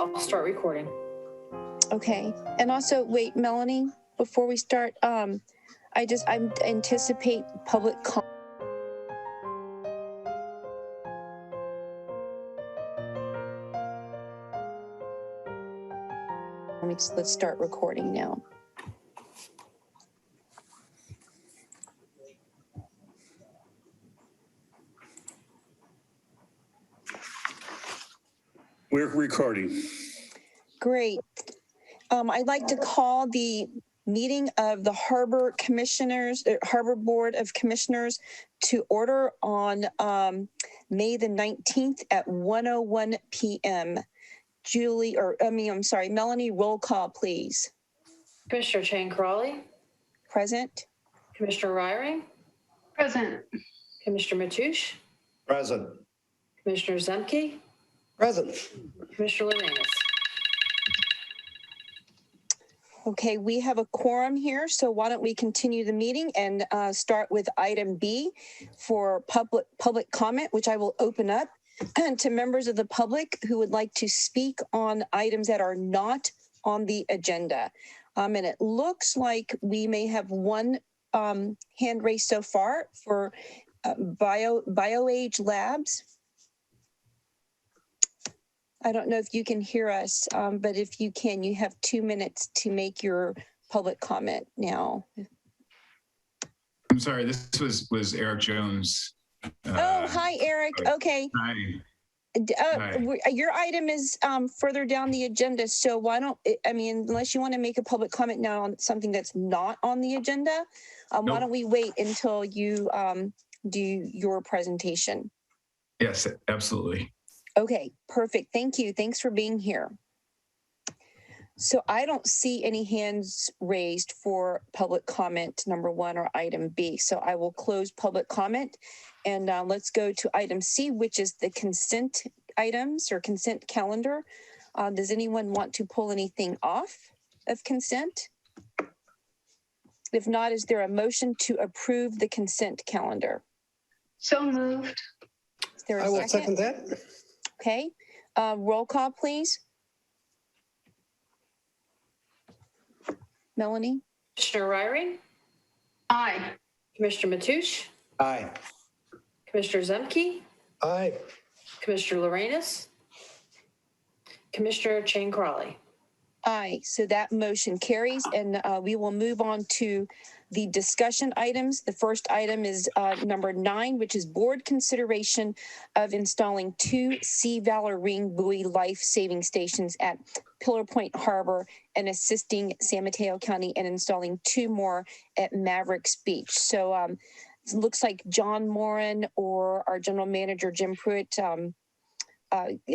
I'll start recording. Okay. And also, wait, Melanie, before we start, I anticipate public comment. Let's start recording now. We're recording. Great. I'd like to call the meeting of the Harbor Board of Commissioners to order on May the 19th at 1:01 p.m. Melanie, roll call, please. Commissioner Chang Crawley. Present. Commissioner Ryring. Present. Commissioner Mateusz. Present. Commissioner Zemke. Present. Commissioner Lorenz. Okay, we have a quorum here, so why don't we continue the meeting and start with item B for public comment, which I will open up to members of the public who would like to speak on items that are not on the agenda. And it looks like we may have one hand raised so far for BioAge Labs. I don't know if you can hear us, but if you can, you have 2 minutes to make your public comment now. I'm sorry, this was Eric Jones. Hi, Eric. Okay. Hi. Hi. Your item is further down the agenda, so why don't, unless you want to make a public comment now on something that's not on the agenda, Nope. Why don't we wait until you do your presentation? Yes, absolutely. Okay, perfect. Thank you. Thanks for being here. So I don't see any hands raised for public comment number 1 or item B. So I will close public comment and let's go to item C, which is the consent items or consent calendar. Does anyone want to pull anything off of consent? If not, is there a motion to approve the consent calendar? So moved. Is there a I will second that. Okay, roll call, please. Melanie? Commissioner Ryring. Aye. Commissioner Mateusz. Aye. Commissioner Zemke. Aye. Commissioner Lorenz. Commissioner Chang Crawley. Aye, so that motion carries, and we will move on to the discussion items. The first item is number 9, which is board consideration of installing 2 Sea Valor Ring buoy life-saving stations at Pillar Point Harbor and assisting San Mateo County and installing 2 more at Mavericks Beach. So it looks like John Moran or our general manager, Jim Pruitt,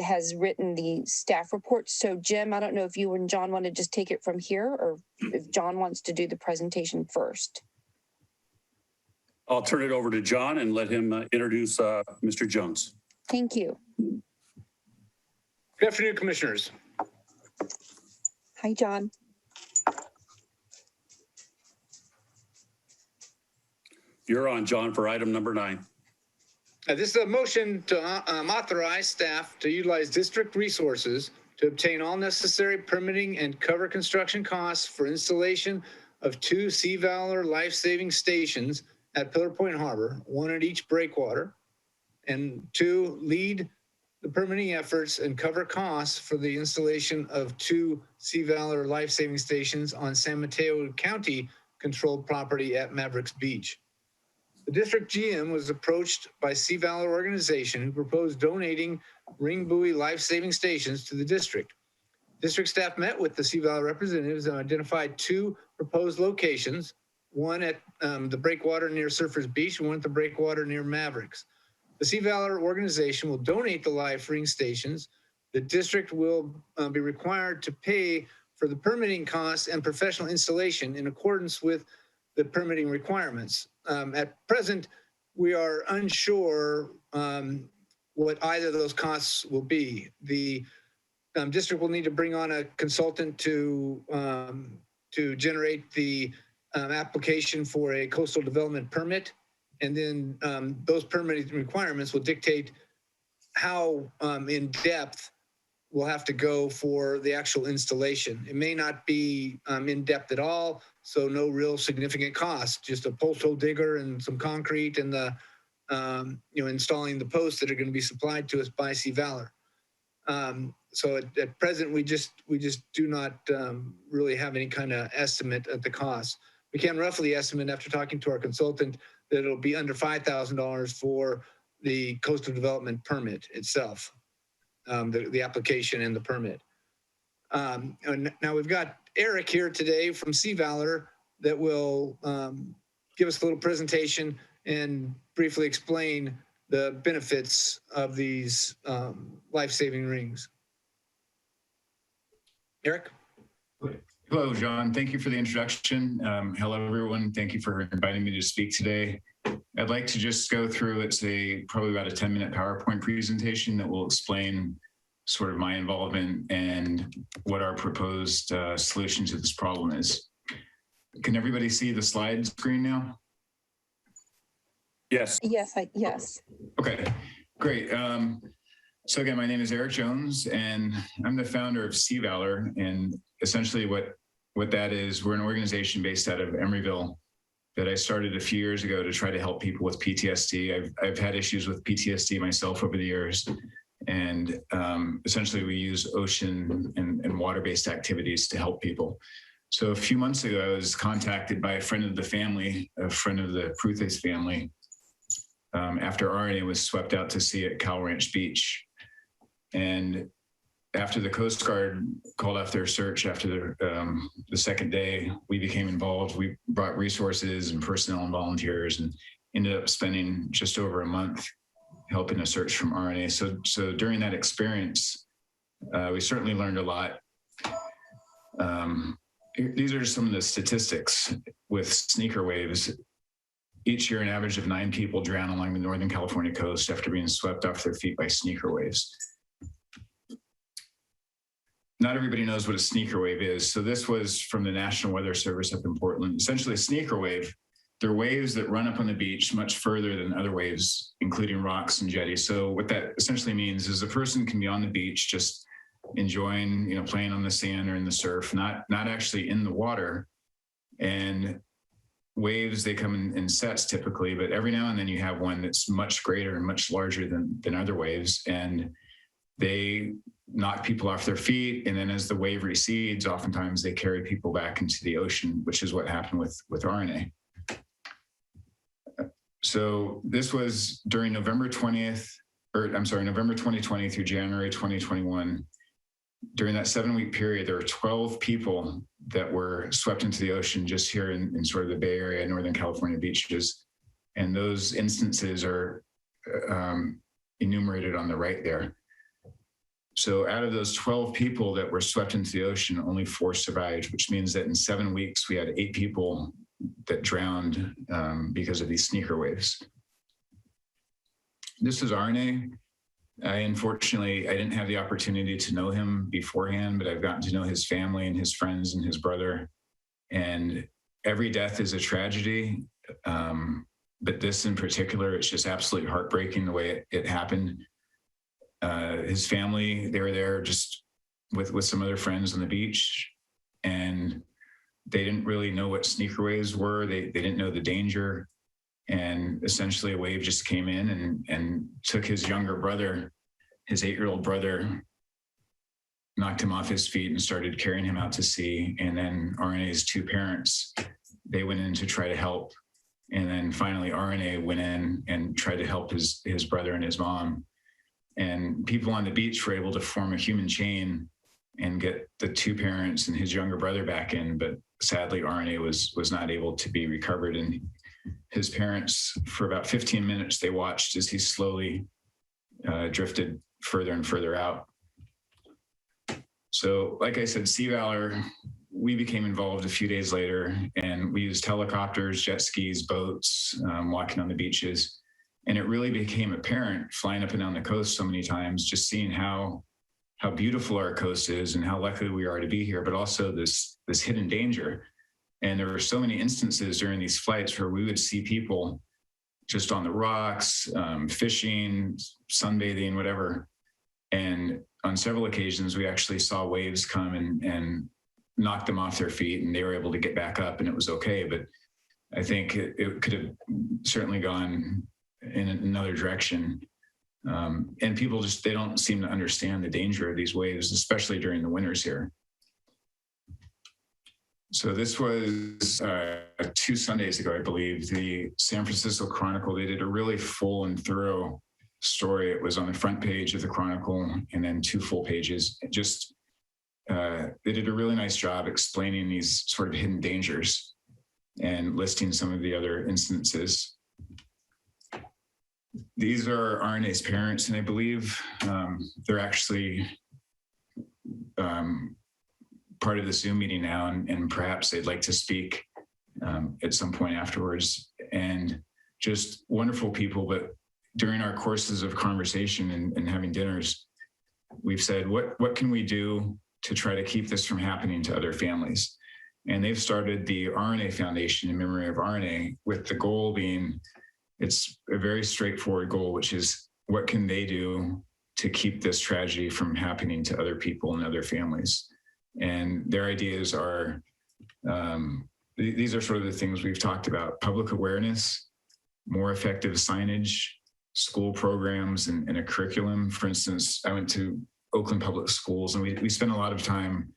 has written the staff report. So Jim, I don't know if you and John want to just take it from here or if John wants to do the presentation first. I'll turn it over to John and let him introduce Mr. Jones. Thank you. Good afternoon, commissioners. Hi, John. You're on, John, for item number 9. This is a motion to authorize staff to utilize district resources to obtain all necessary permitting and cover construction costs for installation of 2 Sea Valor life-saving stations at Pillar Point Harbor, 1 at each breakwater, and 2, lead the permitting efforts and cover costs for the installation of 2 Sea Valor life-saving stations on San Mateo County controlled property at Mavericks Beach. The district GM was approached by Sea Valor organization who proposed donating ring buoy life-saving stations to the district. District staff met with the Sea Valor representatives and identified 2 proposed locations, 1 at the breakwater near Surfers Beach and 1 at the breakwater near Mavericks. The Sea Valor organization will donate the life ring stations. The district will be required to pay for the permitting costs and professional installation in accordance with the permitting requirements. At present, we are unsure what either of those costs will be. The district will need to bring on a consultant to generate the application for a coastal development permit, and then those permitting requirements will dictate how in depth will have to go for the actual installation. It may not be in depth at all, so no real significant cost, just a post hole digger and some concrete and the installing the posts that are going to be supplied to us by Sea Valor. So at present, we just do not really have any kind of estimate at the cost. We can roughly estimate after talking to our consultant that it'll be under $5,000 for the coastal development permit itself, the application and the permit. And now we've got Eric here today from Sea Valor that will give us a little presentation and briefly explain the benefits of these life-saving rings. Eric? Hello, John. Thank you for the introduction. Hello, everyone. Thank you for inviting me to speak today. I'd like to just go through, it's probably about a 10-minute PowerPoint presentation that will explain sort of my involvement and what our proposed solution to this problem is. Can everybody see the slide screen now? Yes. Yes. Okay, great. So again, my name is Eric Jones, and I'm the founder of Sea Valor. And essentially what that is, we're an organization based out of Emeryville that I started a few years ago to try to help people with PTSD. I've had issues with PTSD myself over the years. And essentially we use ocean and water-based activities to help people. So a few months ago, I was contacted by a friend of the family, a friend of the Pruthes family, after RNA was swept out to sea at Cow Ranch Beach. And after the Coast Guard called off their search after the second day, we became involved. We brought resources and personnel and volunteers and ended up spending just over a month helping a search from RNA. So during that experience, we certainly learned a lot. These are some of the statistics with sneaker waves. Each year, an average of 9 people drown along the Northern California coast after being swept off their feet by sneaker waves. Not everybody knows what a sneaker wave is. So this was from the National Weather Service up in Portland. Essentially, a sneaker wave, they're waves that run up on the beach much further than other waves, including rocks and jetties. So what that essentially means is a person can be on the beach just enjoying, playing on the sand or in the surf, not actually in the water. And waves, they come in sets typically, but every now and then you have one that's much greater and much larger than other waves. And they knock people off their feet. And then as the wave recedes, oftentimes they carry people back into the ocean, which is what happened with RNA. So this was during November 2020 through January 2021. During that 7-week period, there were 12 people that were swept into the ocean just here in sort of the Bay Area, Northern California beaches. And those instances are enumerated on the right there. So out of those 12 people that were swept into the ocean, only 4 survived, which means that in 7 weeks, we had 8 people that drowned because of these sneaker waves. This is RNA. Unfortunately, I didn't have the opportunity to know him beforehand, but I've gotten to know his family and his friends and his brother. And every death is a tragedy. But this in particular, it's just absolutely heartbreaking the way it happened. His family, they were there just with some other friends on the beach, and they didn't really know what sneaker waves were. They didn't know the danger. And essentially a wave just came in and took his younger brother, his 8-year-old brother, knocked him off his feet and started carrying him out to sea. And then RNA's 2 parents, they went in to try to help. And then finally RNA went in and tried to help his brother and his mom. And people on the beach were able to form a human chain and get the 2 parents and his younger brother back in. But sadly, RNA was not able to be recovered. And his parents, for about 15 minutes, they watched as he slowly drifted further and further out. So like I said, Sea Valor, we became involved a few days later, and we used helicopters, jet skis, boats, walking on the beaches. And it really became apparent flying up and down the coast so many times, just seeing how beautiful our coast is and how lucky we are to be here, but also this hidden danger. And there were so many instances during these flights where we would see people just on the rocks, fishing, sunbathing, whatever. And on several occasions, we actually saw waves come and knock them off their feet, and they were able to get back up, and it was okay. But I think it could have certainly gone in another direction. And people they don't seem to understand the danger of these waves, especially during the winters here. So this was 2 Sundays ago, I believe, the San Francisco Chronicle. They did a really full and thorough story. It was on the front page of the Chronicle and then 2 full pages. They did a really nice job explaining these sort of hidden dangers and listing some of the other instances. These are RNA's parents, and I believe they're actually part of the Zoom meeting now, and perhaps they'd like to speak at some point afterwards. And just wonderful people. But during our courses of conversation and having dinners, we've said, what can we do to try to keep this from happening to other families? And they've started the RNA Foundation in memory of RNA, with the goal being, it's a very straightforward goal, which is what can they do to keep this tragedy from happening to other people and other families? And their ideas are, these are sort of the things we've talked about: public awareness, more effective signage, school programs, and a curriculum. For instance, I went to Oakland Public Schools, and we spent a lot of time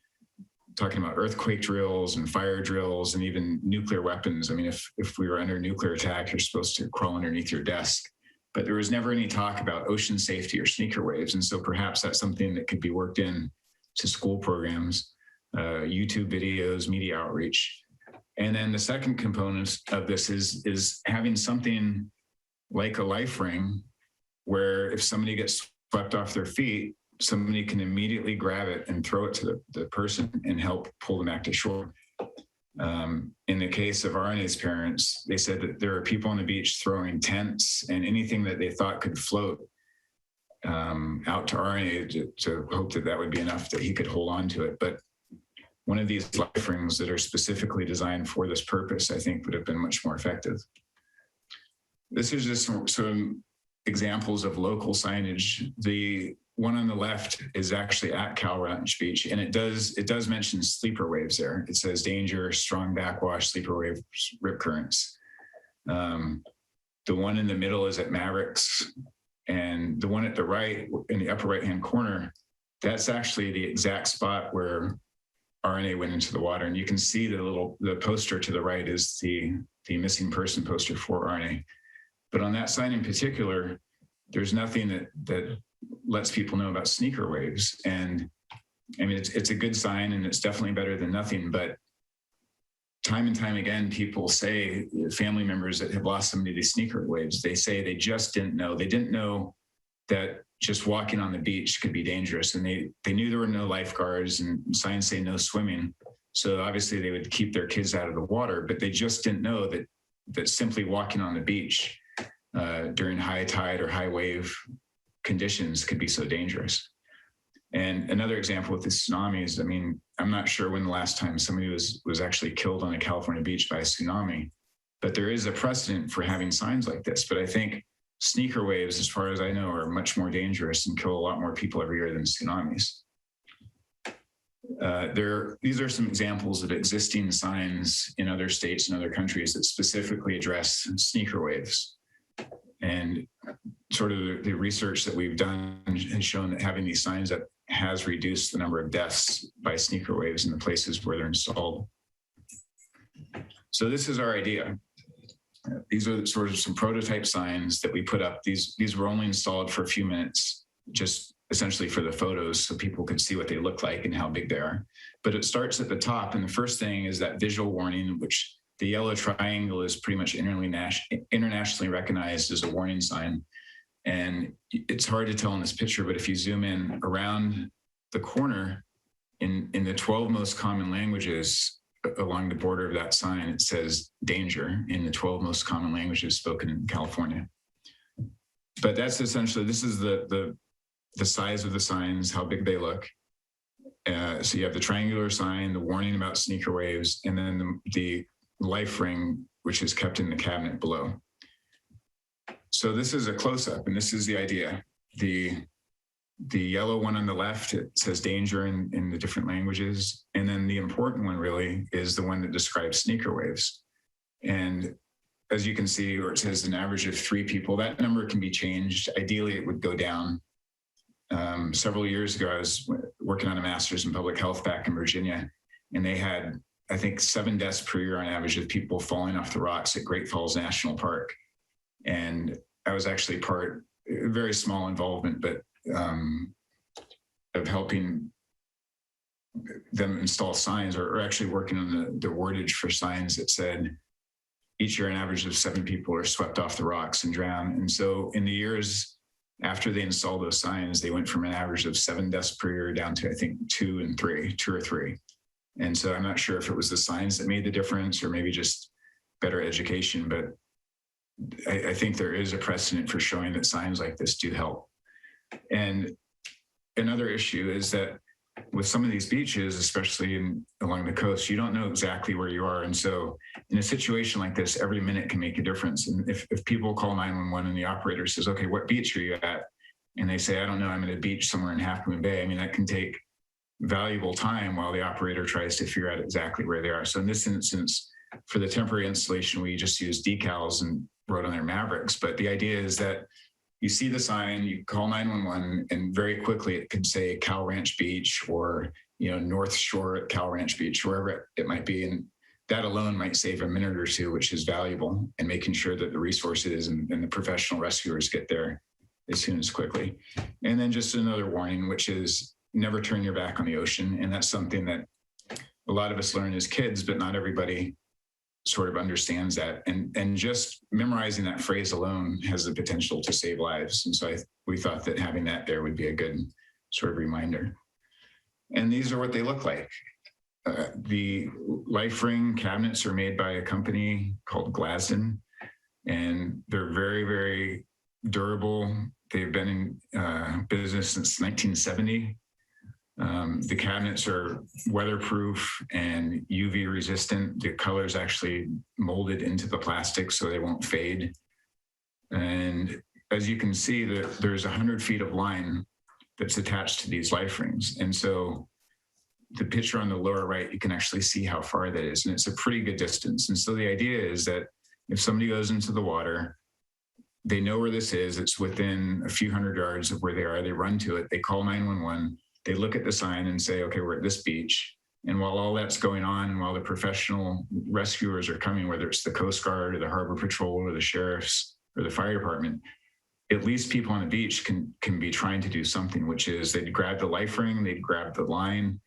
talking about earthquake drills and fire drills and even nuclear weapons. I mean, if we were under nuclear attack, you're supposed to crawl underneath your desk. But there was never any talk about ocean safety or sneaker waves. And so perhaps that's something that could be worked in to school programs, YouTube videos, media outreach. And then the second component of this is having something like a life ring, where if somebody gets swept off their feet, somebody can immediately grab it and throw it to the person and help pull them back to shore. In the case of RNA's parents, they said that there are people on the beach throwing tents and anything that they thought could float out to RNA to hope that would be enough that he could hold on to it. But one of these life rings that are specifically designed for this purpose, I think, would have been much more effective. This is just some examples of local signage. The one on the left is actually at Cal Ranch Beach, and it does mention sleeper waves there. It says danger, strong backwash, sleeper wave, rip currents. The one in the middle is at Mavericks, and the one at the right, in the upper right-hand corner, that's actually the exact spot where RNA went into the water. And you can see the poster to the right is the missing person poster for RNA. But on that sign in particular, there's nothing that lets people know about sneaker waves. And I mean, it's a good sign, and it's definitely better than nothing. But time and time again, people say, family members that have lost somebody to sneaker waves, they say they just didn't know. They didn't know that just walking on the beach could be dangerous. And they knew there were no lifeguards, and signs say no swimming. So obviously they would keep their kids out of the water, but they just didn't know that simply walking on the beach during high tide or high wave conditions could be so dangerous. And another example with the tsunamis, I mean, I'm not sure when the last time somebody was actually killed on a California beach by a tsunami, but there is a precedent for having signs like this. But I think sneaker waves, as far as I know, are much more dangerous and kill a lot more people every year than tsunamis. These are some examples of existing signs in other states and other countries that specifically address sneaker waves. And sort of the research that we've done has shown that having these signs up has reduced the number of deaths by sneaker waves in the places where they're installed. So this is our idea. These are sort of some prototype signs that we put up. These were only installed for a few minutes, just essentially for the photos so people could see what they look like and how big they are. But it starts at the top, and the first thing is that visual warning, which the yellow triangle is pretty much internationally recognized as a warning sign. And it's hard to tell in this picture, but if you zoom in around the corner, in the 12 most common languages along the border of that sign, it says danger in the 12 most common languages spoken in California. But that's essentially, this is the size of the signs, how big they look. So you have the triangular sign, the warning about sneaker waves, and then the life ring, which is kept in the cabinet below. So this is a close-up, and this is the idea. The The yellow one on the left, it says danger in the different languages. And then the important one really is the one that describes sneaker waves. And as you can see, where it says an average of 3 people, that number can be changed. Ideally, it would go down. Several years ago, I was working on a master's in public health back in Virginia, and they had, I think, 7 deaths per year on average of people falling off the rocks at Great Falls National Park. And I was actually very small involvement, but of helping them install signs or actually working on the wordage for signs that said, each year an average of 7 people are swept off the rocks and drowned. And so in the years after they installed those signs, they went from an average of 7 deaths per year down to, I think, 2 or 3. And so I'm not sure if it was the signs that made the difference or maybe just better education, but I think there is a precedent for showing that signs like this do help. And another issue is that with some of these beaches, especially along the coast, you don't know exactly where you are. And so in a situation like this, every minute can make a difference. And if people call 911 and the operator says, okay, what beach are you at? And they say, I don't know, I'm at a beach somewhere in Half Moon Bay. I mean, that can take valuable time while the operator tries to figure out exactly where they are. So in this instance, for the temporary installation, we just used decals and wrote on their Mavericks. But the idea is that you see the sign, you call 911, and very quickly it could say Cal Ranch Beach or, North Shore at Cal Ranch Beach, wherever it might be. And that alone might save a minute or two, which is valuable, and making sure that the resources and the professional rescuers get there as soon as quickly. And then just another warning, which is never turn your back on the ocean. And that's something that a lot of us learn as kids, but not everybody sort of understands that. And just memorizing that phrase alone has the potential to save lives. And so we thought that having that there would be a good sort of reminder. And these are what they look like. The life ring cabinets are made by a company called Glasden, and they're very, very durable. They've been in business since 1970. The cabinets are weatherproof and UV resistant. The color is actually molded into the plastic so they won't fade. And as you can see, there's 100 feet of line that's attached to these life rings. And so the picture on the lower right, you can actually see how far that is. And it's a pretty good distance. And so the idea is that if somebody goes into the water, they know where this is. It's within a few hundred yards of where they are. They run to it. They call 911. They look at the sign and say, okay, we're at this beach. And while all that's going on, and while the professional rescuers are coming, whether it's the Coast Guard or the Harbor Patrol or the sheriffs or the fire department, at least people on the beach can be trying to do something, which is they'd grab the life ring, they'd grab the line,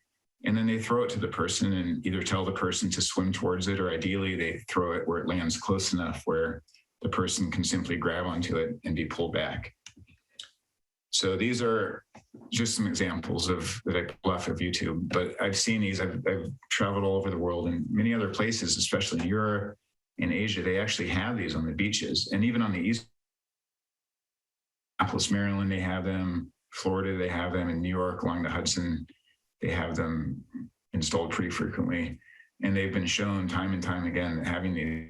and then they throw it to the person and either tell the person to swim towards it, or ideally they throw it where it lands close enough where the person can simply grab onto it and be pulled back. So these are just some examples that I pulled off of YouTube, but I've seen these. I've traveled all over the world, and many other places, especially in Europe and Asia, they actually have these on the beaches. And even on the East Coast, Maryland, they have them. Florida, they have them. In New York, along the Hudson, they have them installed pretty frequently. And they've been shown time and time again that having these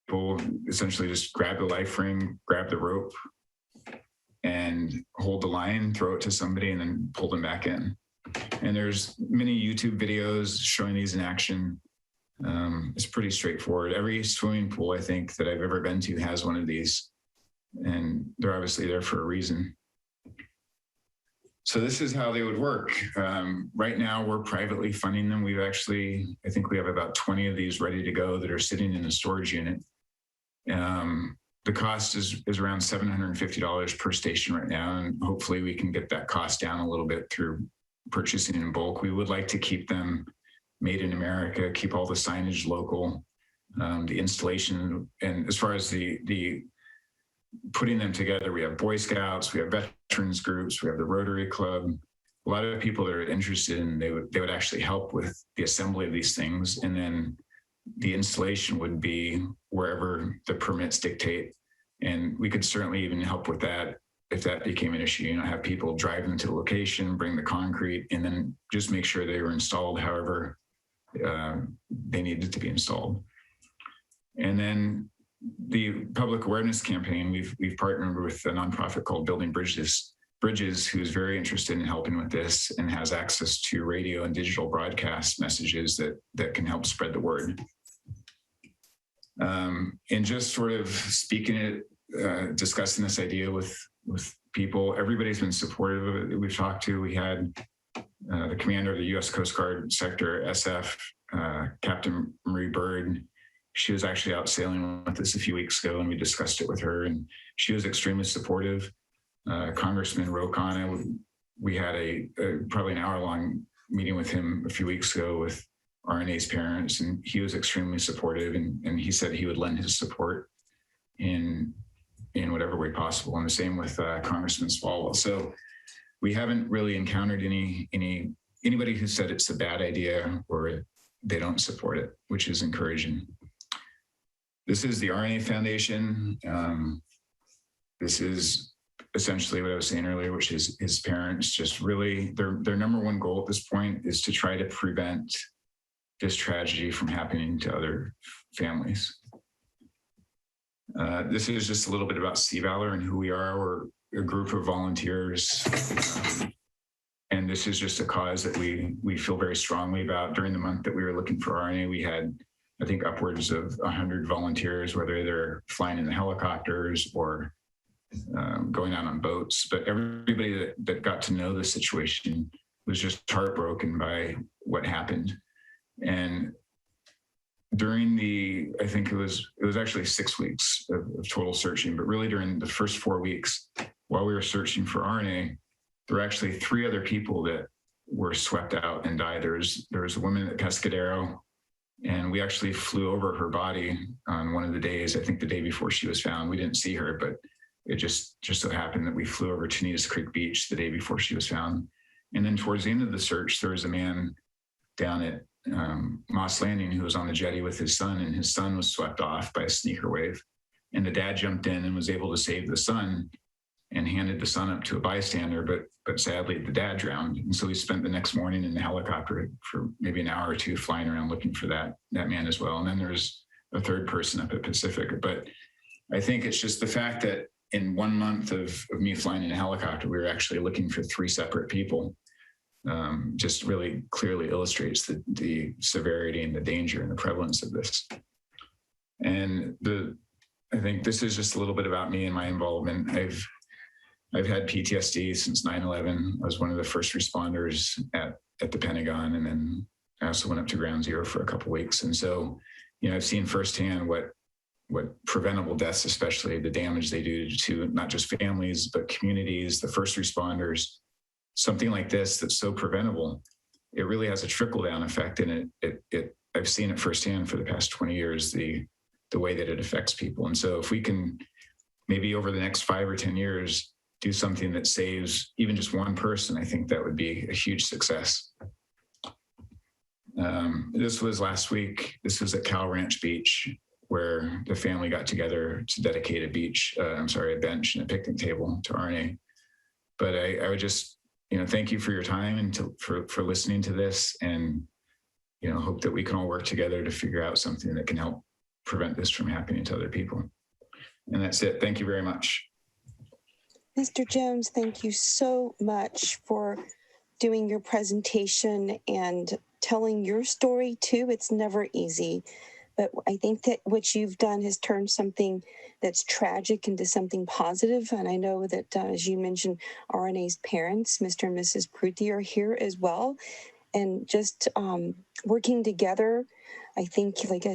people essentially just grab the life ring, grab the rope, and hold the line, throw it to somebody, and then pull them back in. And there's many YouTube videos showing these in action. It's pretty straightforward. Every swimming pool, I think, that I've ever been to has one of these, and they're obviously there for a reason. So this is how they would work. Right now, we're privately funding them. I think we have about 20 of these ready to go that are sitting in a storage unit. The cost is around $750 per station right now, and hopefully we can get that cost down a little bit through purchasing in bulk. We would like to keep them made in America, keep all the signage local, the installation, and as far as the putting them together, we have Boy Scouts, we have veterans groups, we have the Rotary Club, a lot of people that are interested, and they would actually help with the assembly of these things, and then the installation would be wherever the permits dictate. And we could certainly even help with that if that became an issue, have people drive them to the location, bring the concrete, and then just make sure they were installed however they needed to be installed. And then the public awareness campaign, we've partnered with a nonprofit called Building Bridges, who's very interested in helping with this and has access to radio and digital broadcast messages that can help spread the word. And just sort of speaking it, discussing this idea with people, everybody's been supportive of it that we've talked to. We had the commander of the U.S. Coast Guard Sector SF, Captain Marie Bird. She was actually out sailing with us a few weeks ago, and we discussed it with her, and she was extremely supportive. Congressman Rokana, we had a probably an hour-long meeting with him a few weeks ago with RNA's parents, and he was extremely supportive, and he said he would lend his support in whatever way possible. And the same with Congressman Swalwell. So we haven't really encountered anybody who said it's a bad idea or they don't support it, which is encouraging. This is the RNA Foundation. This is essentially what I was saying earlier, which is his parents just really, their number one goal at this point is to try to prevent this tragedy from happening to other families. This is just a little bit about Sea Valor and who we are. We're a group of volunteers. And this is just a cause that we feel very strongly about. During the month that we were looking for RNA, we had, I think, upwards of 100 volunteers, whether they're flying in the helicopters or going out on boats. But everybody that got to know the situation was just heartbroken by what happened. And during I think it was actually 6 weeks of total searching, but really during the first 4 weeks, while we were searching for RNA, there were actually 3 other people that were swept out and died. There was a woman at Pescadero, and we actually flew over her body on one of the days, I think the day before she was found. We didn't see her, but it just so happened that we flew over Tenitas Creek Beach the day before she was found. And then towards the end of the search, there was a man down at Moss Landing who was on the jetty with his son, and his son was swept off by a sneaker wave. And the dad jumped in and was able to save the son and handed the son up to a bystander, but sadly the dad drowned. And so we spent the next morning in the helicopter for maybe an hour or two flying around looking for that man as well. And then there's a third person up at Pacific. But I think it's just the fact that in 1 month of me flying in a helicopter, we were actually looking for 3 separate people. Just really clearly illustrates the severity and the danger and the prevalence of this. And I think this is just a little bit about me and my involvement. I've had PTSD since 9/11. I was one of the first responders at the Pentagon, and then I also went up to Ground Zero for a couple of weeks. And so, I've seen firsthand what preventable deaths, especially the damage they do to not just families, but communities, the first responders. Something like this that's so preventable, it really has a trickle-down effect, and I've seen it firsthand for the past 20 years, the way that it affects people. And so if we can maybe over the next 5 or 10 years do something that saves even just one person, I think that would be a huge success. This was last week. This was at Cal Ranch Beach, where the family got together to dedicate a bench and a picnic table to RNA. But I would just, thank you for your time and for listening to this, and, hope that we can all work together to figure out something that can help prevent this from happening to other people. And that's it. Thank you very much. Mr. Jones, thank you so much for doing your presentation and telling your story too. It's never easy, but I think that what you've done has turned something that's tragic into something positive. And I know that, as you mentioned, RNA's parents, Mr. and Mrs. Pruthi, are here as well. And just working together, I think, like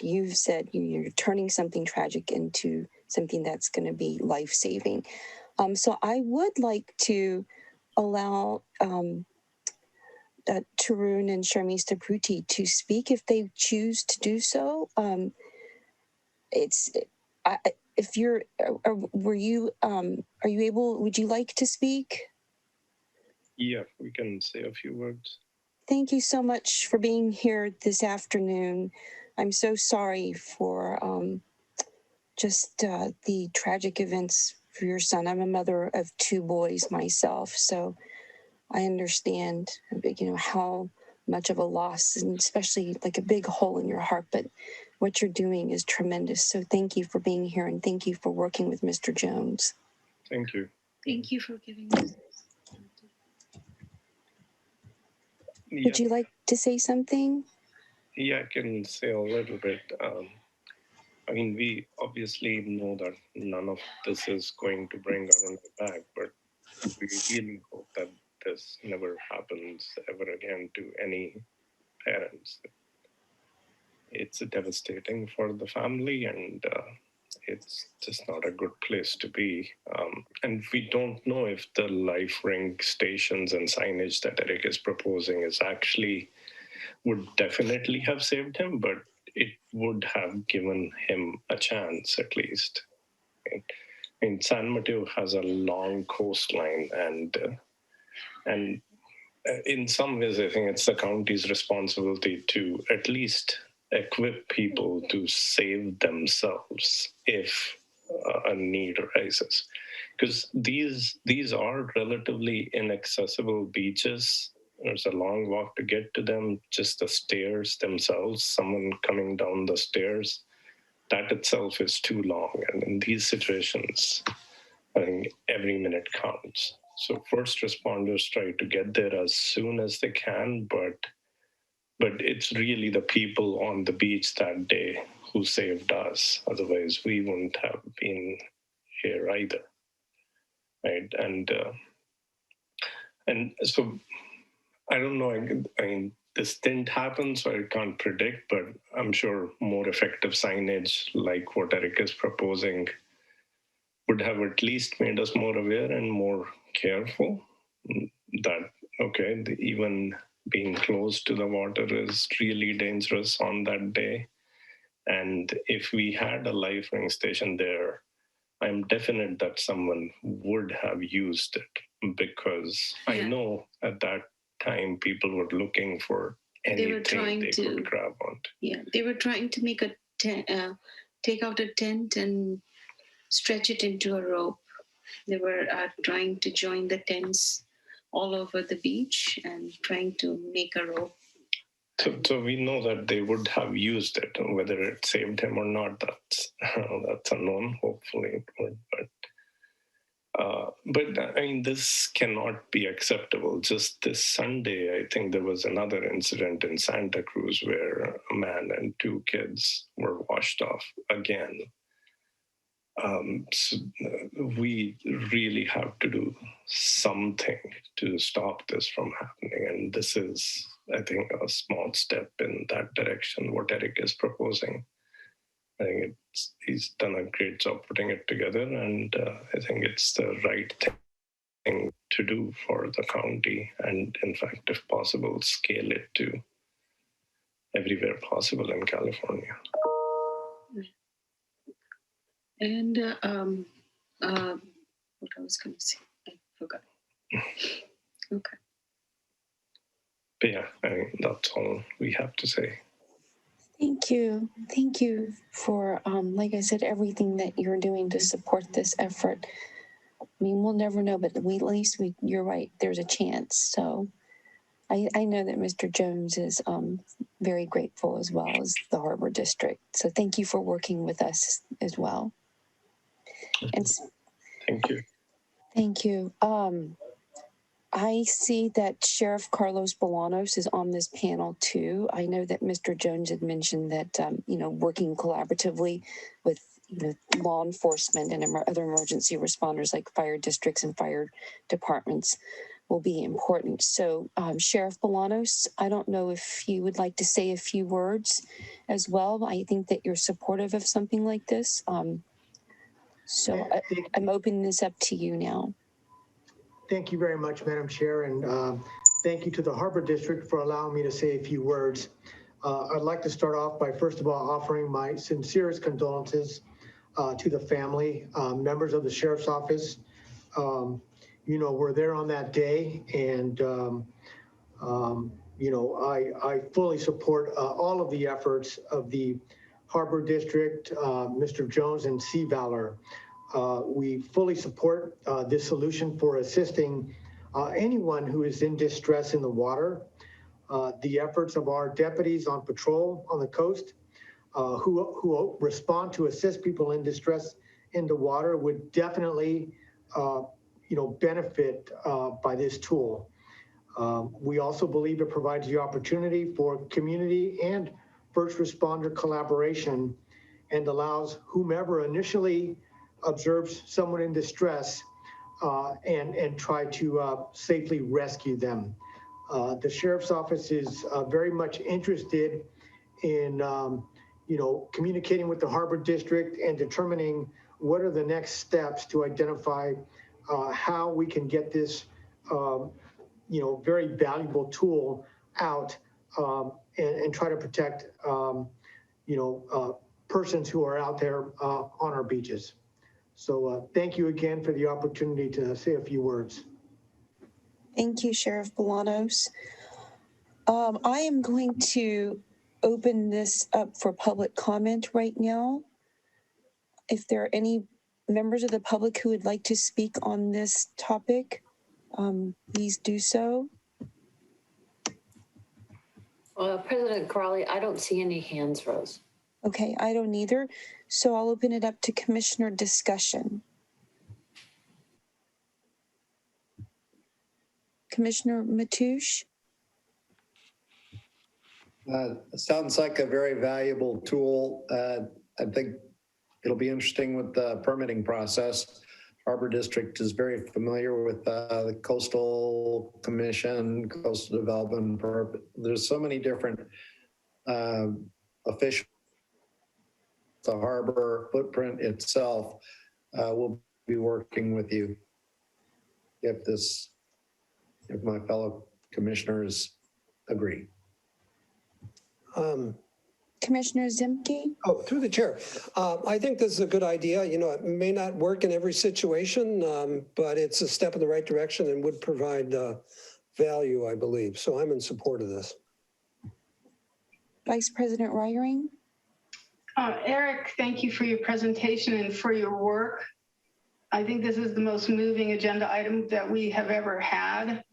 you've said, you're turning something tragic into something that's going to be life-saving. So I would like to allow Tarun and Sharmista Pruthi to speak if they choose to do so. Are you able, would you like to speak? Yeah, we can say a few words. Thank you so much for being here this afternoon. I'm so sorry for the tragic events for your son. I'm a mother of 2 boys myself, so I understand, how much of a loss, and especially like a big hole in your heart. But what you're doing is tremendous. So thank you for being here, and thank you for working with Mr. Jones. Thank you. Thank you for giving us. Would you like to say something? Yeah, I can say a little bit. I mean, we obviously know that none of this is going to bring Arun back, but we really hope that this never happens ever again to any parents. It's devastating for the family, and it's just not a good place to be. And we don't know if the life ring stations and signage that Eric is proposing is actually would definitely have saved him, but it would have given him a chance at least. I mean, San Mateo has a long coastline, and in some ways, I think it's the county's responsibility to at least equip people to save themselves if a need arises, because these are relatively inaccessible beaches. There's a long walk to get to them. Just the stairs themselves, someone coming down the stairs, that itself is too long. And in these situations, I think every minute counts. So first responders try to get there as soon as they can, but it's really the people on the beach that day who saved us. Otherwise, we wouldn't have been here either, right? And so I don't know. I mean, this didn't happen, so I can't predict. But I'm sure more effective signage, like what Eric is proposing, would have at least made us more aware and more careful that, okay, even being close to the water is really dangerous on that day. And if we had a life ring station there, I'm definite that someone would have used it, because I know at that time people were looking for anything they could grab onto. Yeah, they were trying to make a take out a tent and stretch it into a rope. They were trying to join the tents all over the beach and trying to make a rope. So we know that they would have used it. Whether it saved him or not, that's unknown. Hopefully it would, but I mean, this cannot be acceptable. Just this Sunday, I think there was another incident in Santa Cruz where a man and two kids were washed off again. So we really have to do something to stop this from happening. And this is, I think, a small step in that direction, what Eric is proposing. I think he's done a great job putting it together, and I think it's the right thing to do for the county, and in fact, if possible, scale it to everywhere possible in California. And what I was going to say, I forgot. Okay. But yeah, I mean, that's all we have to say. Thank you. Thank you for, like I said, everything that you're doing to support this effort. I mean, we'll never know, but at least you're right, there's a chance. So I know that Mr. Jones is very grateful, as well as the Harbor District. So thank you for working with us as well. And thank you. Thank you. I see that Sheriff Carlos Bolanos is on this panel too. I know that Mr. Jones had mentioned that, working collaboratively with, law enforcement and other emergency responders like fire districts and fire departments will be important. So, Sheriff Bolanos, I don't know if you would like to say a few words as well. I think that you're supportive of something like this. So I'm opening this up to you now. Thank you very much, Madam Chair, and thank you to the Harbor District for allowing me to say a few words. I'd like to start off by, first of all, offering my sincerest condolences to the family, members of the Sheriff's Office. We're there on that day, and, I fully support all of the efforts of the Harbor District, Mr. Jones, and Sea Valor. We fully support this solution for assisting anyone who is in distress in the water. the efforts of our deputies on patrol on the coast who respond to assist people in distress in the water would definitely, benefit by this tool. We also believe it provides the opportunity for community and first responder collaboration and allows whomever initially observes someone in distress and try to safely rescue them. The sheriff's office is very much interested in, communicating with the Harbor District and determining what are the next steps to identify how we can get this, very valuable tool out and try to protect, persons who are out there on our beaches. So thank you again for the opportunity to say a few words. Thank you, Sheriff Bolanos. I am going to open this up for public comment right now. If there are any members of the public who would like to speak on this topic, please do so. President Crawley, I don't see any hands rose. Okay, I don't either. So I'll open it up to commissioner discussion. Commissioner Matoush? Sounds like a very valuable tool. I think it'll be interesting with the permitting process. Harbor District is very familiar with the Coastal Commission, Coastal Development. There's so many different officials. The harbor footprint itself will be working with you if my fellow commissioners agree. Commissioner Zemke? Oh, through the chair. I think this is a good idea. It may not work in every situation, but it's a step in the right direction and would provide value, I believe. So I'm in support of this. Vice President Reiering? Eric, thank you for your presentation and for your work. I think this is the most moving agenda item that we have ever had.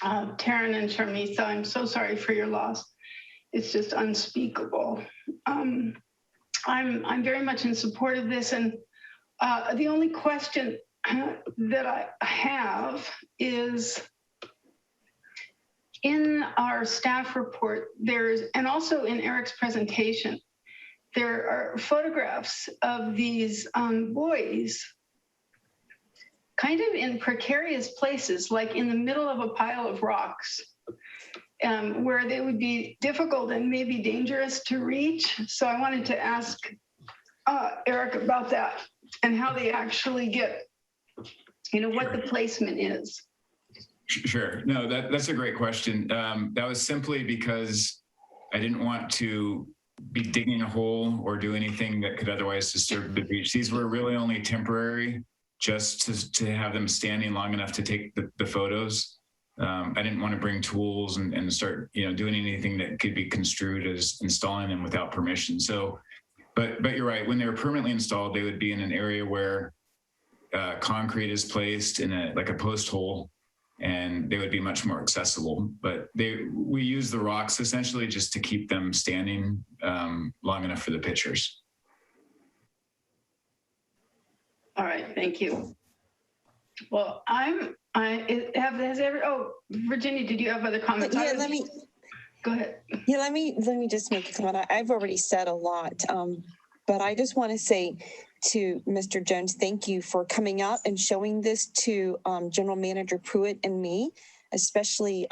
Taryn and Sharmisa, I'm so sorry for your loss. It's just unspeakable. I'm very much in support of this, and the only question that I have is in our staff report, and also in Eric's presentation, there are photographs of these boys kind of in precarious places, like in the middle of a pile of rocks, where they would be difficult and maybe dangerous to reach. So I wanted to ask Eric about that and how they actually get, what the placement is. Sure. No, that's a great question. That was simply because I didn't want to be digging a hole or do anything that could otherwise disturb the beach. These were really only temporary, just to have them standing long enough to take the photos. I didn't want to bring tools and start, doing anything that could be construed as installing them without permission. So, but you're right. When they were permanently installed, they would be in an area where concrete is placed in a post hole, and they would be much more accessible. But we use the rocks essentially just to keep them standing long enough for the pictures. All right, thank you. Well, Virginia, did you have other comments? Yeah, go ahead. Yeah, let me just make a comment. I've already said a lot, but I just want to say to Mr. Jones, thank you for coming out and showing this to General Manager Pruitt and me, especially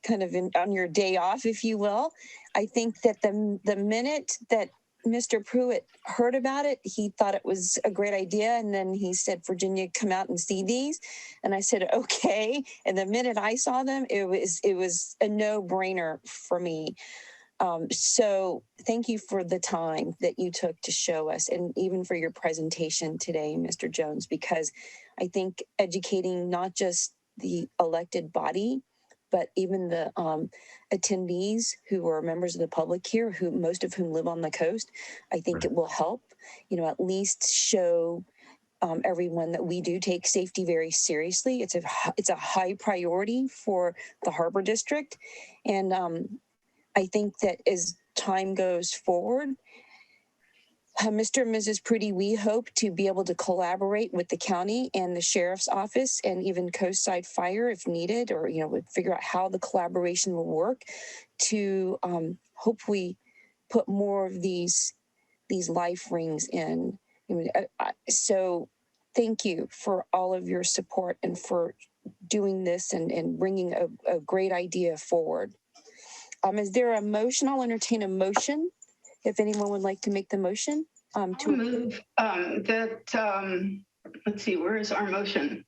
kind of on your day off, if you will. I think that the minute that Mr. Pruitt heard about it, he thought it was a great idea. And then he said, Virginia, come out and see these. And I said, okay. And the minute I saw them, it was a no-brainer for me. So thank you for the time that you took to show us, and even for your presentation today, Mr. Jones, because I think educating not just the elected body, but even the attendees who are members of the public here, most of whom live on the coast, I think it will help, at least show everyone that we do take safety very seriously. It's a high priority for the Harbor District. And I think that as time goes forward, Mr. and Mrs. Prudy, we hope to be able to collaborate with the county and the sheriff's office and even Coastside Fire if needed, or, figure out how the collaboration will work to hopefully put more of these life rings in. So thank you for all of your support and for doing this and bringing a great idea forward. Is there a motion? I'll entertain a motion. If anyone would like to make the motion. To move let's see, where is our motion?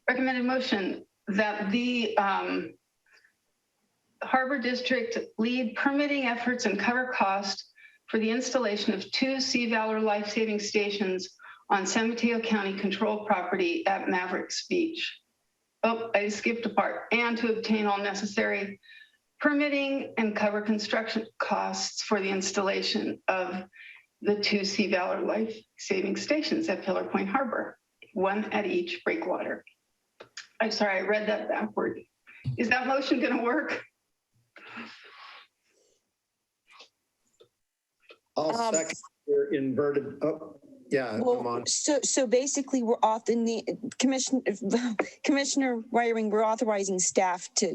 Recommended motion that the Harbor District lead permitting efforts and cover cost for the installation of 2 Sea Valor life-saving stations on San Mateo County controlled property at Mavericks Beach. Oh, I skipped a part. And to obtain all necessary permitting and cover construction costs for the installation of the 2 Sea Valor life-saving stations at Pillar Point Harbor, 1 at each breakwater. I'm sorry, I read that backward. Is that motion going to work? I'll second your inverted. Oh, yeah. Well, I'm on. So basically, we're off in the Commissioner Wiring. We're authorizing staff to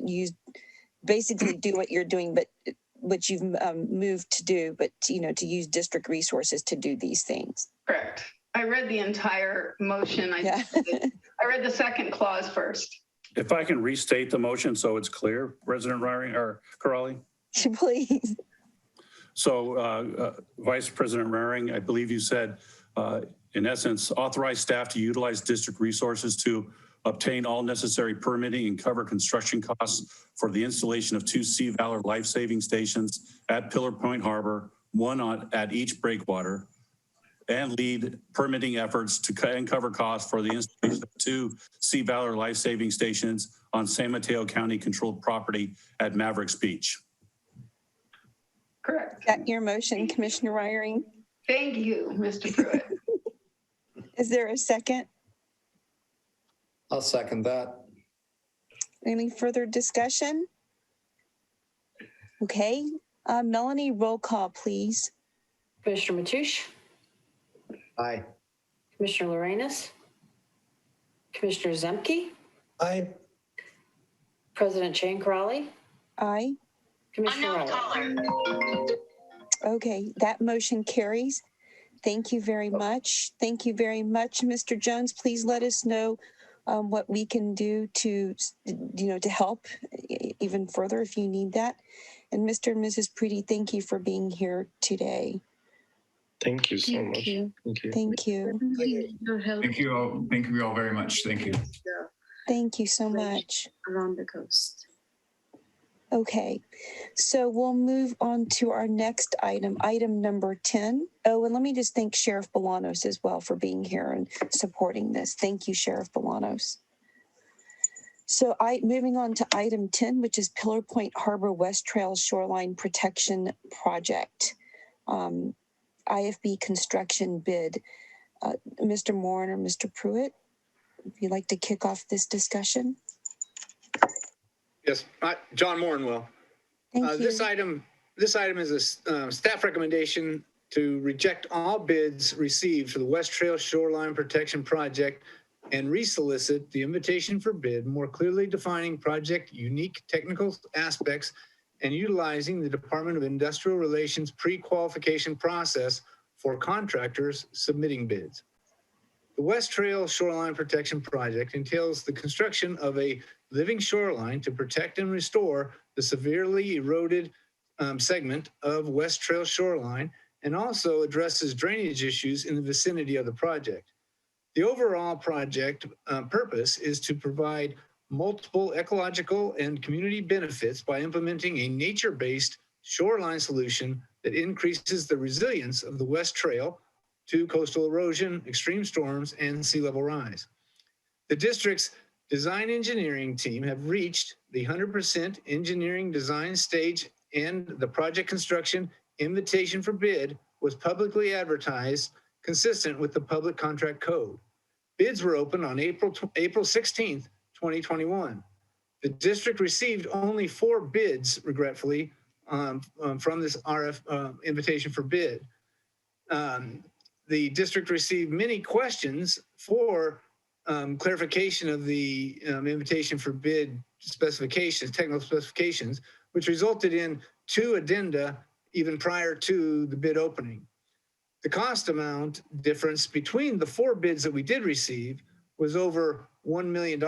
basically do what you're doing, but what you've moved to do, but to use district resources to do these things. Correct. I read the entire motion. I read the second clause first. If I can restate the motion so it's clear, President Wiring or Corrali? Please. So Vice President Raring, I believe you said, in essence, authorize staff to utilize district resources to obtain all necessary permitting and cover construction costs for the installation of 2 Sea Valor life-saving stations at Pillar Point Harbor, 1 at each breakwater, and lead permitting efforts to cover costs for the installation of 2 Sea Valor life-saving stations on San Mateo County controlled property at Mavericks Beach. Correct. Is that your motion, Commissioner Wiring? Thank you, Mr. Pruitt. Is there a second? I'll second that. Any further discussion? Okay. Melanie, roll call, please. Commissioner Matoush, Aye. Commissioner Lorenz, Commissioner Zemke, Aye. President Chang Corrali, Aye. Commissioner Riley. Okay, that motion carries. Thank you very much. Thank you very much, Mr. Jones. Please let us know what we can do to help even further if you need that. And Mr. and Mrs. Prudy, thank you for being here today. Thank you so much. Thank you. Thank you. Thank you. Your help Thank you all. Thank you all very much. Thank you. Thank you so much. around the coast. Okay, so we'll move on to our next item, item number 10. Oh, and let me just thank Sheriff Bolanos as well for being here and supporting this. Thank you, Sheriff Bolanos. So moving on to item 10, which is Pillar Point Harbor West Trail Shoreline Protection Project, IFB construction bid. Mr. Morin or Mr. Pruitt, if you'd like to kick off this discussion. Yes, John Morin will. Thank you. This item is a staff recommendation to reject all bids received for the West Trail Shoreline Protection Project and resolicit the invitation for bid, more clearly defining project unique technical aspects and utilizing the Department of Industrial Relations pre-qualification process for contractors submitting bids. The West Trail Shoreline Protection Project entails the construction of a living shoreline to protect and restore the severely eroded segment of West Trail shoreline and also addresses drainage issues in the vicinity of the project. The overall project purpose is to provide multiple ecological and community benefits by implementing a nature-based shoreline solution that increases the resilience of the West Trail to coastal erosion, extreme storms, and sea level rise. The district's design engineering team have reached the 100% engineering design stage, and the project construction invitation for bid was publicly advertised consistent with the Public Contract Code. Bids were opened on April 16th, 2021. The district received only 4 bids, regretfully, from this invitation for bid. The district received many questions for clarification of the invitation for bid specifications, technical specifications, which resulted in 2 addenda even prior to the bid opening. The cost amount difference between the 4 bids that we did receive was over $1 million,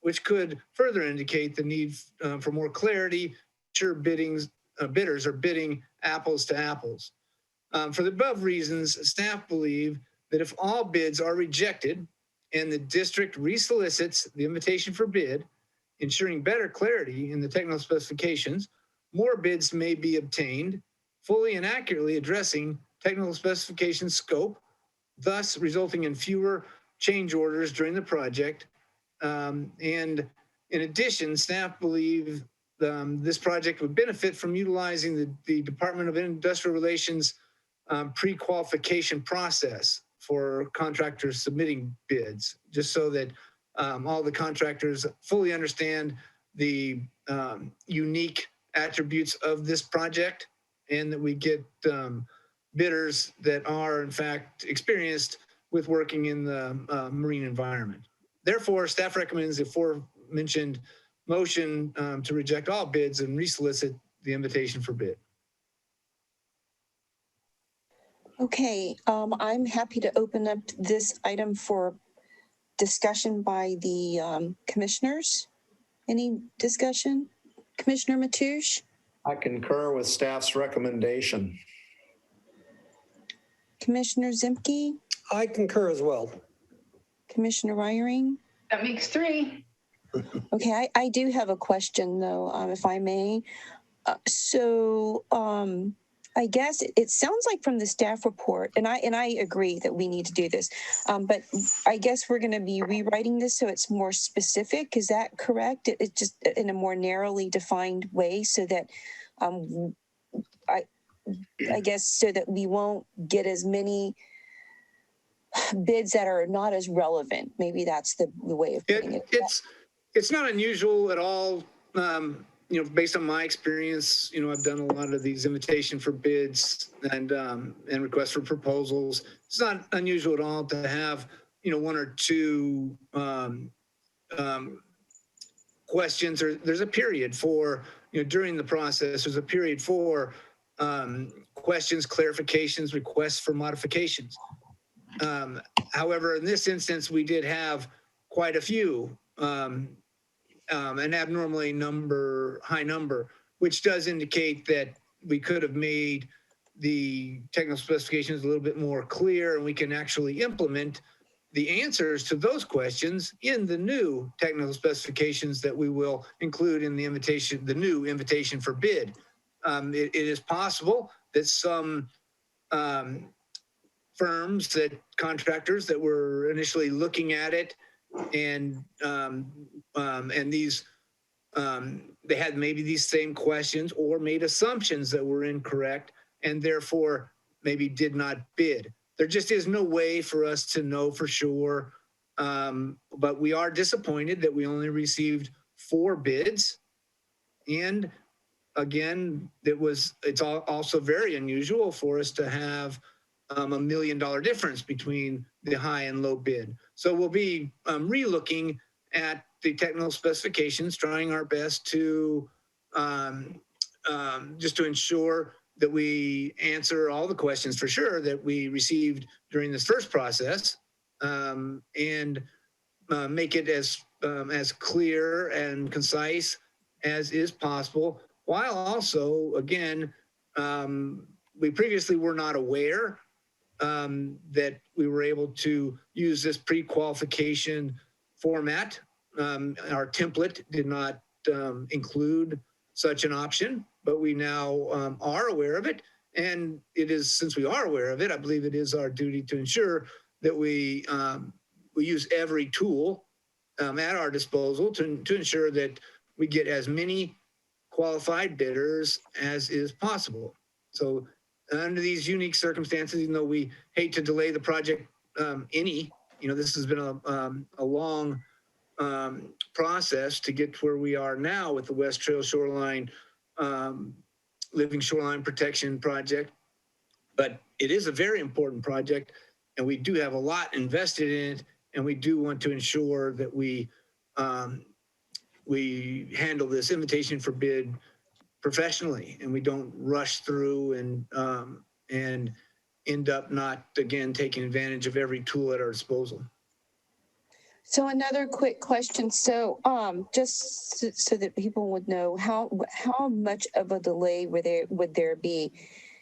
which could further indicate the need for more clarity, sure bidders are bidding apples to apples. For the above reasons, staff believe that if all bids are rejected and the district resolicits the invitation for bid, ensuring better clarity in the technical specifications, more bids may be obtained, fully and accurately addressing technical specification scope, thus resulting in fewer change orders during the project. And in addition, staff believe this project would benefit from utilizing the Department of Industrial Relations pre-qualification process for contractors submitting bids, just so that all the contractors fully understand the unique attributes of this project, and that we get bidders that are in fact experienced with working in the marine environment. Therefore, staff recommends the aforementioned motion to reject all bids and resolicit the invitation for bid. Okay, I'm happy to open up this item for discussion by the commissioners. Any discussion? Commissioner Matoush? I concur with staff's recommendation. Commissioner Zemke? I concur as well. Commissioner Ryring? That makes 3. Okay, I do have a question though, if I may. I guess it sounds like from the staff report, and I agree that we need to do this, but I guess we're going to be rewriting this so it's more specific. Is that correct? It's just in a more narrowly defined way, so that I guess so that we won't get as many bids that are not as relevant. Maybe that's the way of putting it. It's not unusual at all. Based on my experience, I've done a lot of these invitation for bids and requests for proposals. It's not unusual at all to have, 1 or 2 questions. There's a period for, during the process, there's a period for questions, clarifications, requests for modifications. However, in this instance, we did have quite a few, an abnormally high number, which does indicate that we could have made the technical specifications a little bit more clear, and we can actually implement the answers to those questions in the new technical specifications that we will include in the new invitation for bid. It is possible that some contractors that were initially looking at it and these they had maybe these same questions or made assumptions that were incorrect and therefore maybe did not bid. There just is no way for us to know for sure, but we are disappointed that we only received 4 bids. And again, it's also very unusual for us to have $1 million difference between the high and low bid. So we'll be relooking at the technical specifications, trying our best to just to ensure that we answer all the questions for sure that we received during this first process, and make it as clear and concise as is possible, while also, again, we previously were not aware that we were able to use this pre-qualification format. Our template did not include such an option, but we now are aware of it. And since we are aware of it, I believe it is our duty to ensure that we use every tool at our disposal to ensure that we get as many qualified bidders as is possible. So under these unique circumstances, even though we hate to delay the project this has been a long process to get to where we are now with the West Trail Shoreline Living Shoreline Protection Project. But it is a very important project, and we do have a lot invested in it, and we do want to ensure that we handle this invitation for bid professionally, and we don't rush through and end up not, again, taking advantage of every tool at our disposal. So another quick question. So just so that people would know, how much of a delay would there be?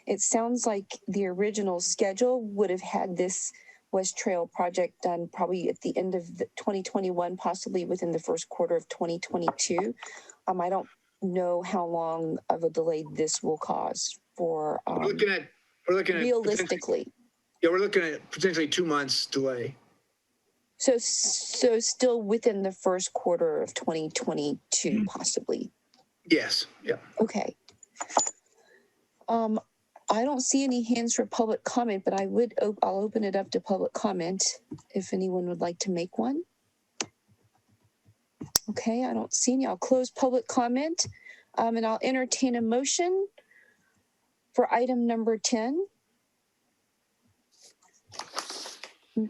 It sounds like the original schedule would have had this West Trail project done probably at the end of 2021, possibly within the first quarter of 2022. I don't know how long of a delay this will cause for we're looking at realistically. We're looking at potentially 2 months delay. So still within the first quarter of 2022, possibly. Yes. Yeah. Okay. I don't see any hands for public comment, but I'll open it up to public comment if anyone would like to make one. Okay, I don't see any. I'll close public comment, and I'll entertain a motion for item number 10.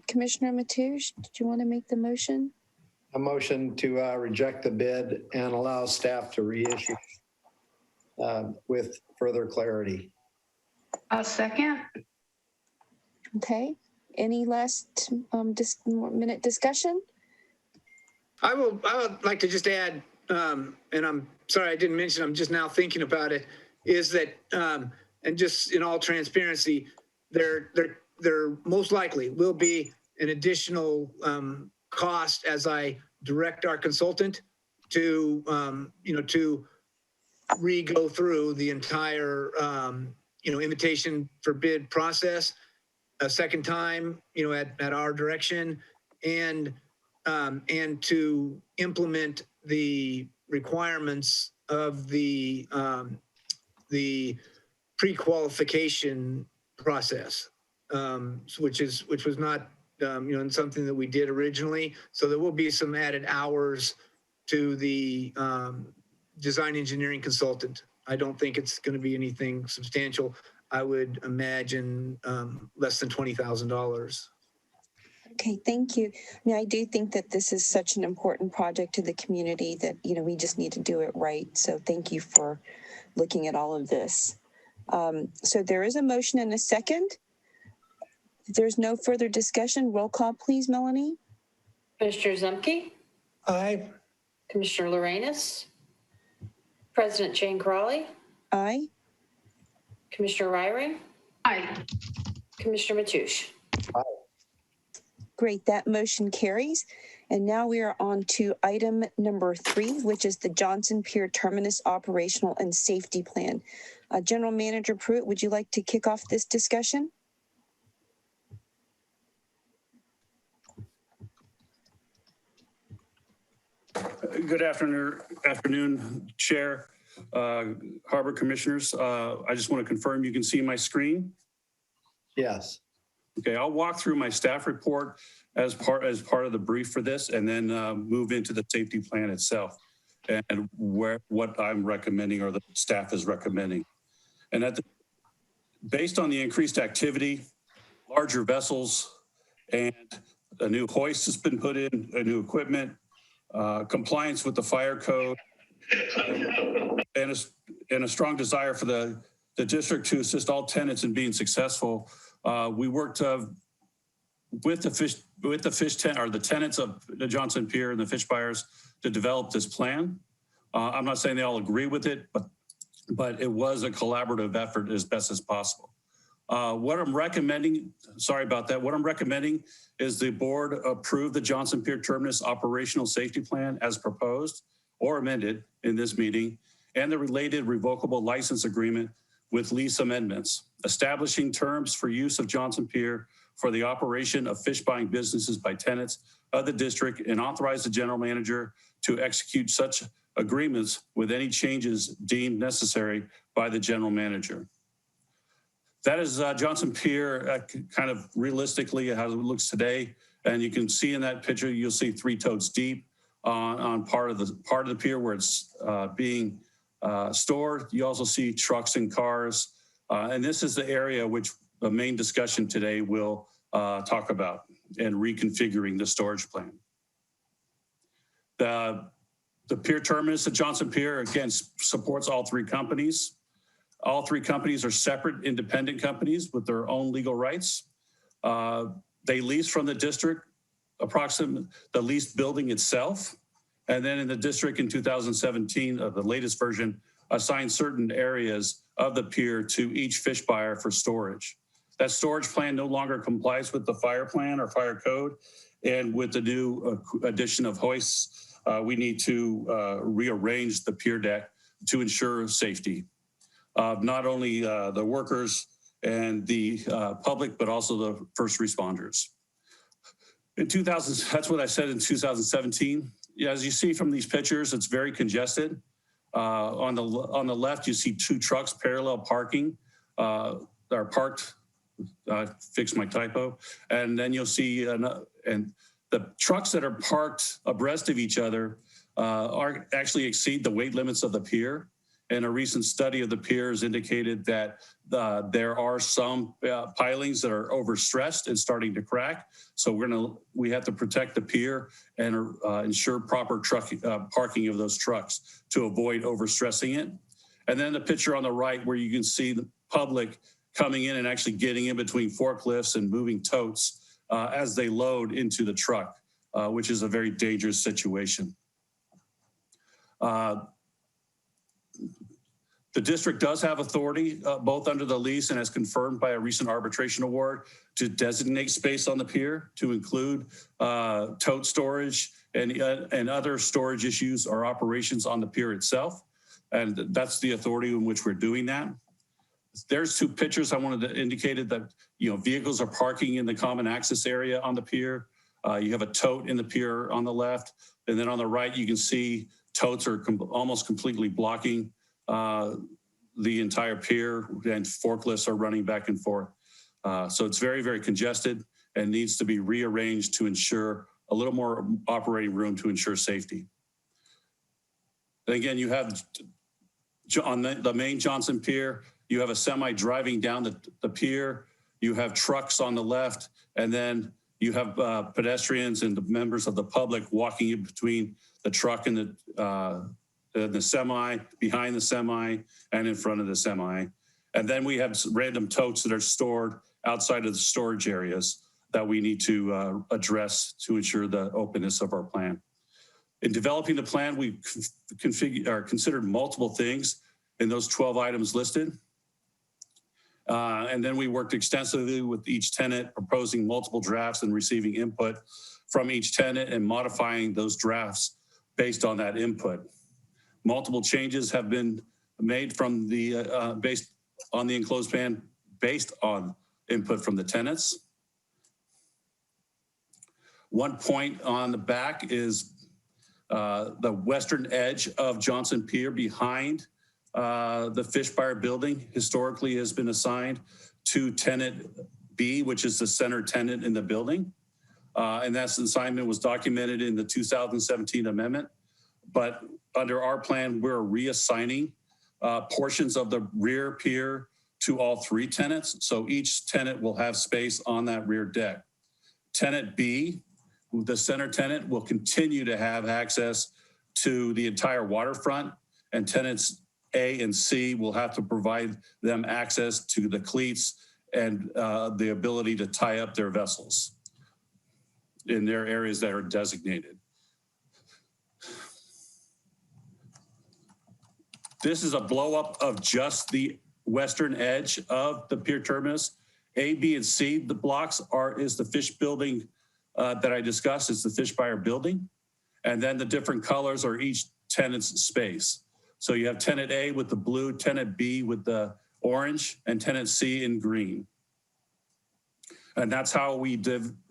Commissioner Mateo, did you want to make the motion? A motion to reject the bid and allow staff to reissue with further clarity. A second. Okay. Any last minute discussion? I would like to just add, and I'm sorry I didn't mention, I'm just now thinking about it, is that, and just in all transparency, there most likely will be an additional cost as I direct our consultant to, to re-go through the entire, invitation for bid process a second time, at our direction, and to implement the requirements of the pre-qualification process, which was not something that we did originally. So there will be some added hours to the design engineering consultant. I don't think it's going to be anything substantial. I would imagine less than $20,000. Okay, thank you. I mean, I do think that this is such an important project to the community that, we just need to do it right. So thank you for looking at all of this. So there is a motion and a second. If there's no further discussion, roll call, please, Melanie. Commissioner Zemke, Aye. Commissioner Lorenz, President Jane Crawley, Aye. Commissioner Ryring, Aye. Commissioner Mateusz. Great, that motion carries. And now we are on to item number 3, which is the Johnson Pier Terminus Operational and Safety Plan. General Manager Pruitt, would you like to kick off this discussion? Good afternoon, Chair, Harbor Commissioners. I just want to confirm you can see my screen. Yes. Okay, I'll walk through my staff report as part of the brief for this, and then move into the safety plan itself and what I'm recommending or the staff is recommending. And based on the increased activity, larger vessels, and a new hoist has been put in, a new equipment, compliance with the fire code, and a strong desire for the district to assist all tenants in being successful. We worked with the tenants of the Johnson Pier and the fish buyers to develop this plan. I'm not saying they all agree with it, but it was a collaborative effort as best as possible. What I'm recommending, sorry about that, what I'm recommending is the board approve the Johnson Pier Terminus Operational Safety Plan as proposed or amended in this meeting, and the related revocable license agreement with lease amendments, establishing terms for use of Johnson Pier for the operation of fish buying businesses by tenants of the district, and authorize the general manager to execute such agreements with any changes deemed necessary by the general manager. That is Johnson Pier, kind of realistically how it looks today. And you can see in that picture, you'll see 3 totes deep on part of the pier where it's being stored. You also see trucks and cars. And this is the area which the main discussion today will talk about and reconfiguring the storage plan. The pier terminus at Johnson Pier, again, supports all 3 companies. All 3 companies are separate, independent companies with their own legal rights. They lease from the district approximately the leased building itself. And then in the district in 2017, the latest version, assigned certain areas of the pier to each fish buyer for storage. That storage plan no longer complies with the fire plan or fire code. And with the new addition of hoists, we need to rearrange the pier deck to ensure safety of not only the workers and the public, but also the first responders. In 2000, that's what I said in 2017. Yeah, as you see from these pictures, it's very congested. On the left, you see 2 trucks parallel parking. Are parked. Fix my typo. And then you'll see, and the trucks that are parked abreast of each other are actually exceed the weight limits of the pier. And a recent study of the piers indicated that there are some pilings that are overstressed and starting to crack. So we have to protect the pier and ensure proper parking of those trucks to avoid overstressing it. And then the picture on the right where you can see the public coming in and actually getting in between forklifts and moving totes as they load into the truck, which is a very dangerous situation. The district does have authority, both under the lease and as confirmed by a recent arbitration award, to designate space on the pier to include tote storage and other storage issues or operations on the pier itself. And that's the authority in which we're doing that. There's 2 pictures I wanted to indicate that, vehicles are parking in the common access area on the pier. You have a tote in the pier on the left. And then on the right, you can see totes are almost completely blocking the entire pier, and forklifts are running back and forth. So it's very, very congested and needs to be rearranged to ensure a little more operating room to ensure safety. And again, you have on the main Johnson Pier, you have a semi driving down the pier, you have trucks on the left, and then you have pedestrians and the members of the public walking in between the truck and the semi, behind the semi, and in front of the semi. And then we have random totes that are stored outside of the storage areas that we need to address to ensure the openness of our plan. In developing the plan, we considered multiple things in those 12 items listed. And then we worked extensively with each tenant, proposing multiple drafts and receiving input from each tenant and modifying those drafts based on that input. Multiple changes have been made from the based on the enclosed plan based on input from the tenants. One point on the back is the western edge of Johnson Pier behind the fish buyer building historically has been assigned to tenant B, which is the center tenant in the building. And that assignment was documented in the 2017 amendment. But under our plan, we're reassigning portions of the rear pier to all 3 tenants. So each tenant will have space on that rear deck. Tenant B, the center tenant, will continue to have access to the entire waterfront, and tenants A and C will have to provide them access to the cleats and the ability to tie up their vessels in their areas that are designated. This is a blow up of just the western edge of the pier terminus. A, B, and C, the blocks is the fish building that I discussed. It's the fish buyer building. And then the different colors are each tenant's space. So you have tenant A with the blue, tenant B with the orange, and tenant C in green. And that's how we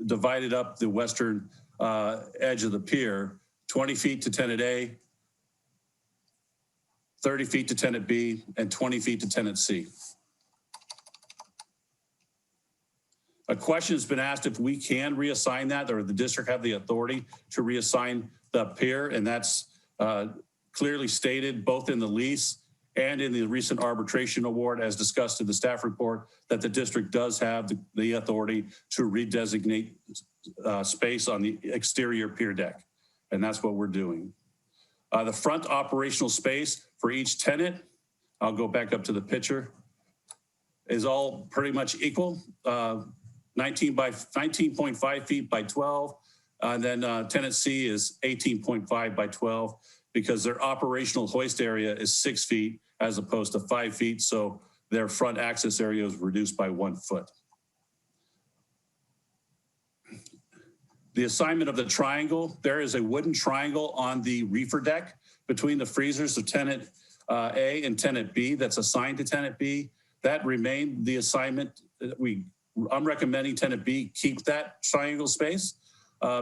divided up the western edge of the pier, 20 feet to tenant A, 30 feet to tenant B, and 20 feet to tenant C. A question has been asked if we can reassign that, or the district have the authority to reassign the pier, and that's clearly stated both in the lease and in the recent arbitration award, as discussed in the staff report, that the district does have the authority to redesignate space on the exterior pier deck. And that's what we're doing. The front operational space for each tenant, I'll go back up to the picture, is all pretty much equal, 19.5 feet by 12. And then tenant C is 18.5 by 12, because their operational hoist area is 6 feet as opposed to 5 feet. So their front access area is reduced by 1 foot. The assignment of the triangle, there is a wooden triangle on the reefer deck between the freezers of tenant A and tenant B that's assigned to tenant B. That remained the assignment. I'm recommending tenant B keep that triangle space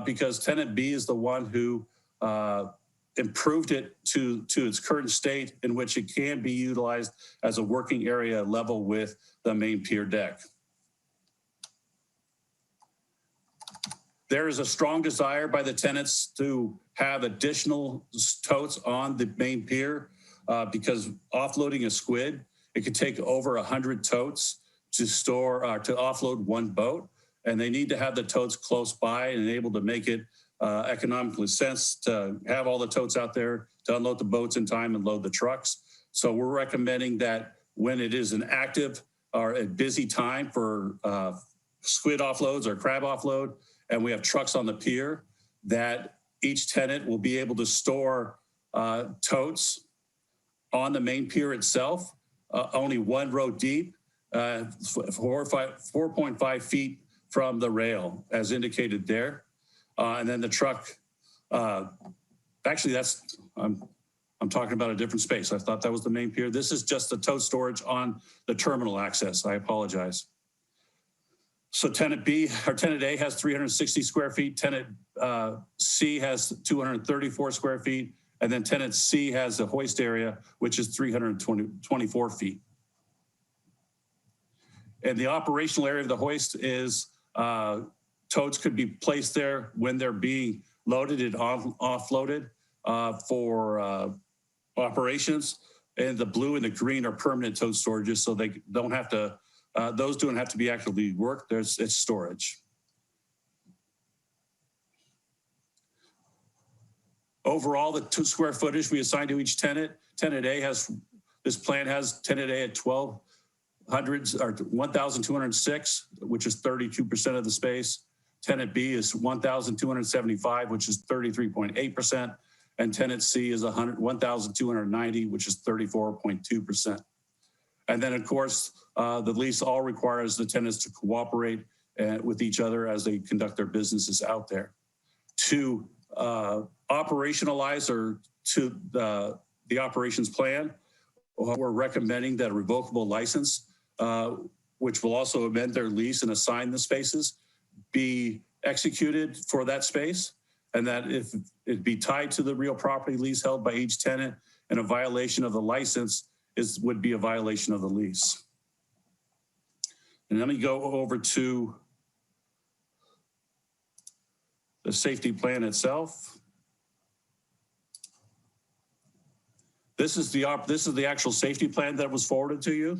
because tenant B is the one who improved it to its current state, in which it can be utilized as a working area level with the main pier deck. There is a strong desire by the tenants to have additional totes on the main pier because offloading a squid, it could take over 100 totes to store to offload one boat, and they need to have the totes close by and able to make it economically sense to have all the totes out there to unload the boats in time and load the trucks. So we're recommending that when it is an active or a busy time for squid offloads or crab offload, and we have trucks on the pier, that each tenant will be able to store totes on the main pier itself, only 1 row deep, 4.5 feet from the rail, as indicated there. And then the truck, actually that's, I'm talking about a different space. I thought that was the main pier. This is just the tote storage on the terminal access. I apologize. So tenant B, or tenant A has 360 square feet, tenant C has 234 square feet, and then tenant C has a hoist area, which is 324 feet. And the operational area of the hoist is totes could be placed there when they're being loaded and offloaded for operations. And the blue and the green are permanent tote storages, so they don't have to, those don't have to be actively worked. It's storage. Overall, the square footage we assign to each tenant, tenant A has, this plan has tenant A at 1,206, which is 32% of the space. Tenant B is 1,275, which is 33.8%. And tenant C is 1,290, which is 34.2%. And then of course, the lease all requires the tenants to cooperate with each other as they conduct their businesses out there. To operationalize or to the operations plan, we're recommending that a revocable license, which will also amend their lease and assign the spaces, be executed for that space, and that if it be tied to the real property lease held by each tenant, and a violation of the license would be a violation of the lease. And let me go over to the safety plan itself. This is the actual safety plan that was forwarded to you.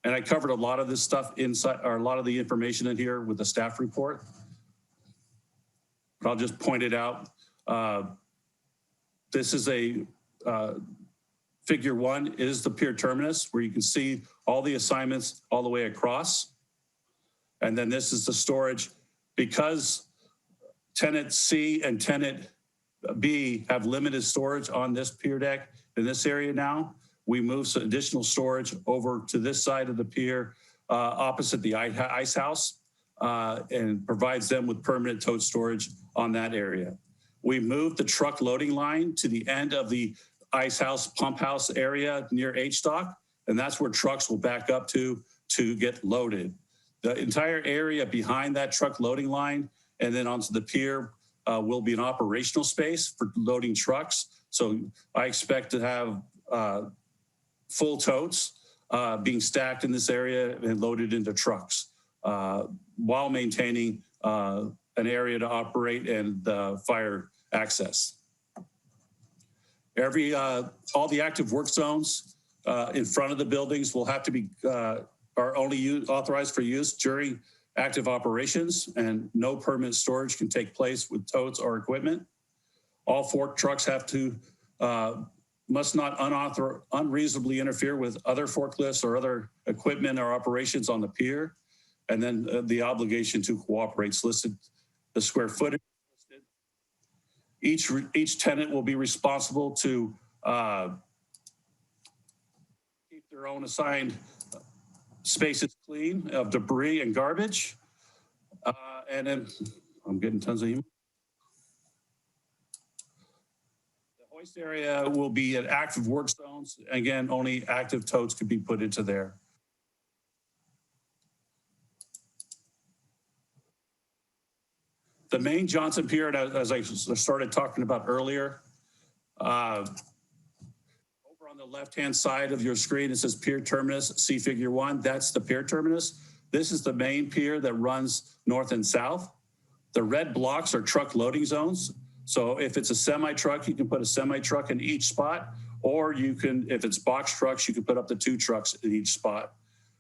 And I covered a lot of this stuff inside, or a lot of the information in here with the staff report. But I'll just point it out. This is a figure 1 is the pier terminus, where you can see all the assignments all the way across. And then this is the storage. Because tenant C and tenant B have limited storage on this pier deck in this area now, we move some additional storage over to this side of the pier opposite the ice house and provides them with permanent tote storage on that area. We moved the truck loading line to the end of the ice house pump house area near H-Dock, and that's where trucks will back up to get loaded. The entire area behind that truck loading line and then onto the pier will be an operational space for loading trucks. So I expect to have full totes being stacked in this area and loaded into trucks while maintaining an area to operate and fire access. All the active work zones in front of the buildings will have to be, are only authorized for use during active operations, and no permanent storage can take place with totes or equipment. All fork trucks have to, must not unreasonably interfere with other forklifts or other equipment or operations on the pier. And then the obligation to cooperate listed, the square footage. Each tenant will be responsible to keep their own assigned spaces clean of debris and garbage. And then I'm getting tons of emails. The hoist area will be at active work zones. Again, only active totes could be put into there. The main Johnson Pier, as I started talking about earlier, over on the left-hand side of your screen, it says Pier Terminus, see figure 1. That's the pier terminus. This is the main pier that runs north and south. The red blocks are truck loading zones. So if it's a semi-truck, you can put a semi-truck in each spot, or you can, if it's box trucks, you can put up to 2 trucks in each spot.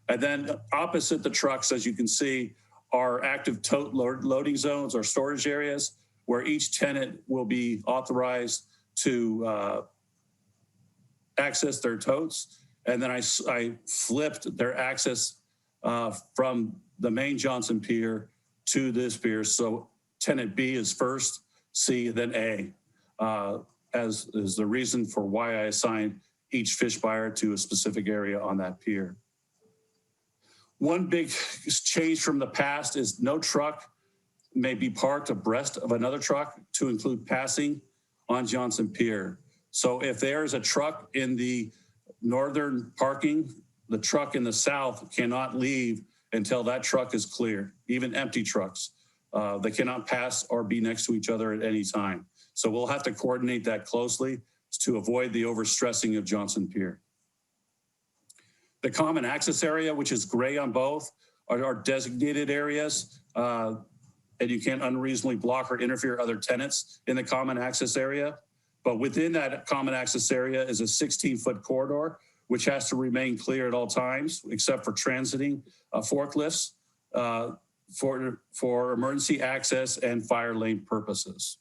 And then opposite the trucks, as you can see, are active tote loading zones or storage areas where each tenant will be authorized to access their totes. And then I flipped their access from the main Johnson Pier to this pier. So tenant B is first, C, then A, as is the reason for why I assigned each fish buyer to a specific area on that pier. One big change from the past is no truck may be parked abreast of another truck to include passing on Johnson Pier. So if there's a truck in the northern parking, the truck in the south cannot leave until that truck is clear, even empty trucks. They cannot pass or be next to each other at any time. So we'll have to coordinate that closely to avoid the overstressing of Johnson Pier. The common access area, which is gray on both, are designated areas, and you can't unreasonably block or interfere other tenants in the common access area. But within that common access area is a 16-foot corridor, which has to remain clear at all times, except for transiting forklifts for emergency access and fire lane purposes.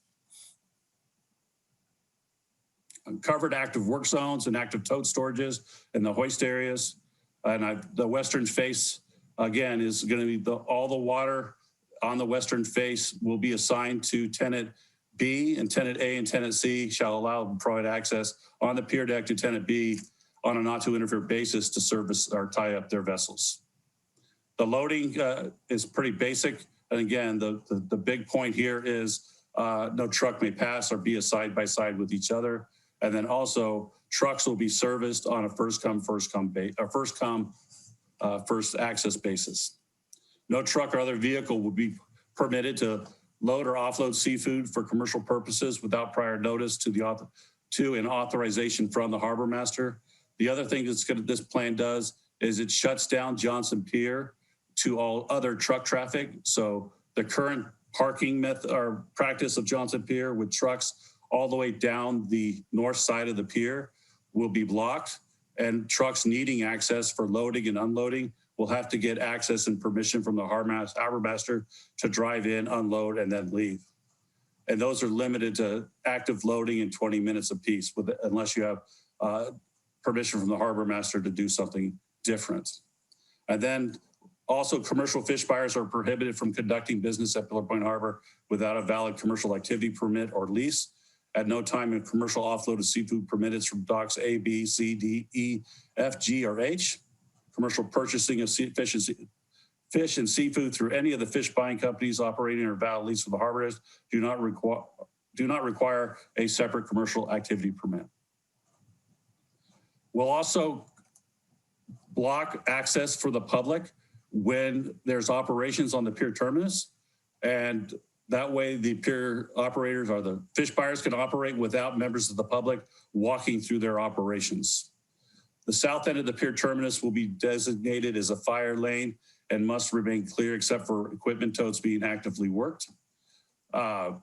Covered active work zones and active tote storages in the hoist areas. And the western face, again, is going to be all the water on the western face will be assigned to tenant B, and tenant A and tenant C shall allow and provide access on the pier deck to tenant B on a not to interfere basis to service or tie up their vessels. The loading is pretty basic. And again, the big point here is no truck may pass or be a side by side with each other. And then also trucks will be serviced on a first access basis. No truck or other vehicle will be permitted to load or offload seafood for commercial purposes without prior notice to an authorization from the harbor master. The other thing this plan does is it shuts down Johnson Pier to all other truck traffic. So the current parking method or practice of Johnson Pier with trucks all the way down the north side of the pier will be blocked, and trucks needing access for loading and unloading will have to get access and permission from the harbor master to drive in, unload, and then leave. And those are limited to active loading in 20 minutes apiece, unless you have permission from the harbor master to do something different. And then also commercial fish buyers are prohibited from conducting business at Pillar Point Harbor without a valid commercial activity permit or lease. At no time in commercial offload of seafood permitted from docks A, B, C, D, E, F, G, or H. Commercial purchasing of fish and seafood through any of the fish buying companies operating or valid lease with the harbor do not require a separate commercial activity permit. We'll also block access for the public when there's operations on the pier terminus, and that way the pier operators or the fish buyers can operate without members of the public walking through their operations. The south end of the pier terminus will be designated as a fire lane and must remain clear except for equipment totes being actively worked. Better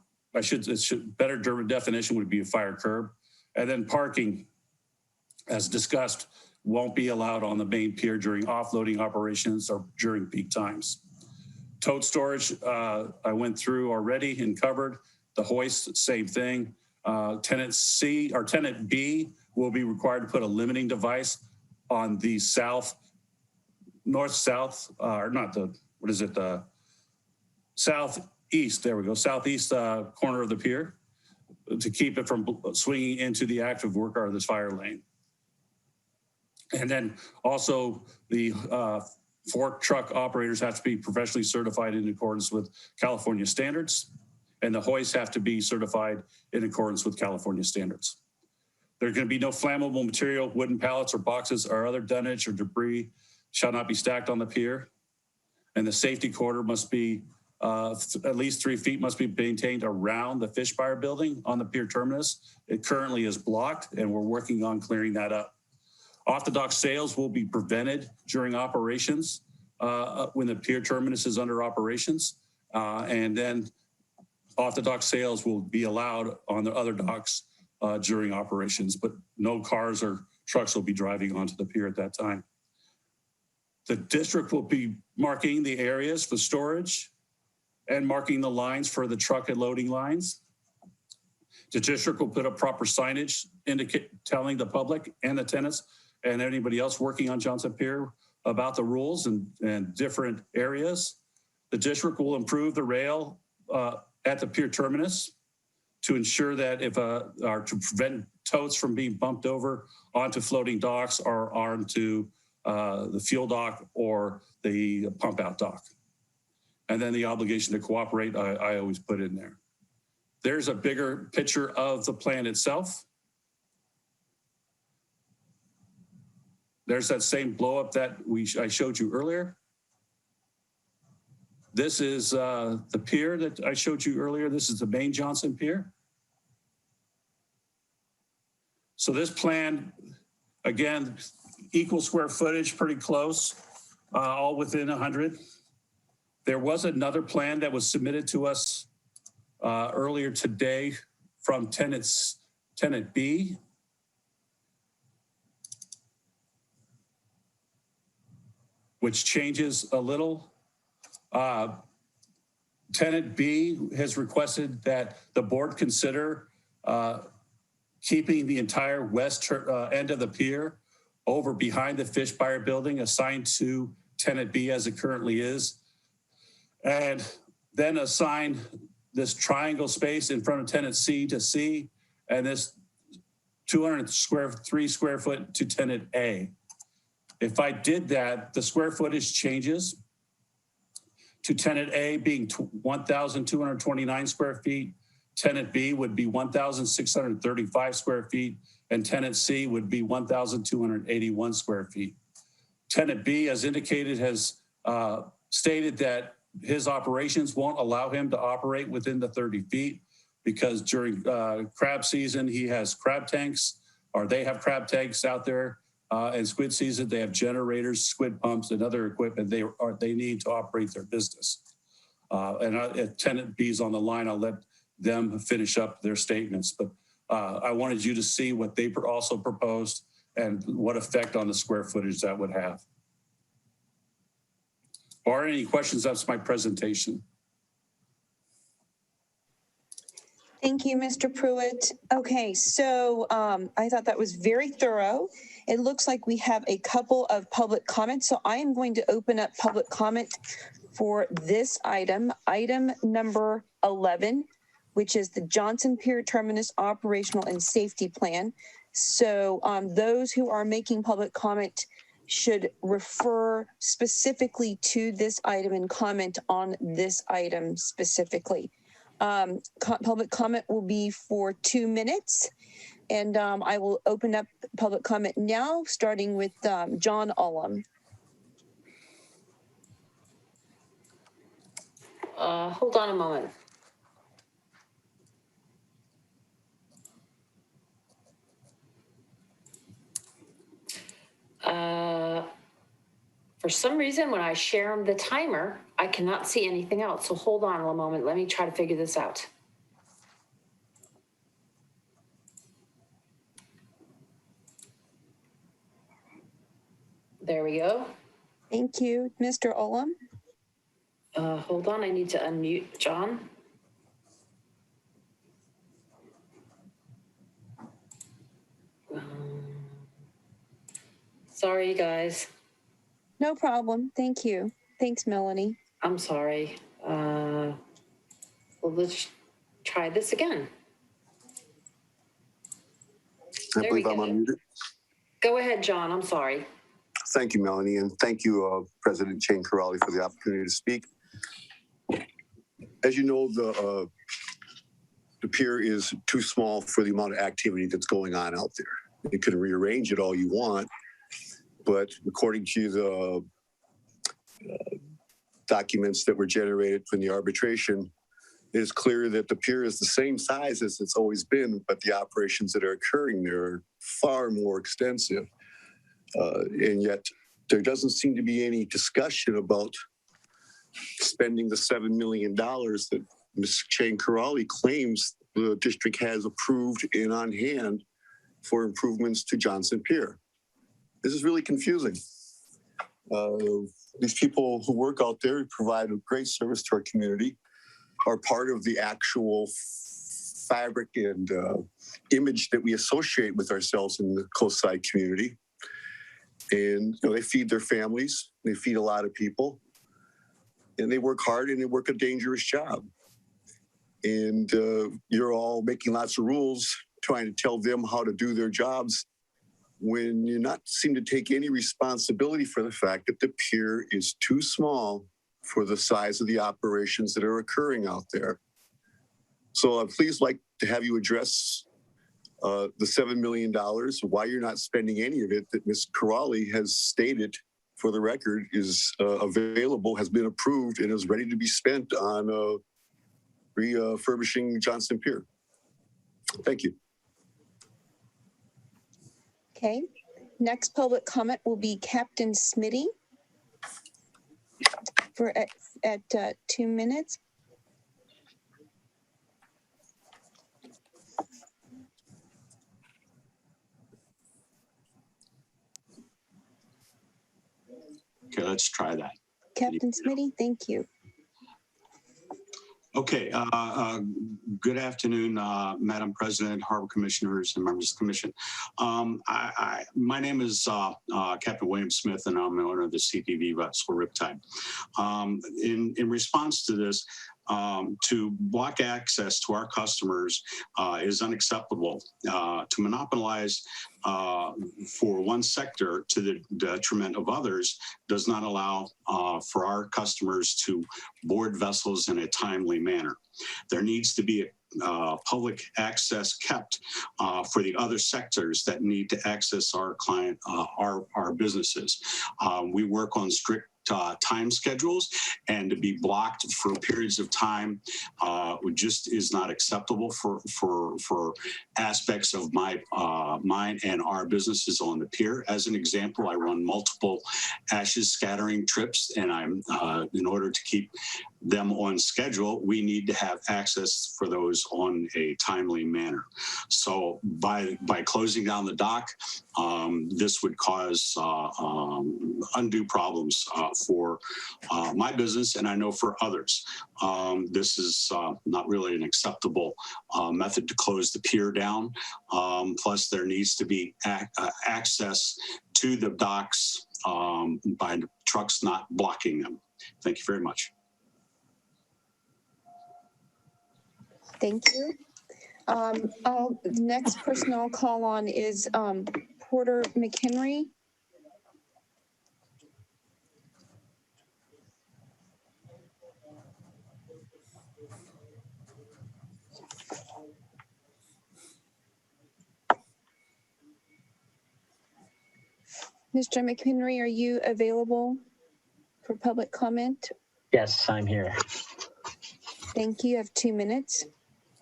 definition would be a fire curb. And then parking, as discussed, won't be allowed on the main pier during offloading operations or during peak times. Tote storage, I went through already and covered. The hoist, same thing. Tenant C or tenant B will be required to put a limiting device on the north-south, or not the, what is it, the southeast, there we go, southeast corner of the pier to keep it from swinging into the active work or this fire lane. And then also the fork truck operators have to be professionally certified in accordance with California standards, and the hoists have to be certified in accordance with California standards. There's going to be no flammable material, wooden pallets or boxes or other dunnage or debris shall not be stacked on the pier. And the safety corridor must be at least 3 feet must be maintained around the fish fire building on the pier terminus. It currently is blocked and we're working on clearing that up. Off the dock sales will be prevented during operations when the pier terminus is under operations. And then off the dock sales will be allowed on the other docks during operations, but no cars or trucks will be driving onto the pier at that time. The district will be marking the areas for storage and marking the lines for the truck and loading lines. The district will put up proper signage telling the public and the tenants and anybody else working on Johnson Pier about the rules and different areas. The district will improve the rail at the pier terminus to ensure that to prevent totes from being bumped over onto floating docks or onto the fuel dock or the pump out dock. And then the obligation to cooperate, I always put in there. There's a bigger picture of the plan itself. There's that same blow up that I showed you earlier. This is the pier that I showed you earlier. This is the main Johnson Pier. So this plan, again, equal square footage, pretty close, all within 100. There was another plan that was submitted to us earlier today from tenant B. Which changes a little. Tenant B has requested that the board consider keeping the entire west end of the pier over behind the fish fire building assigned to tenant B as it currently is. And then assign this triangle space in front of tenant C to C and this 203 square foot to tenant A. If I did that, the square footage changes to tenant A being 1,229 square feet, tenant B would be 1,635 square feet, and tenant C would be 1,281 square feet. Tenant B, as indicated, has stated that his operations won't allow him to operate within the 30 feet because during crab season, he has crab tanks, or they have crab tanks out there. And squid season, they have generators, squid pumps, and other equipment they need to operate their business. If tenant B's on the line, I'll let them finish up their statements. But I wanted you to see what they also proposed and what effect on the square footage that would have. Or any questions? That's my presentation. Thank you, Mr. Pruitt. Okay, so I thought that was very thorough. It looks like we have a couple of public comments, so I am going to open up public comment for this item, item number 11, which is the Johnson Pier Terminus Operational and Safety Plan. So those who are making public comment should refer specifically to this item and comment on this item specifically. Public comment will be for 2 minutes, and I will open up public comment now, starting with John Ullum. Hold on a moment. For some reason, when I share the timer, I cannot see anything else. So hold on one moment. Let me try to figure this out. There we go. Thank you. Mr. Olam? Hold on, I need to unmute John. Sorry, guys. No problem. Thank you. Thanks, Melanie. I'm sorry. Well, let's try this again. I believe I'm unmuted. Go ahead, John. I'm sorry. Thank you, Melanie, and thank you, President Jane Corrali, for the opportunity to speak. As you know, the pier is too small for the amount of activity that's going on out there. You can rearrange it all you want, but according to the documents that were generated from the arbitration, it is clear that the pier is the same size as it's always been, but the operations that are occurring there are far more extensive. And yet there doesn't seem to be any discussion about spending the $7 million that Ms. Jane Corrali claims the district has approved and on hand for improvements to Johnson Pier. This is really confusing. These people who work out there provide a great service to our community, are part of the actual fabric and image that we associate with ourselves in the coastside community. And they feed their families, they feed a lot of people, and they work hard and they work a dangerous job. And you're all making lots of rules, trying to tell them how to do their jobs when you not seem to take any responsibility for the fact that the pier is too small for the size of the operations that are occurring out there. So I'd please like to have you address the $7 million, why you're not spending any of it that Ms. Corrali has stated for the record is available, has been approved, and is ready to be spent on refurbishing Johnson Pier. Thank you. Okay. Next public comment will be Captain Smitty for at 2 minutes. Okay, let's try that. Captain Smitty, thank you. Okay, good afternoon, Madam President, Harbor Commissioners, and members of the Commission. My name is Captain William Smith, and I'm the owner of the CPV vessel Riptide. In response to this, to block access to our customers is unacceptable. To monopolize for one sector to the detriment of others does not allow for our customers to board vessels in a timely manner. There needs to be public access kept for the other sectors that need to access our client, our businesses. We work on strict time schedules, and to be blocked for periods of time just is not acceptable for aspects of mine and our businesses on the pier. As an example, I run multiple ashes scattering trips, and I'm in order to keep them on schedule, we need to have access for those on a timely manner. So by closing down the dock, this would cause undue problems for my business, and I know for others. This is not really an acceptable method to close the pier down. Plus, there needs to be access to the docks by trucks not blocking them. Thank you very much. Thank you. The next person I'll call on is Porter McHenry. Mr. McHenry, are you available for public comment? Yes, I'm here. Thank you. You have 2 minutes.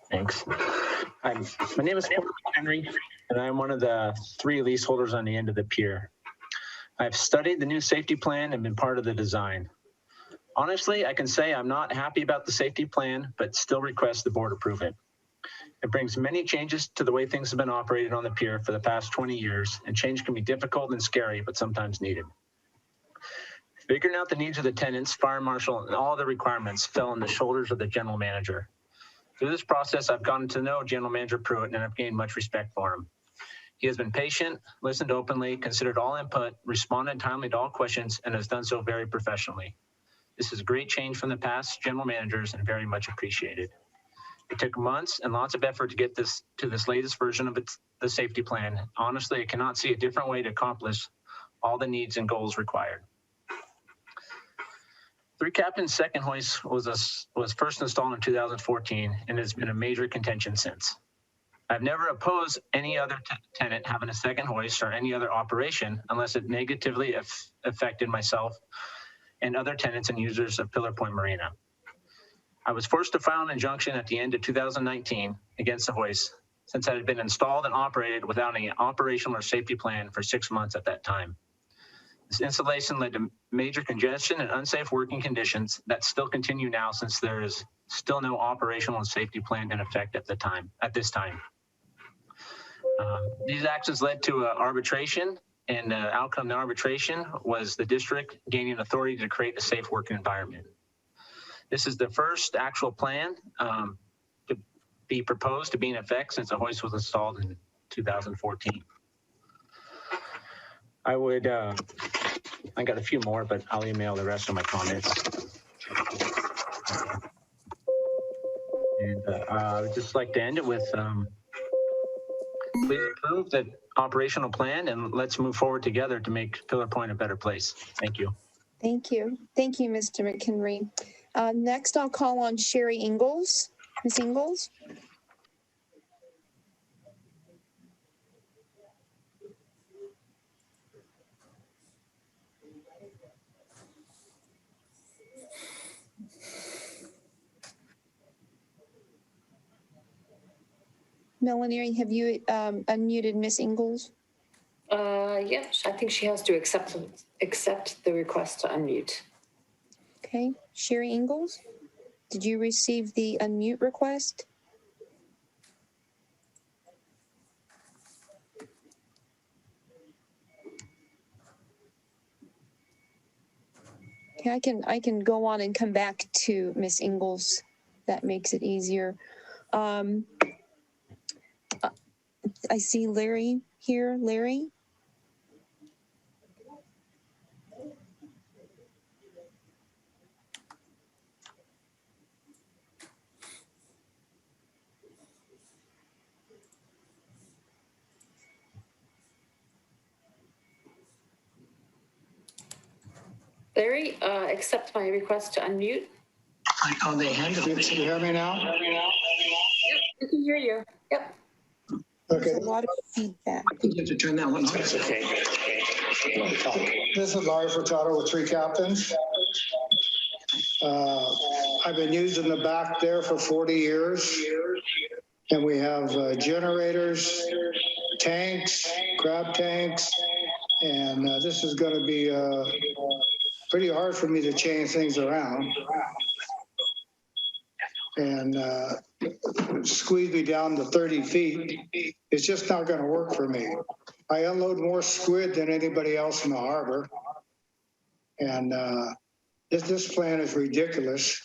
Thanks. My name is Porter Henry, and I'm one of the 3 leaseholders on the end of the pier. I've studied the new safety plan and been part of the design. Honestly, I can say I'm not happy about the safety plan, but still request the board approve it. It brings many changes to the way things have been operated on the pier for the past 20 years, and change can be difficult and scary, but sometimes needed. Figuring out the needs of the tenants, fire marshal, and all the requirements fell on the shoulders of the general manager. Through this process, I've gotten to know General Manager Pruitt, and I've gained much respect for him. He has been patient, listened openly, considered all input, responded timely to all questions, and has done so very professionally. This is a great change from the past general managers and very much appreciated. It took months and lots of effort to get this to this latest version of the safety plan. Honestly, I cannot see a different way to accomplish all the needs and goals required. 3 Captain's second hoist was first installed in 2014 and has been a major contention since. I've never opposed any other tenant having a second hoist or any other operation unless it negatively affected myself and other tenants and users of Pillar Point Marina. I was forced to file an injunction at the end of 2019 against the hoist since it had been installed and operated without any operational or safety plan for 6 months at that time. This installation led to major congestion and unsafe working conditions that still continue now since there is still no operational and safety plan in effect at this time. These actions led to arbitration, and the outcome of the arbitration was the district gaining authority to create a safe working environment. This is the first actual plan to be proposed to be in effect since the hoist was installed in 2014. I got a few more, but I'll email the rest of my comments. And I would just like to end it with, please approve the operational plan and let's move forward together to make Pillar Point a better place. Thank you. Thank you. Thank you, Mr. McHenry. Next, I'll call on Sherry Ingalls. Ms. Ingalls? Melanie, have you unmuted Ms. Ingalls? Yes, I think she has to accept the request to unmute. Okay, Sherry Ingalls, did you receive the unmute request? Okay, I can go on and come back to Ms. Ingalls. That makes it easier. I see Larry here. Larry? Larry, accept my request to unmute. On the hand, can you hear me now? Yep, we can hear you. Yep. Okay. There's a lot of feedback. I think you have to turn that one on. It's okay. This is Larry Furtado with 3 Captains. I've been using the back there for 40 years. And we have generators, tanks, crab tanks, and this is going to be pretty hard for me to change things around. And squeeze me down to 30 feet. It's just not going to work for me. I unload more squid than anybody else in the harbor. And this plan is ridiculous.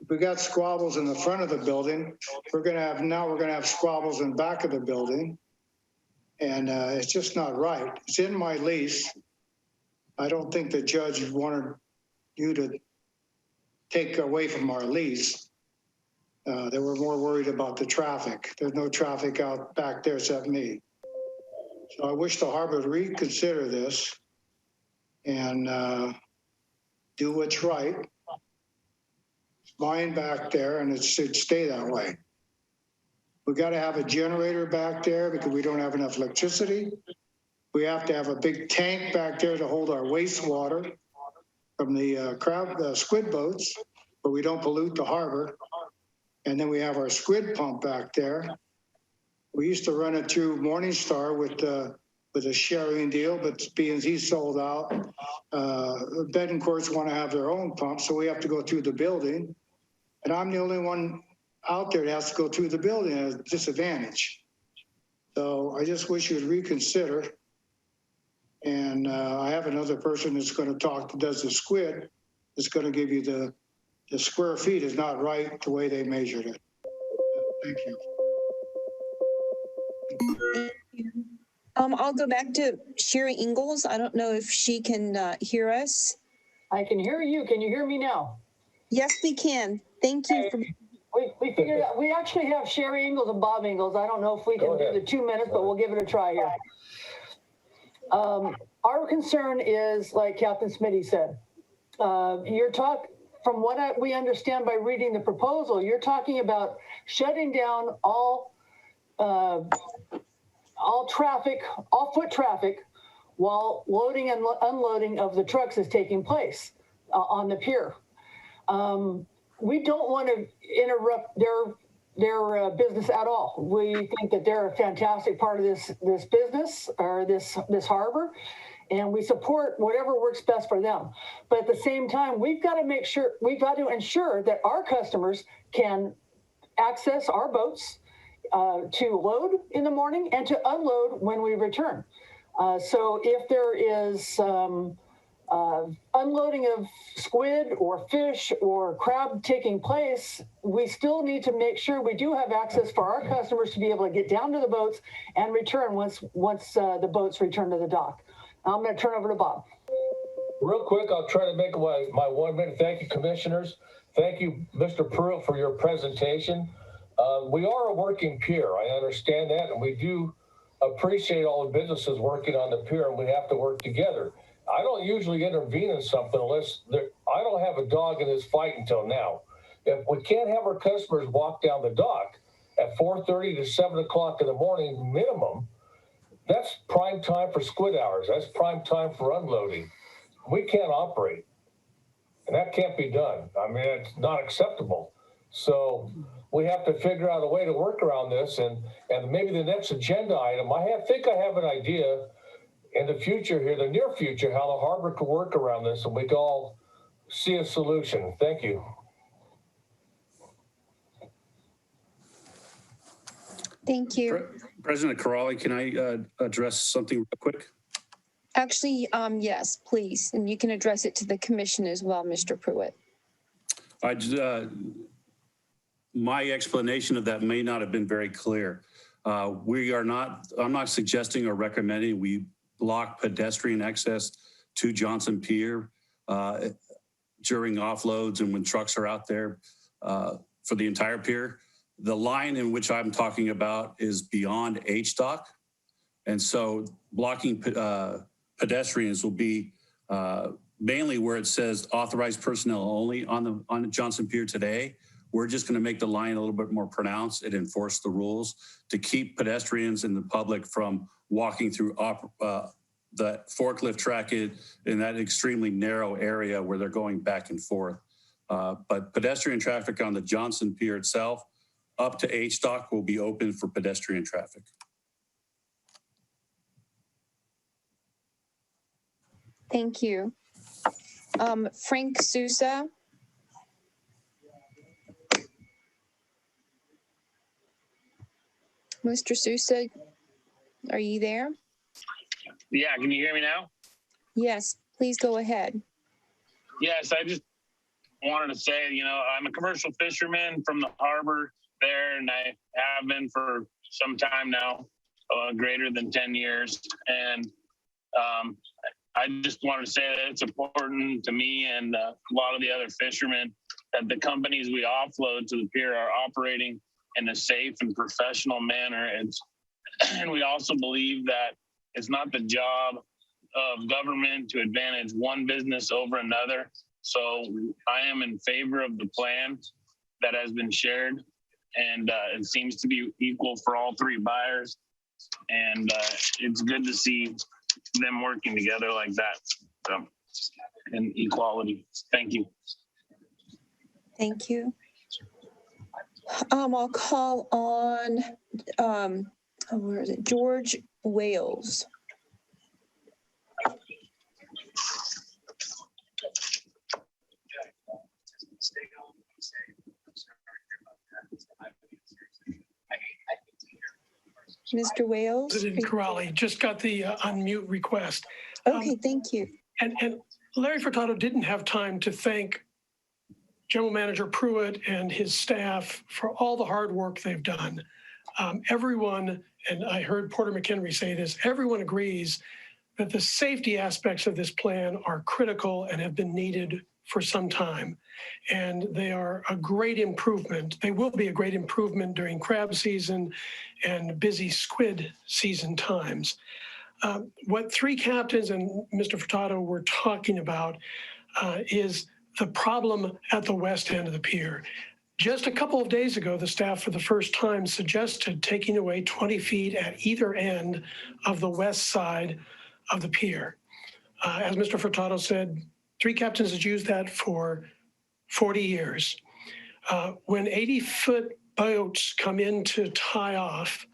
We got squabbles in the front of the building. We're going to have squabbles in the back of the building. And it's just not right. It's in my lease. I don't think the judge wanted you to take away from our lease. They were more worried about the traffic. There's no traffic out back there except me. So I wish the harbor would reconsider this and do what's right. It's mine back there and it should stay that way. We got to have a generator back there because we don't have enough electricity. We have to have a big tank back there to hold our wastewater from the squid boats, but we don't pollute the harbor. And then we have our squid pump back there. We used to run it through Morningstar with with a sharing deal, but being he's sold out, Betancourts want to have their own pump, so we have to go through the building. And I'm the only one out there that has to go through the building at a disadvantage. So I just wish you would reconsider. And I have another person that's going to talk that does the squid. That's going to give you the square feet is not right the way they measured it. Thank you. I'll go back to Sherry Ingalls. I don't know if she can hear us. I can hear you. Can you hear me now? Yes, we can. Thank you. We figured out, we actually have Sherry Ingalls and Bob Ingalls. I don't know if we can do the 2 minutes, but we'll give it a try here. Our concern is, like Captain Smitty said, from what we understand by reading the proposal, you're talking about shutting down all traffic, all foot traffic, while loading and unloading of the trucks is taking place on the pier. We don't want to interrupt their business at all. We think that they're a fantastic part of this business or this harbor, and we support whatever works best for them. But at the same time, we've got to ensure that our customers can access our boats to load in the morning and to unload when we return. So if there is unloading of squid or fish or crab taking place, we still need to make sure we do have access for our customers to be able to get down to the boats and return once the boats return to the dock. I'm going to turn over to Bob. Real quick, I'll try to make my 1 minute. Thank you, commissioners. Thank you, Mr. Pruitt, for your presentation. We are a working pier. I understand that, and we do appreciate all the businesses working on the pier, and we have to work together. I don't usually intervene in something unless I don't have a dog in this fight until now. If we can't have our customers walk down the dock at 4:30 to 7 o'clock in the morning minimum, that's prime time for squid hours. That's prime time for unloading. We can't operate, and that can't be done. I mean, it's not acceptable. So we have to figure out a way to work around this, and maybe the next agenda item, I think I have an idea in the future here, the near future, how the harbor could work around this, and we can all see a solution. Thank you. Thank you. President Corrali, can I address something real quick? Actually, yes, please. And you can address it to the commission as well, Mr. Pruitt. My explanation of that may not have been very clear. I'm not suggesting or recommending we block pedestrian access to Johnson Pier during offloads and when trucks are out there for the entire pier. The line in which I'm talking about is beyond H-Dock. And so blocking pedestrians will be mainly where it says authorized personnel only on the Johnson Pier today. We're just going to make the line a little bit more pronounced and enforce the rules to keep pedestrians and the public from walking through the forklift track in that extremely narrow area where they're going back and forth. But pedestrian traffic on the Johnson Pier itself up to H-Dock will be open for pedestrian traffic. Thank you. Frank Sousa. Mr. Sousa, are you there? Yeah, can you hear me now? Yes, please go ahead. Yes, I just wanted to say, I'm a commercial fisherman from the harbor there, and I have been for some time now, greater than 10 years. And I just wanted to say that it's important to me and a lot of the other fishermen that the companies we offload to the pier are operating in a safe and professional manner. And we also believe that it's not the job of government to advantage one business over another. So I am in favor of the plan that has been shared, and it seems to be equal for all three buyers. And it's good to see them working together like that. So, and equality. Thank you. Thank you. I'll call on, where is it? George Wales. Mr. Wales? President Corrali, just got the unmute request. Okay, thank you. And Larry Furtado didn't have time to thank General Manager Pruitt and his staff for all the hard work they've done. Everyone, and I heard Porter McHenry say this, everyone agrees that the safety aspects of this plan are critical and have been needed for some time. And they are a great improvement. They will be a great improvement during crab season and busy squid season times. What three captains and Mr. Furtado were talking about is the problem at the west end of the pier. Just a couple of days ago, the staff for the first time suggested taking away 20 feet at either end of the west side of the pier. As Mr. Furtado said, three captains has used that for 40 years. When 80-foot boats come in to tie off,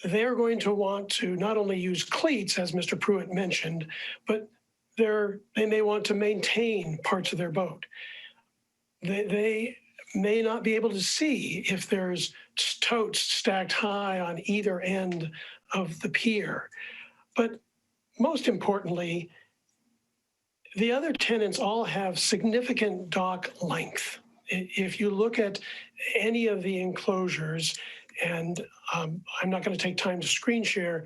they're going to want to not only use cleats, as Mr. Pruitt mentioned, but they may want to maintain parts of their boat. They may not be able to see if there's totes stacked high on either end of the pier. But most importantly, the other tenants all have significant dock length. If you look at any of the enclosures, and I'm not going to take time to screen share,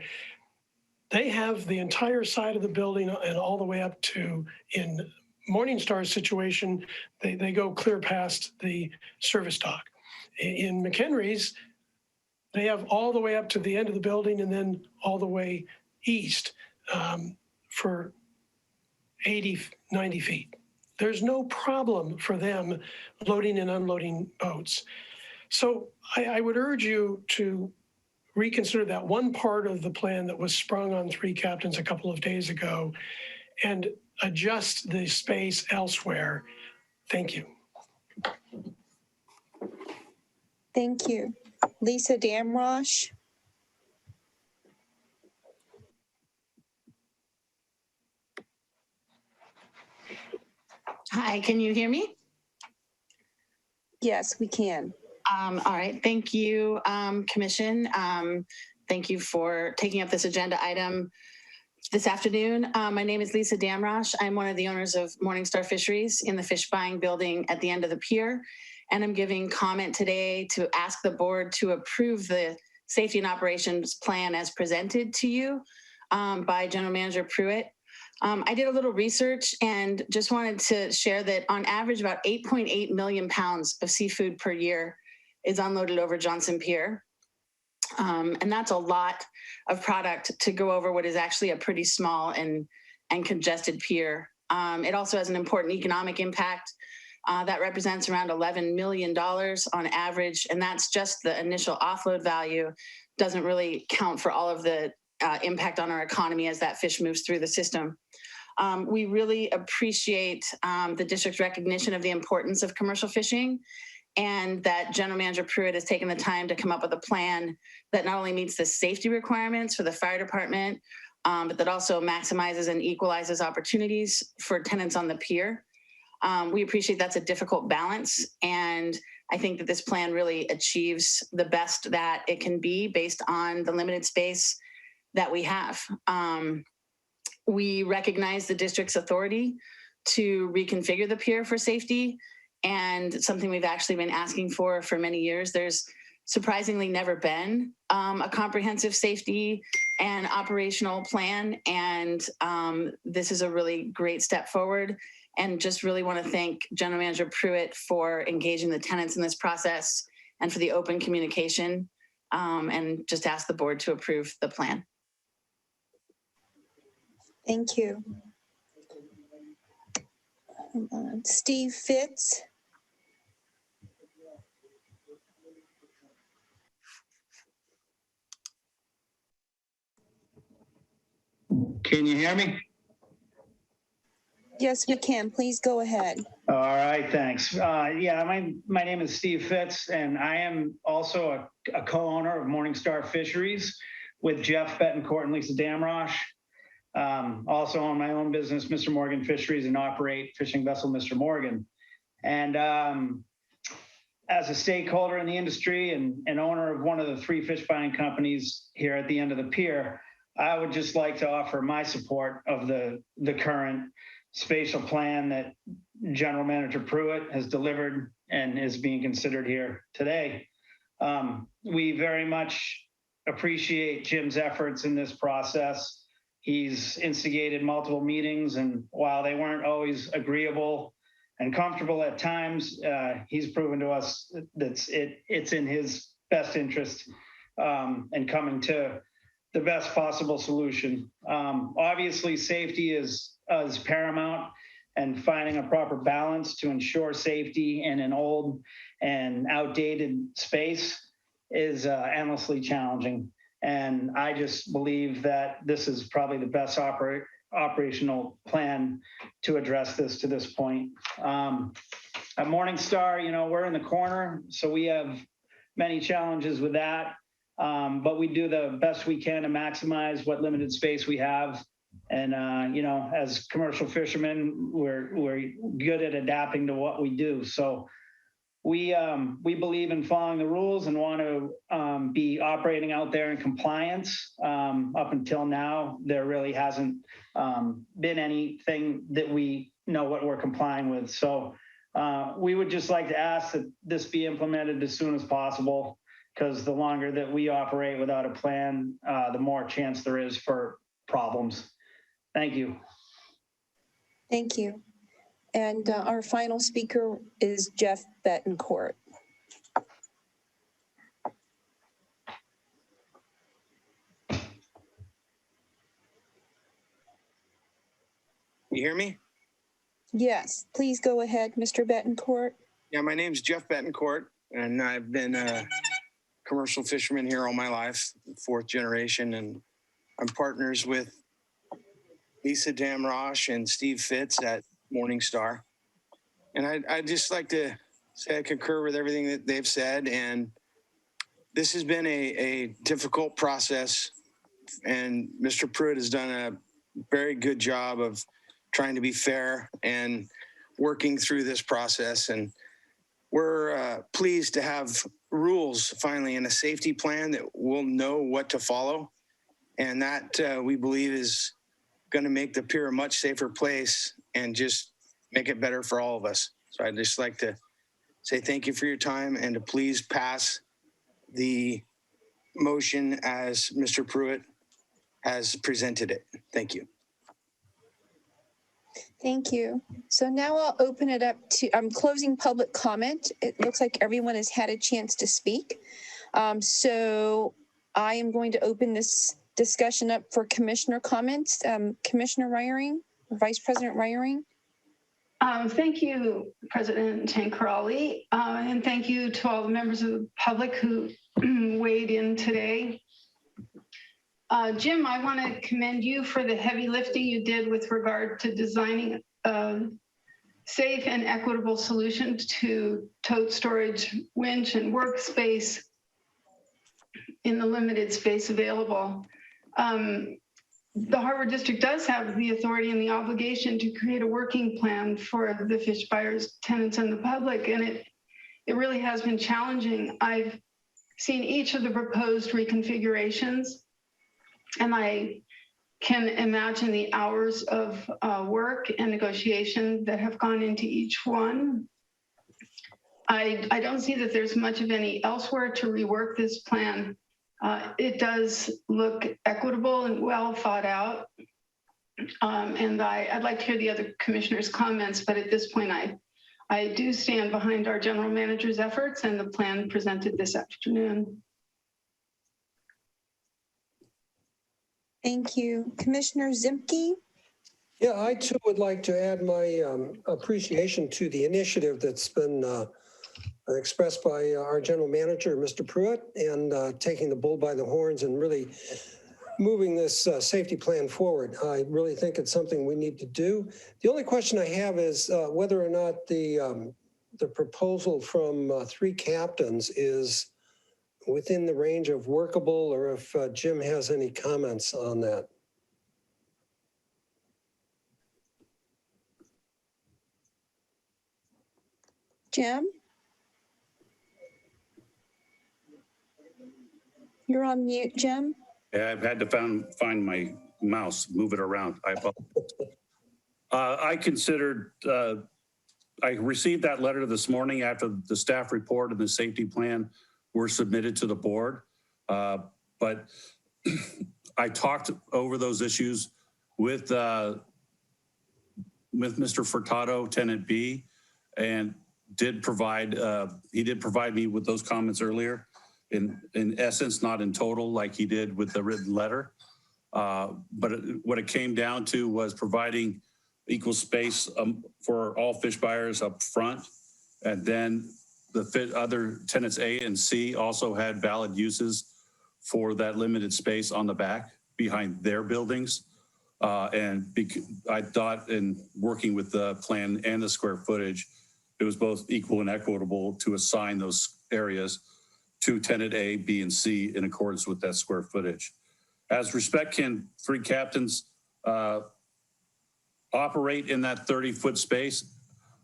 they have the entire side of the building and all the way up to, in Morningstar's situation, they go clear past the service dock. In McHenry's, they have all the way up to the end of the building and then all the way east for 80, 90 feet. There's no problem for them loading and unloading boats. So I would urge you to reconsider that one part of the plan that was sprung on three captains a couple of days ago and adjust the space elsewhere. Thank you. Thank you. Lisa Damrosch. Hi, can you hear me? Yes, we can. All right, thank you, Commission. Thank you for taking up this agenda item this afternoon. My name is Lisa Damrosch. I'm one of the owners of Morningstar Fisheries in the fish buying building at the end of the pier. And I'm giving comment today to ask the board to approve the safety and operations plan as presented to you by General Manager Pruitt. I did a little research and just wanted to share that on average, about 8.8 million pounds of seafood per year is unloaded over Johnson Pier. And that's a lot of product to go over what is actually a pretty small and congested pier. It also has an important economic impact that represents around $11 million on average. And that's just the initial offload value, doesn't really count for all of the impact on our economy as that fish moves through the system. We really appreciate the district's recognition of the importance of commercial fishing, and that General Manager Pruitt has taken the time to come up with a plan that not only meets the safety requirements for the fire department, but that also maximizes and equalizes opportunities for tenants on the pier. We appreciate that's a difficult balance, and I think that this plan really achieves the best that it can be based on the limited space that we have. We recognize the district's authority to reconfigure the pier for safety, and something we've actually been asking for many years. There's surprisingly never been a comprehensive safety and operational plan, and this is a really great step forward. And just really want to thank General Manager Pruitt for engaging the tenants in this process and for the open communication, and just ask the board to approve the plan. Thank you. Steve Fitz. Can you hear me? Yes, we can. Please go ahead. All right, thanks. Yeah, my name is Steve Fitz, and I am also a co-owner of Morningstar Fisheries with Jeff Betancourt and Lisa Damrosch. Also own my own business, Mr. Morgan Fisheries, and operate fishing vessel Mr. Morgan. And as a stakeholder in the industry and owner of one of the 3 fish buying companies here at the end of the pier, I would just like to offer my support of the current spatial plan that General Manager Pruitt has delivered and is being considered here today. We very much appreciate Jim's efforts in this process. He's instigated multiple meetings, and while they weren't always agreeable and comfortable at times, he's proven to us that it's in his best interest in coming to the best possible solution. Obviously, safety is paramount, and finding a proper balance to ensure safety in an old and outdated space is endlessly challenging. And I just believe that this is probably the best operational plan to address this to this point. At Morningstar, we're in the corner, so we have many challenges with that. But we do the best we can to maximize what limited space we have. And, as commercial fishermen, we're good at adapting to what we do. So we believe in following the rules and want to be operating out there in compliance. Up until now, there really hasn't been anything that we know what we're complying with. So we would just like to ask that this be implemented as soon as possible, because the longer that we operate without a plan, the more chance there is for problems. Thank you. Thank you. And our final speaker is Jeff Betancourt. You hear me? Yes, please go ahead, Mr. Betancourt. Yeah, my name's Jeff Betancourt, and I've been a commercial fisherman here all my life, 4th generation, and I'm partners with Lisa Damrosch and Steve Fitz at Morningstar. And I'd just like to say I concur with everything that they've said, and this has been a difficult process, and Mr. Pruitt has done a very good job of trying to be fair and working through this process. And we're pleased to have rules finally and a safety plan that we'll know what to follow. And that we believe is going to make the pier a much safer place and just make it better for all of us. So I'd just like to say thank you for your time and to please pass the motion as Mr. Pruitt has presented it. Thank you. Thank you. So now I'll open it up to, I'm closing public comment. It looks like everyone has had a chance to speak. So I am going to open this discussion up for commissioner comments. Commissioner Reiering, Vice President Reiering. Thank you, President Tancarelli, and thank you to all the members of the public who weighed in today. Jim, I want to commend you for the heavy lifting you did with regard to designing a safe and equitable solution to tote storage, winch, and workspace in the limited space available. The Harbor District does have the authority and the obligation to create a working plan for the fish buyers, tenants, and the public, and it really has been challenging. I've seen each of the proposed reconfigurations, and I can imagine the hours of work and negotiation that have gone into each one. I don't see that there's much of any elsewhere to rework this plan. It does look equitable and well thought out. And I'd like to hear the other commissioners' comments, but at this point, I do stand behind our general manager's efforts and the plan presented this afternoon. Thank you. Commissioner Zimke? Yeah, I too would like to add my appreciation to the initiative that's been expressed by our general manager, Mr. Pruitt, and taking the bull by the horns and really moving this safety plan forward. I really think it's something we need to do. The only question I have is whether or not the proposal from 3 captains is within the range of workable, or if Jim has any comments on that. Jim? You're on mute, Jim. Yeah, I've had to find my mouse, move it around. I apologize. I considered, I received that letter this morning after the staff report and the safety plan were submitted to the board. But I talked over those issues with Mr. Furtado, tenant B, and he did provide me with those comments earlier. In essence, not in total, like he did with the written letter. But what it came down to was providing equal space for all fish buyers up front. And then the other tenants A and C also had valid uses for that limited space on the back behind their buildings. I thought in working with the plan and the square footage, it was both equal and equitable to assign those areas to tenant A, B, and C in accordance with that square footage. As respect, can 3 captains operate in that 30-foot space?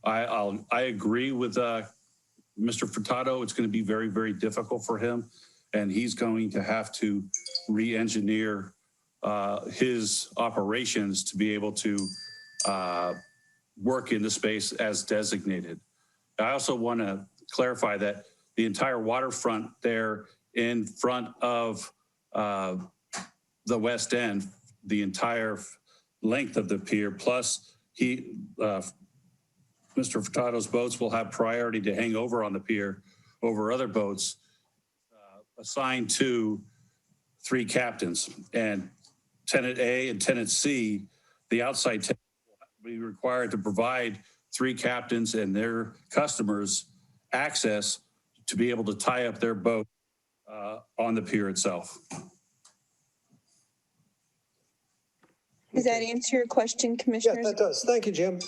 I agree with Mr. Furtado. It's going to be very, very difficult for him, and he's going to have to re-engineer his operations to be able to work in the space as designated. I also want to clarify that the entire waterfront there in front of the west end, the entire length of the pier, plus Mr. Furtado's boats will have priority to hang over on the pier over other boats assigned to 3 captains. And tenant A and tenant C, the outside tenant will be required to provide 3 captains and their customers access to be able to tie up their boat on the pier itself. Does that answer your question, Commissioners? Yes, that does. Thank you, Jim.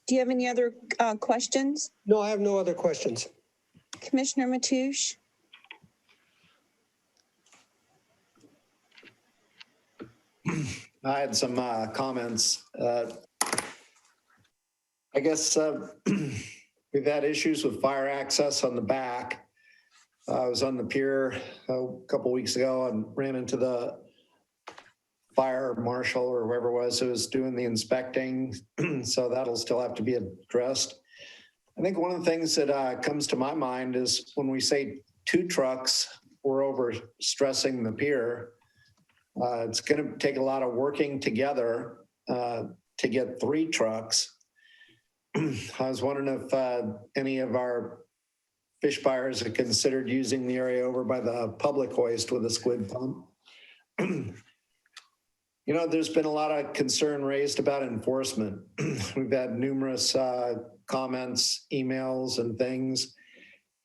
Do you have any other questions? No, I have no other questions. Commissioner Matoush? I had some comments. I guess we've had issues with fire access on the back. I was on the pier a couple weeks ago and ran into the fire marshal or whoever it was who was doing the inspecting. So that'll still have to be addressed. I think one of the things that comes to my mind is when we say 2 trucks, we're over stressing the pier. It's going to take a lot of working together to get 3 trucks. I was wondering if any of our fish buyers have considered using the area over by the public hoist with a squid pump. You know, there's been a lot of concern raised about enforcement. We've had numerous comments, emails, and things.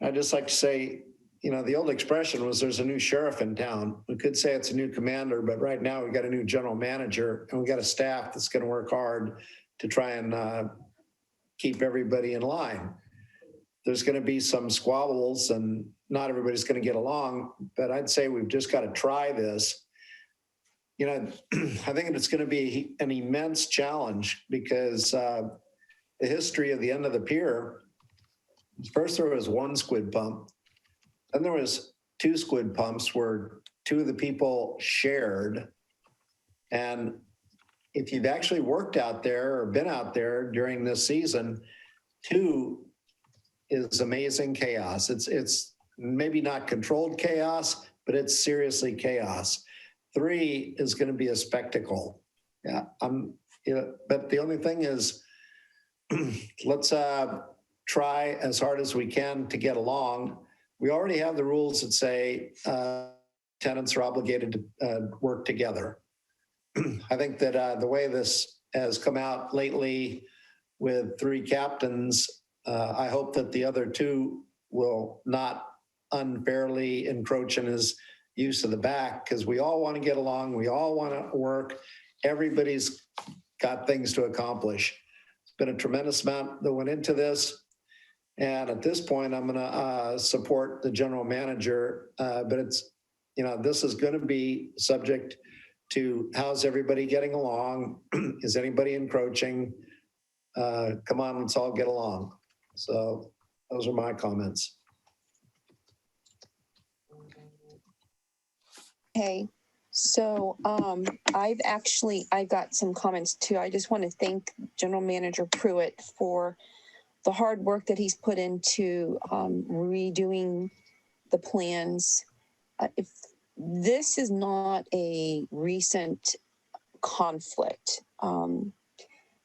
I'd just like to say, you know, the old expression was there's a new sheriff in town. We could say it's a new commander, but right now we've got a new general manager and we got a staff that's going to work hard to try and keep everybody in line. There's going to be some squabbles and not everybody's going to get along, but I'd say we've just got to try this. You know, I think it's going to be an immense challenge because the history of the end of the pier, first there was 1 squid pump, then there was 2 squid pumps where 2 of the people shared. And if you've actually worked out there or been out there during this season, 2 is amazing chaos. It's maybe not controlled chaos, but it's seriously chaos. 3 is going to be a spectacle. Yeah, but the only thing is, let's try as hard as we can to get along. We already have the rules that say tenants are obligated to work together. I think that the way this has come out lately with 3 captains, I hope that the other 2 will not unfairly encroach in his use of the back, because we all want to get along. We all want to work. Everybody's got things to accomplish. It's been a tremendous amount that went into this. And at this point, I'm going to support the general manager. But it's, you know, this is going to be subject to how's everybody getting along? Is anybody encroaching? Come on, let's all get along. So those are my comments. Okay, so I've got some comments too. I just want to thank General Manager Pruitt for the hard work that he's put into redoing the plans. If this is not a recent conflict,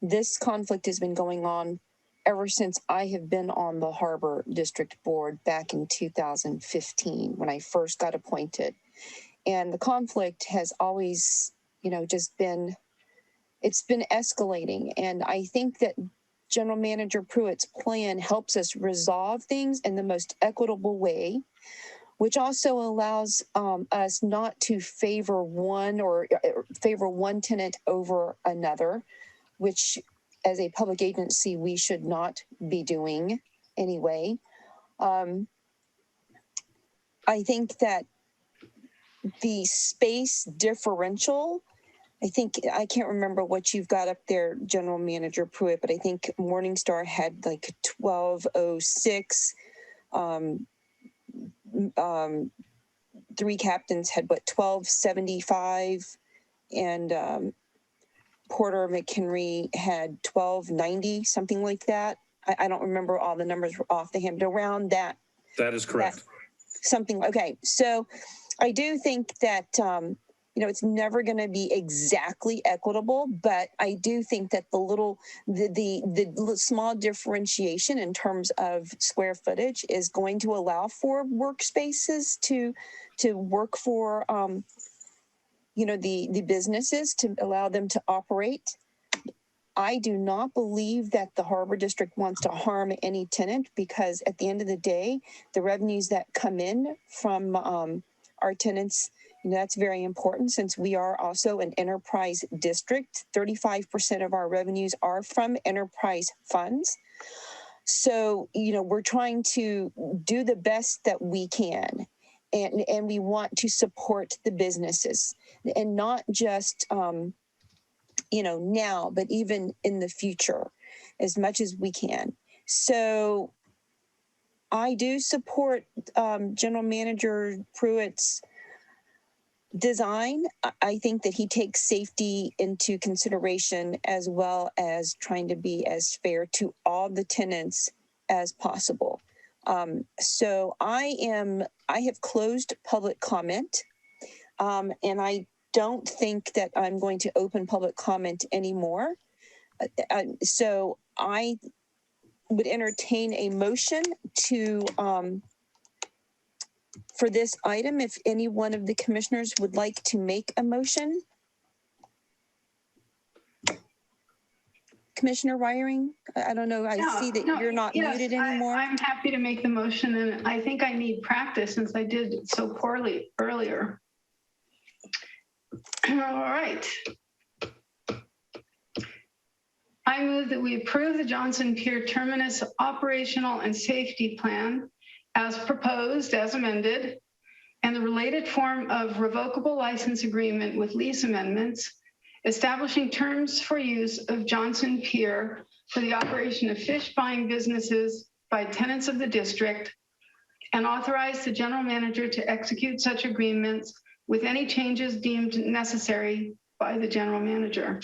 this conflict has been going on ever since I have been on the Harbor District Board back in 2015 when I first got appointed. And the conflict has always, just been, it's been escalating. And I think that General Manager Pruitt's plan helps us resolve things in the most equitable way, which also allows us not to favor one tenant over another, which as a public agency, we should not be doing anyway. I think that the space differential, I can't remember what you've got up there, General Manager Pruitt, but I think Morningstar had like 1206. Three captains had 1275, and Porter McHenry had 1290, something like that. I don't remember all the numbers off the hand, but around that. That is correct. Something. Okay. So I do think that, it's never going to be exactly equitable, but I do think that the small differentiation in terms of square footage is going to allow for workspaces to work for, the businesses, to allow them to operate. I do not believe that the Harbor District wants to harm any tenant, because at the end of the day, the revenues that come in from our tenants, that's very important, since we are also an enterprise district. 35% of our revenues are from enterprise funds. So, we're trying to do the best that we can. And we want to support the businesses, and not just, now, but even in the future, as much as we can. So I do support General Manager Pruitt's design. I think that he takes safety into consideration, as well as trying to be as fair to all the tenants as possible. So I have closed public comment, and I don't think that I'm going to open public comment anymore. So I would entertain a motion to, for this item, if any one of the commissioners would like to make a motion. Commissioner Wiring, I don't know, I see that you're not muted anymore. I'm happy to make the motion, and I think I need practice since I did it so poorly earlier. All right. I move that we approve the Johnson Pier Terminus operational and safety plan as proposed, as amended, and the related form of revocable license agreement with lease amendments, establishing terms for use of Johnson Pier for the operation of fish buying businesses by tenants of the district, and authorize the general manager to execute such agreements with any changes deemed necessary by the general manager.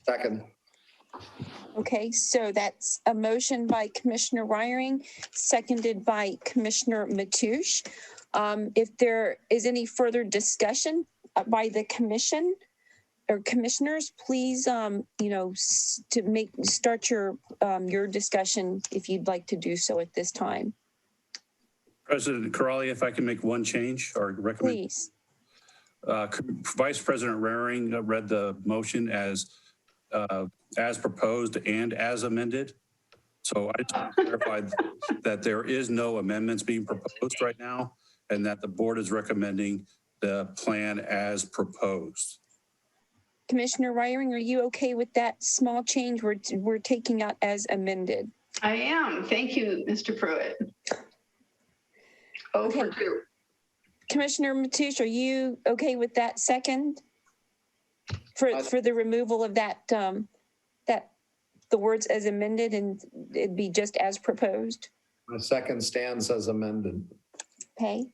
Second. Okay, so that's a motion by Commissioner Wiring, seconded by Commissioner Mateusz. If there is any further discussion by the commission or commissioners, please, start your discussion if you'd like to do so at this time. President Corrali, if I can make one change or recommend. Please. Vice President Raring read the motion as proposed and as amended. So I just want to clarify that there is no amendments being proposed right now, and that the board is recommending the plan as proposed. Commissioner Wiring, are you okay with that small change we're taking out as amended? I am. Thank you, Mr. Pruitt. Okay. Commissioner Mateusz, are you okay with that second? For the removal of that, the words as amended, and it'd be just as proposed? My second stands as amended. Okay.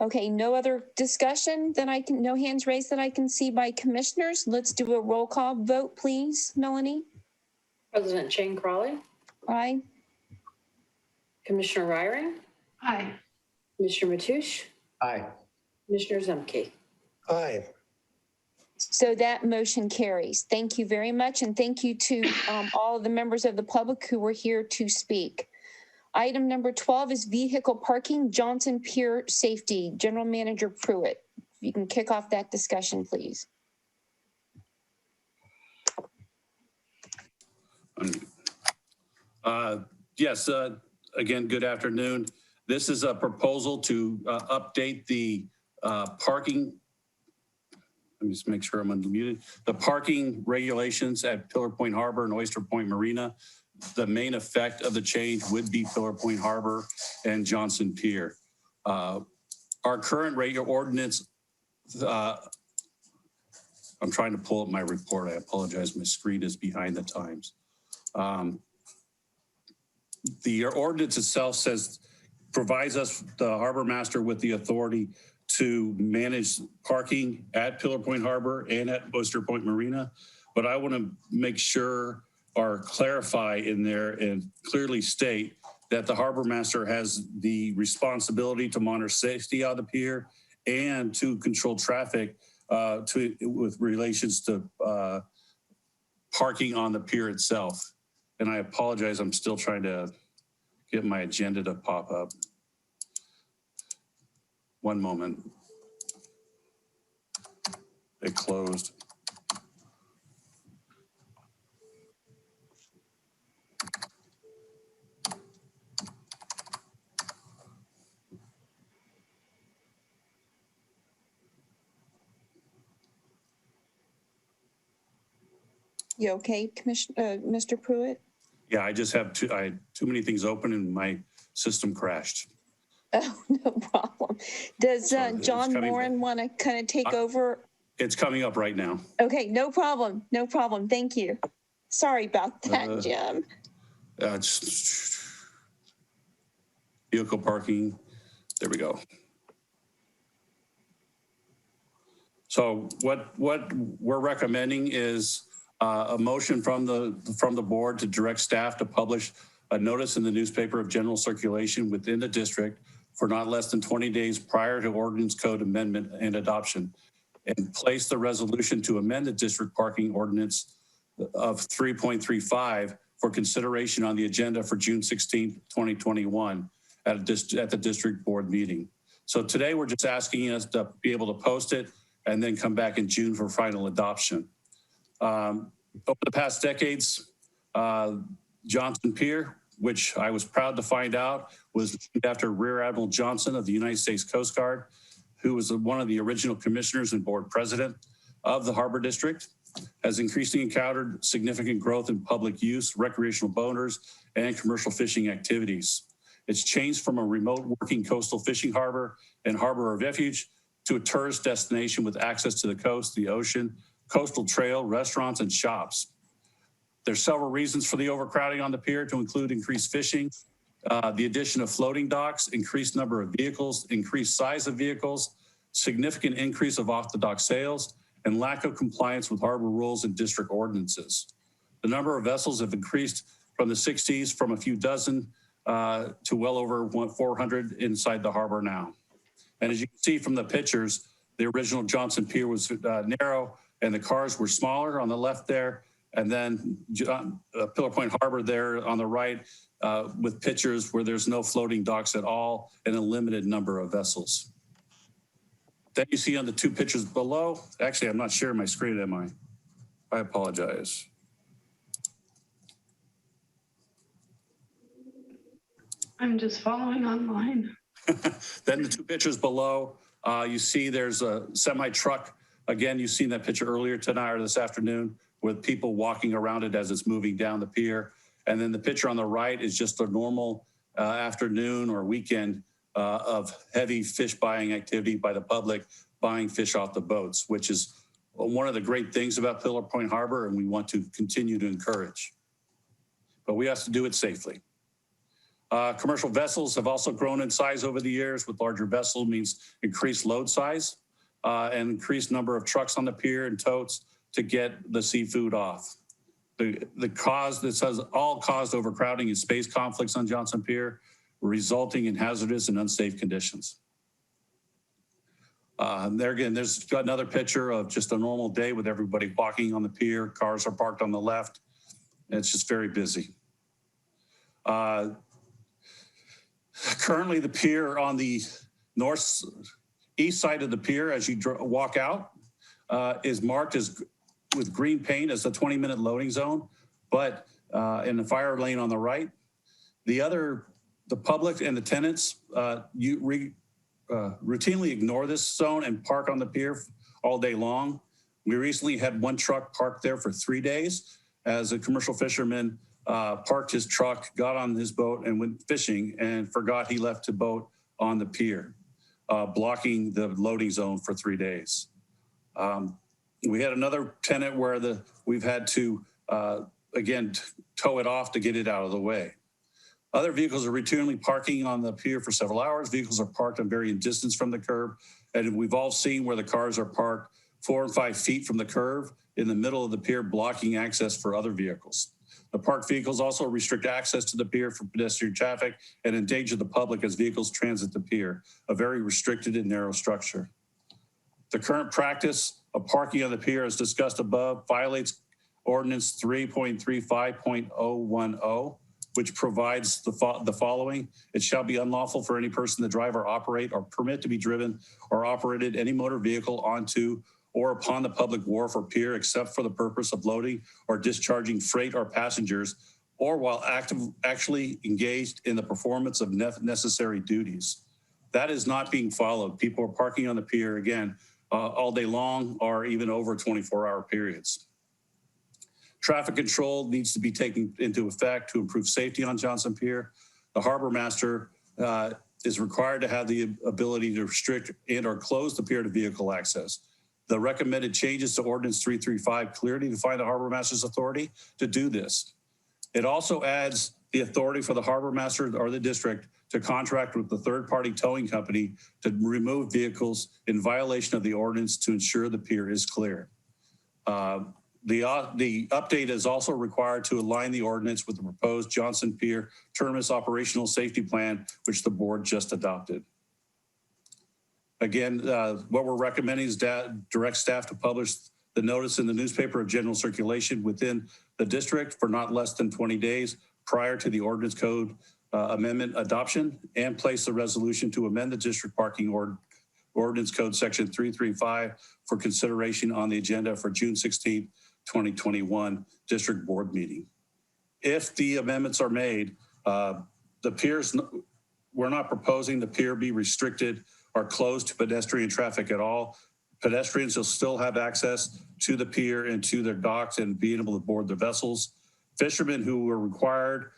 Okay, no other discussion that I can, no hands raised that I can see by commissioners. Let's do a roll call vote, please, Melanie. President Jane Crawley. Aye. Commissioner Ryring. Aye. Commissioner Matoush. Aye. Commissioner Zemke. Aye. So that motion carries. Thank you very much. And thank you to all of the members of the public who were here to speak. Item number 12 is vehicle parking, Johnson Pier Safety. General Manager Pruitt, you can kick off that discussion, please. Yes, again, good afternoon. This is a proposal to update the parking. Let me just make sure I'm unmuted. The parking regulations at Pillar Point Harbor and Oyster Point Marina. The main effect of the change would be Pillar Point Harbor and Johnson Pier. Our current regular ordinance, I'm trying to pull up my report. I apologize. My screen is behind the times. The ordinance itself provides us, the harbor master, with the authority to manage parking at Pillar Point Harbor and at Oyster Point Marina. But I want to make sure or clarify in there and clearly state that the harbor master has the responsibility to monitor safety on the pier and to control traffic with relations to parking on the pier itself. And I apologize, I'm still trying to get my agenda to pop up. One moment. It closed. You okay, Commissioner, Mr. Pruitt? Yeah, I just have I had too many things open and my system crashed. Oh, no problem. Does John Warren want to kind of take over? It's coming up right now. Okay, no problem. No problem. Thank you. Sorry about that, Jim. Vehicle parking. There we go. So what we're recommending is a motion from the board to direct staff to publish a notice in the newspaper of general circulation within the district for not less than 20 days prior to ordinance code amendment and adoption, and place the resolution to amend the district parking ordinance of 3.35 for consideration on the agenda for June 16th, 2021 at the district board meeting. So today we're just asking us to be able to post it and then come back in June for final adoption. Over the past decades, Johnson Pier, which I was proud to find out was named after Rear Admiral Johnson of the United States Coast Guard, who was one of the original commissioners and board president of the Harbor District, has increasingly encountered significant growth in public use, recreational boaters, and commercial fishing activities. It's changed from a remote working coastal fishing harbor and harbor of refuge to a tourist destination with access to the coast, the ocean, coastal trail, restaurants, and shops. There's several reasons for the overcrowding on the pier, to include increased fishing, the addition of floating docks, increased number of vehicles, increased size of vehicles, significant increase of off-the-dock sales, and lack of compliance with harbor rules and district ordinances. The number of vessels have increased from the 60s from a few dozen to well over 400 inside the harbor now. And as you can see from the pictures, the original Johnson Pier was narrow and the cars were smaller on the left there. And then Pillar Point Harbor there on the right with pictures where there's no floating docks at all and a limited number of vessels. Then you see on the two pictures below, actually, I'm not sharing my screen, am I? I apologize. I'm just following online. Then the two pictures below, you see there's a semi truck. Again, you've seen that picture earlier tonight or this afternoon with people walking around it as it's moving down the pier. And then the picture on the right is just a normal afternoon or weekend of heavy fish buying activity by the public, buying fish off the boats, which is one of the great things about Pillar Point Harbor, and we want to continue to encourage. But we have to do it safely. Commercial vessels have also grown in size over the years. With larger vessel means increased load size and increased number of trucks on the pier and totes to get the seafood off. The cause, this has all caused overcrowding and space conflicts on Johnson Pier, resulting in hazardous and unsafe conditions. There again, there's another picture of just a normal day with everybody walking on the pier. Cars are parked on the left. It's just very busy. Currently, the pier on the east side of the pier, as you walk out, is marked as with green paint as a 20-minute loading zone, but in the fire lane on the right. The public and the tenants routinely ignore this zone and park on the pier all day long. We recently had one truck parked there for 3 days as a commercial fisherman parked his truck, got on his boat and went fishing and forgot he left the boat on the pier, blocking the loading zone for 3 days. We had another tenant where we've had to, again, tow it off to get it out of the way. Other vehicles are routinely parking on the pier for several hours. Vehicles are parked on varying distance from the curb. And we've all seen where the cars are parked 4 and 5 feet from the curve in the middle of the pier, blocking access for other vehicles. The parked vehicles also restrict access to the pier for pedestrian traffic and endanger the public as vehicles transit the pier, a very restricted and narrow structure. The current practice of parking on the pier, as discussed above, violates Ordinance 3.35.010, which provides the following. It shall be unlawful for any person to drive or operate or permit to be driven or operated any motor vehicle onto or upon the public wharf or pier except for the purpose of loading or discharging freight or passengers or while actually engaged in the performance of necessary duties. That is not being followed. People are parking on the pier, again, all day long or even over 24-hour periods. Traffic control needs to be taken into effect to improve safety on Johnson Pier. The harbor master is required to have the ability to restrict and or close the pier to vehicle access. The recommended changes to Ordinance 335 clearly define the harbor master's authority to do this. It also adds the authority for the harbor master or the district to contract with the third-party towing company to remove vehicles in violation of the ordinance to ensure the pier is clear. The update is also required to align the ordinance with the proposed Johnson Pier Terminus Operational Safety Plan, which the board just adopted. Again, what we're recommending is direct staff to publish the notice in the newspaper of general circulation within the district for not less than 20 days prior to the ordinance code amendment adoption, and place a resolution to amend the district parking ordinance code section 335 for consideration on the agenda for June 16th, 2021 district board meeting. If the amendments are made, the piers, we're not proposing the pier be restricted or closed to pedestrian traffic at all. Pedestrians will still have access to the pier and to their docks and being able to board the vessels. Fishermen who are required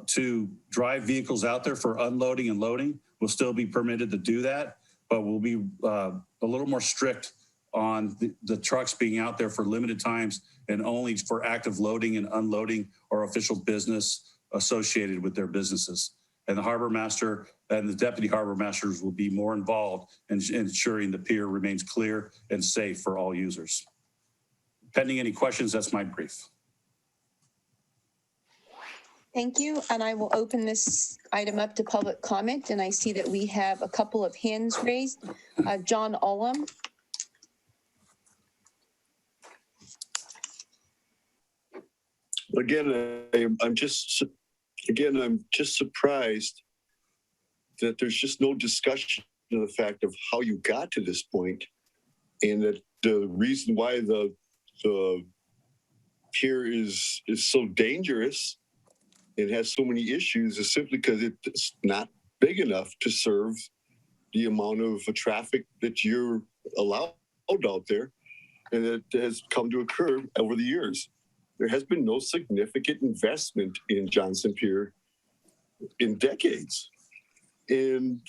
to drive vehicles out there for unloading and loading will still be permitted to do that, but will be a little more strict on the trucks being out there for limited times and only for active loading and unloading or official business associated with their businesses. And the harbor master and the deputy harbor masters will be more involved in ensuring the pier remains clear and safe for all users. Pending any questions, that's my brief. Thank you. And I will open this item up to public comment. And I see that we have a couple of hands raised. John Ullum. Again, I'm just surprised that there's just no discussion of the fact of how you got to this point, and that the reason why the pier is so dangerous and has so many issues is simply because it's not big enough to serve the amount of traffic that you're allowed out there, and it has come to occur over the years. There has been no significant investment in Johnson Pier in decades. And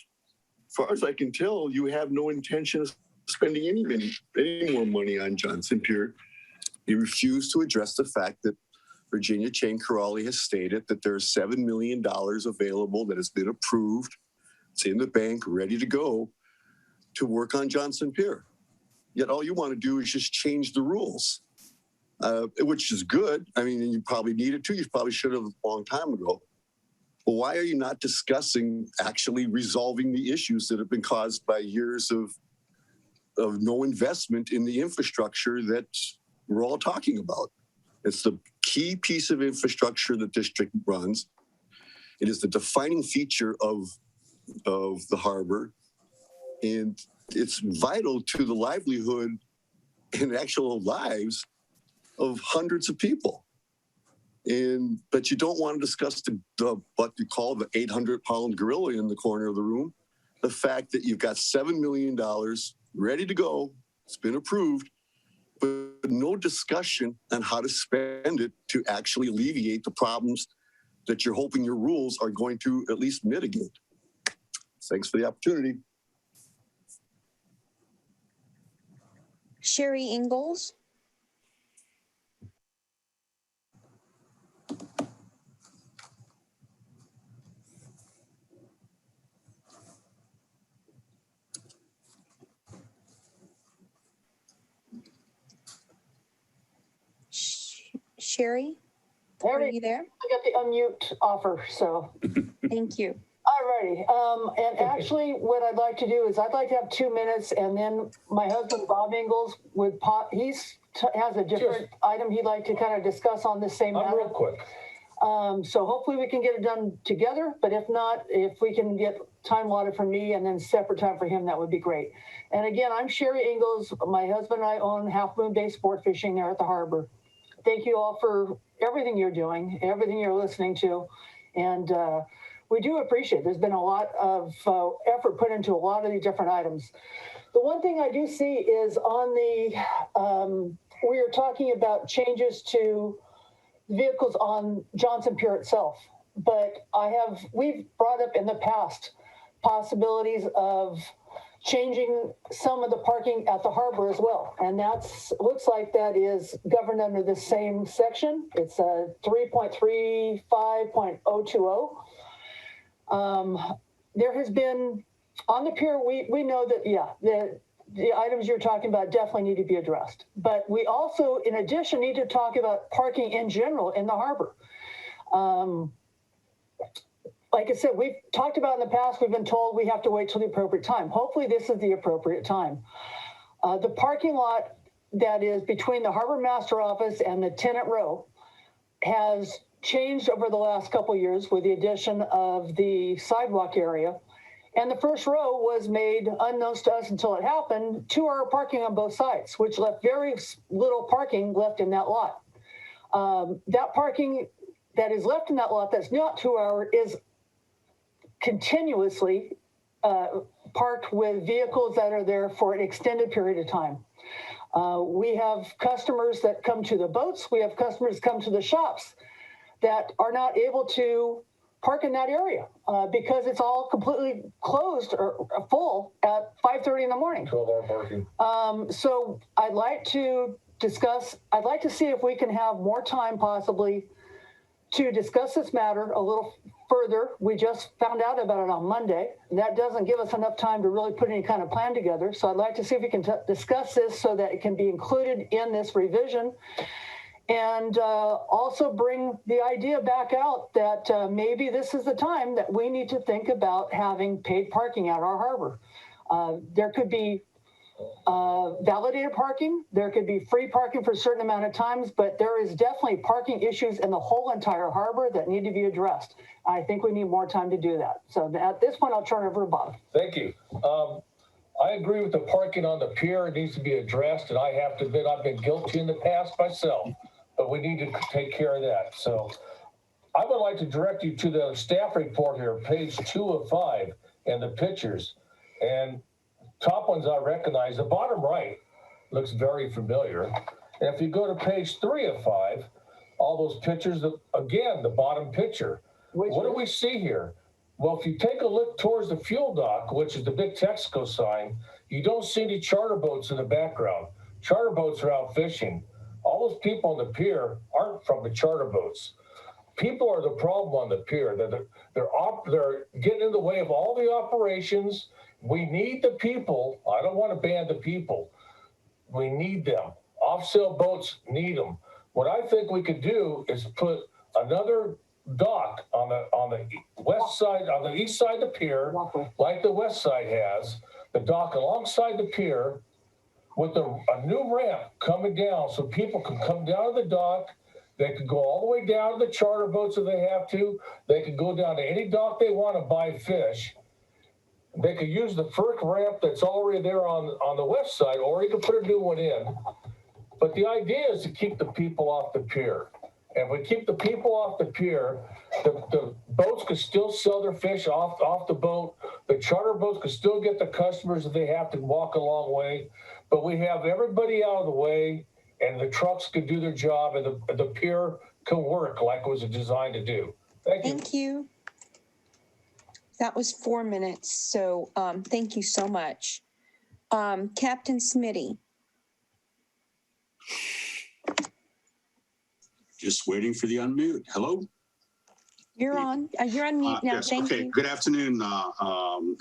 as far as I can tell, you have no intention of spending any more money on Johnson Pier. You refuse to address the fact that Virginia Chain Corrali has stated that there's $7 million available that has been approved. It's in the bank, ready to go to work on Johnson Pier. Yet all you want to do is just change the rules, which is good. I mean, you probably needed to. You probably should have a long time ago. But why are you not discussing actually resolving the issues that have been caused by years of no investment in the infrastructure that we're all talking about? It's the key piece of infrastructure the district runs. It is the defining feature of the harbor. And it's vital to the livelihood and actual lives of hundreds of people. But you don't want to discuss what you call the 800-pound gorilla in the corner of the room. The fact that you've got $7 million ready to go, it's been approved, but no discussion on how to spend it to actually alleviate the problems that you're hoping your rules are going to at least mitigate. Thanks for the opportunity. Sherry Ingalls. Sherry, are you there? I got the unmute offer, so. Thank you. Alrighty, and actually what I'd like to do is I'd like to have 2 minutes, and then my husband, Bob Ingalls, would has a different item he'd like to kind of discuss on this same matter. Real quick. So hopefully we can get it done together, but if not, if we can get time allotted for me and then separate time for him, that would be great. And again, I'm Sherry Ingalls. My husband and I own Half Moon Bay Sport Fishing there at the harbor. Thank you all for everything you're doing, everything you're listening to, and we do appreciate it. There's been a lot of effort put into a lot of these different items. The one thing I do see is on the, we are talking about changes to vehicles on Johnson Pier itself, but we've brought up in the past possibilities of changing some of the parking at the harbor as well. And looks like that is governed under the same section. It's 3.35.020. There has been, on the pier, we know that, the items you're talking about definitely need to be addressed. But we also, in addition, need to talk about parking in general in the harbor. Like I said, we've talked about in the past, we've been told we have to wait till the appropriate time. Hopefully this is the appropriate time. The parking lot that is between the harbor master office and the tenant row has changed over the last couple of years with the addition of the sidewalk area. And the first row was made unknown to us until it happened, 2-hour parking on both sides, which left very little parking left in that lot. That parking that is left in that lot that's not 2-hour is continuously parked with vehicles that are there for an extended period of time. We have customers that come to the boats. We have customers come to the shops that are not able to park in that area because it's all completely closed or full at 5:30 in the morning. 12-hour parking. So I'd like to see if we can have more time possibly to discuss this matter a little further. We just found out about it on Monday. That doesn't give us enough time to really put any kind of plan together. So I'd like to see if we can discuss this so that it can be included in this revision. And also bring the idea back out that maybe this is the time that we need to think about having paid parking at our harbor. There could be validated parking. There could be free parking for a certain amount of times, but there is definitely parking issues in the whole entire harbor that need to be addressed. I think we need more time to do that. So at this point, I'll turn it over to Bob. Thank you. I agree with the parking on the pier. It needs to be addressed, and I have to admit I've been guilty in the past myself, but we need to take care of that. So I would like to direct you to the staff report here, page 2 of 5, and the pictures. And top ones I recognize. The bottom right looks very familiar. And if you go to page 3 of 5, all those pictures, again, the bottom picture. What do we see here? Well, if you take a look towards the fuel dock, which is the big Texaco sign, you don't see any charter boats in the background. Charter boats are out fishing. All all those people on the pier aren't from the charter boats. People are the problem on the pier. They're getting in the way of all the operations. We need the people. I don't want to ban the people. We need them. Off-sale boats need them. What I think we could do is put another dock on the west side, on the east side of the pier, like the west side has, the dock alongside the pier with a new ramp coming down so people can come down to the dock. They could go all the way down to the charter boats if they have to. They could go down to any dock they want to buy fish. They could use the first ramp that's already there on the west side, or you could put a new one in. But the idea is to keep the people off the pier. And if we keep the people off the pier, the boats could still sell their fish off the boat. The charter boats could still get the customers if they have to walk a long way. But we have everybody out of the way, and the trucks could do their job, and the pier can work like it was designed to do. Thank you. Thank you. That was 4 minutes, so thank you so much. Captain Smitty. Just waiting for the unmute. Hello? You're on mute now. Yes, Thank okay. you. Good afternoon,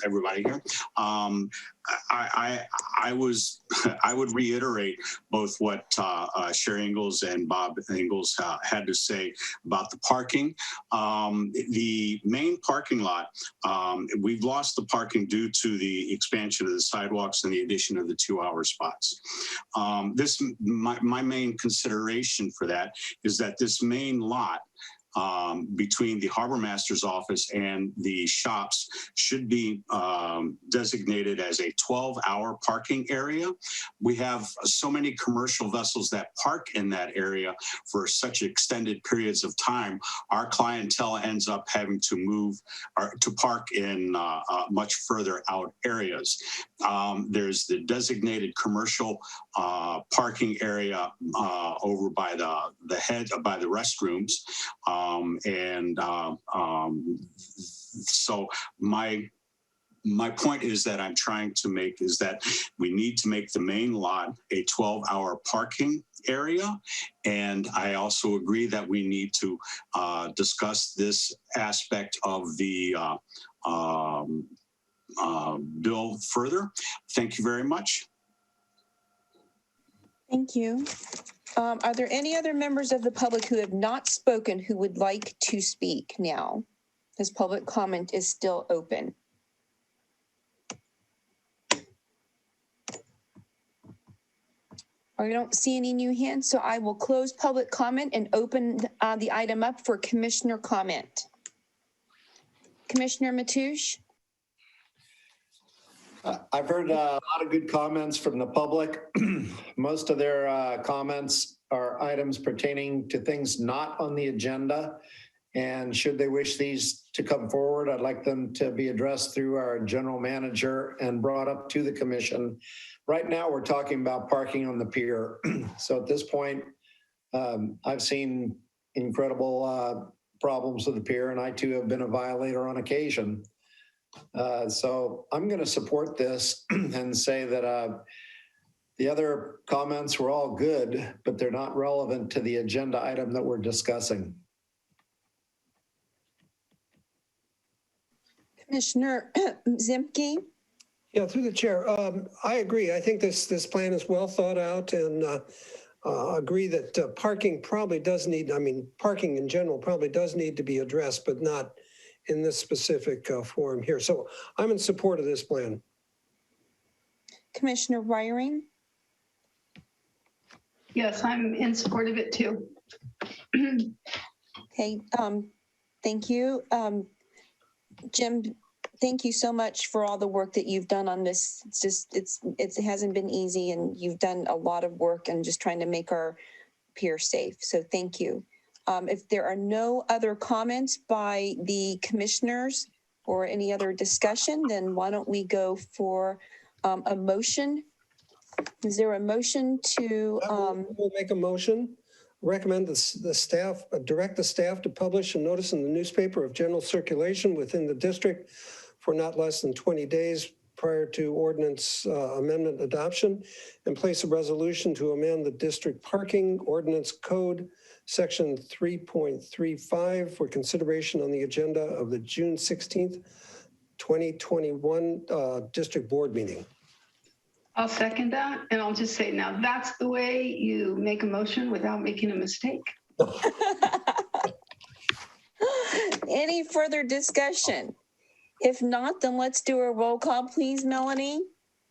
everybody here. I would reiterate both what Sherry Ingalls and Bob Ingalls had to say about the parking. The main parking lot, we've lost the parking due to the expansion of the sidewalks and the addition of the 2-hour spots. My main consideration for that is that this main lot between the harbor master's office and the shops should be designated as a 12-hour parking area. We have so many commercial vessels that park in that area for such extended periods of time. Our clientele ends up having to move or to park in much further out areas. There's the designated commercial parking area over by by the restrooms. So my point is that I'm trying to make is that we need to make the main lot a 12-hour parking area. And I also agree that we need to discuss this aspect of the bill further. Thank you very much. Thank you. Are there any other members of the public who have not spoken who would like to speak now? This public comment is still open. I don't see any new hands, so I will close public comment and open the item up for commissioner comment. Commissioner Matoush? I've heard a lot of good comments from the public. Most of their comments are items pertaining to things not on the agenda. And should they wish these to come forward, I'd like them to be addressed through our general manager and brought up to the commission. Right now, we're talking about parking on the pier. So at this point, I've seen incredible problems with the pier, and I too have been a violator on occasion. So I'm going to support this and say that the other comments were all good, but they're not relevant to the agenda item that we're discussing. Commissioner Zemke? Yeah, through the chair. I agree. I think this plan is well thought out, and agree that parking probably does need, parking in general probably does need to be addressed, but not in this specific forum here. So I'm in support of this plan. Commissioner Wiring? Yes, I'm in support of it too. Okay, thank you. Jim, thank you so much for all the work that you've done on this. It hasn't been easy, and you've done a lot of work and just trying to make our pier safe. So thank you. If there are no other comments by the commissioners or any other discussion, then why don't we go for a motion? Is there a motion to? We'll make a motion. Recommend the staff, direct the staff to publish a notice in the newspaper of general circulation within the district for not less than 20 days prior to ordinance amendment adoption and place a resolution to amend the district parking ordinance code section 3.35 for consideration on the agenda of the June 16th, 2021 district board meeting. I'll second that. And I'll just say, now that's the way you make a motion without making a mistake. Any further discussion? If not, then let's do a roll call, please, Melanie.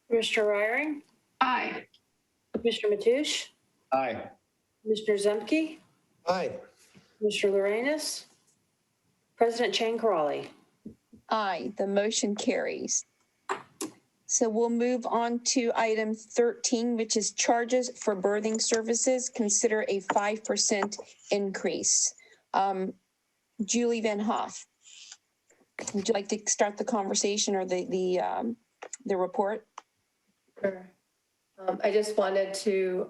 Commissioner Raring? Aye. Commissioner Matoush? Aye. Commissioner Zemke? Aye. Commissioner Lorenz? President Chang Corrali? Aye, the motion carries. So we'll move on to item 13, which is charges for birthing services. Consider a 5% increase. Julie Van Hoff, would you like to start the conversation or the report? Sure. I just wanted to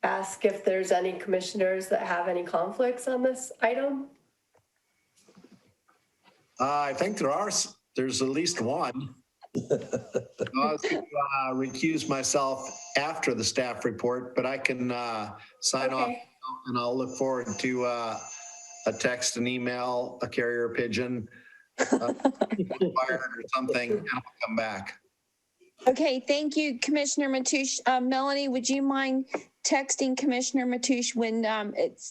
ask if there's any commissioners that have any conflicts on this item. I think there's at least one. I was going to recuse myself after the staff report, but I can sign off, and I'll look forward to a text, an email, a carrier pigeon, or something, and I'll come back. Okay, thank you, Commissioner Matoush. Melanie, would you mind texting Commissioner Matoush when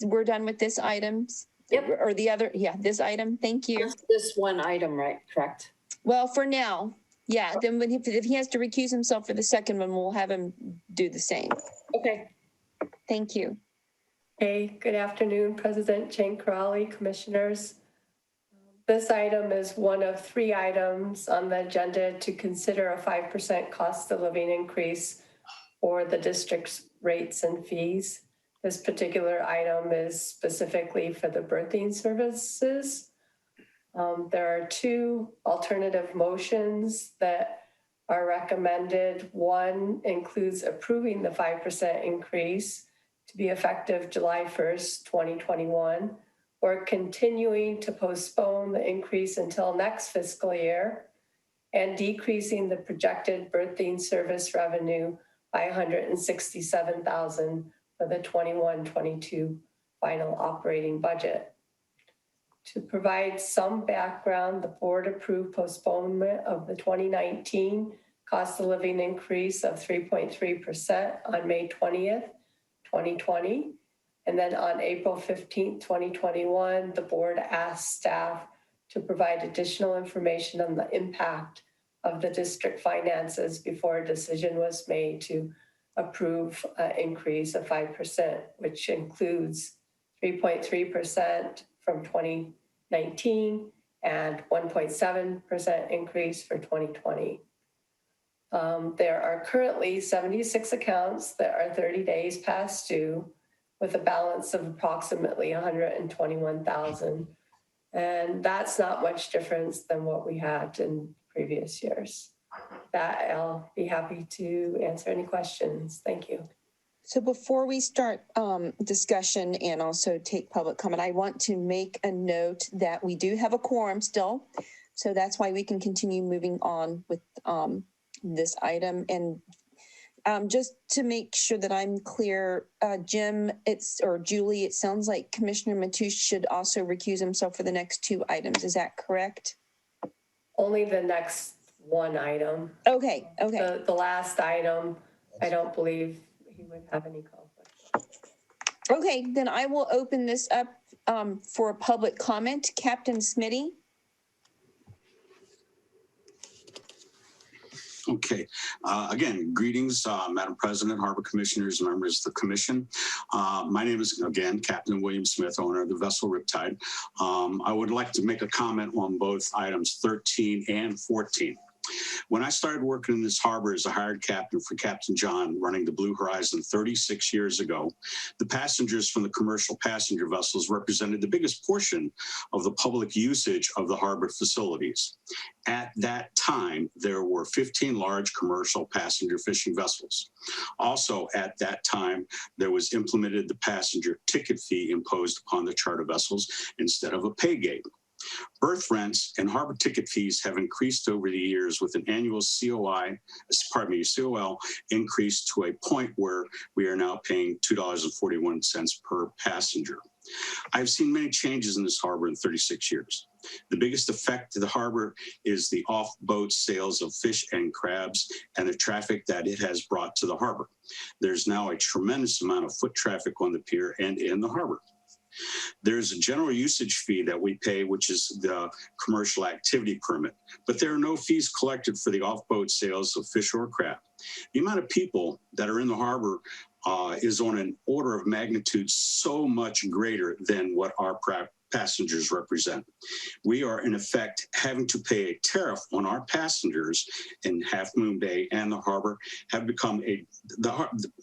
we're done with this items? Yep. Or the other, this item. Thank you. This one item, right? Correct. Well, for now, yeah. Then when if he has to recuse himself for the second one, we'll have him do the same. Okay. Thank you. Hey, good afternoon, President Chang Corrali, commissioners. This item is one of 3 items on the agenda to consider a 5% cost of living increase for the district's rates and fees. This particular item is specifically for the birthing services. There are 2 alternative motions that are recommended. One includes approving the 5% increase to be effective July 1st, 2021, or continuing to postpone the increase until next fiscal year and decreasing the projected birthing service revenue by $167,000 for the 21-22 final operating budget. To provide some background, the board approved postponement of the 2019 cost of living increase of 3.3% on May 20th, 2020. And then on April 15th, 2021, the board asked staff to provide additional information on the impact of the district finances before a decision was made to approve an increase of 5%, which includes 3.3% from 2019 and 1.7% increase for 2020. There are currently 76 accounts that are 30 days past due, with a balance of approximately $121,000. And that's not much difference than what we had in previous years. That I'll be happy to answer any questions. Thank you. So before we start discussion and also take public comment, I want to make a note that we do have a quorum still. So that's why we can continue moving on with this item. And just to make sure that I'm clear, Jim, or Julie, it sounds like Commissioner Matoush should also recuse himself for the next 2 items. Is that correct? Only the next one item. Okay. The last item, I don't believe he would have any conflict. Okay, then I will open this up for a public comment. Captain Smitty. Okay. Again, greetings, Madam President, Harbor Commissioners, and members of the Commission. My name is, again, Captain William Smith, owner of the vessel Riptide. I would like to make a comment on both items 13 and 14. When I started working in this harbor as a hired captain for Captain John running the Blue Horizon 36 years ago, the passengers from the commercial passenger vessels represented the biggest portion of the public usage of the harbor facilities. At that time, there were 15 large commercial passenger fishing vessels. Also, at that time, there was implemented the passenger ticket fee imposed upon the charter vessels instead of a pay gate. Berth rents and harbor ticket fees have increased over the years with an annual COL increase to a point where we are now paying $2.41 per passenger. I've seen many changes in this harbor in 36 years. The biggest effect to the harbor is the off-boat sales of fish and crabs and the traffic that it has brought to the harbor. There's now a tremendous amount of foot traffic on the pier and in the harbor. There's a general usage fee that we pay, which is the commercial activity permit, but there are no fees collected for the off-boat sales of fish or crab. The amount of people that are in the harbor is on an order of magnitude so much greater than what our passengers represent. We are in effect having to pay a tariff on our passengers in Half Moon Bay and the harbor have become the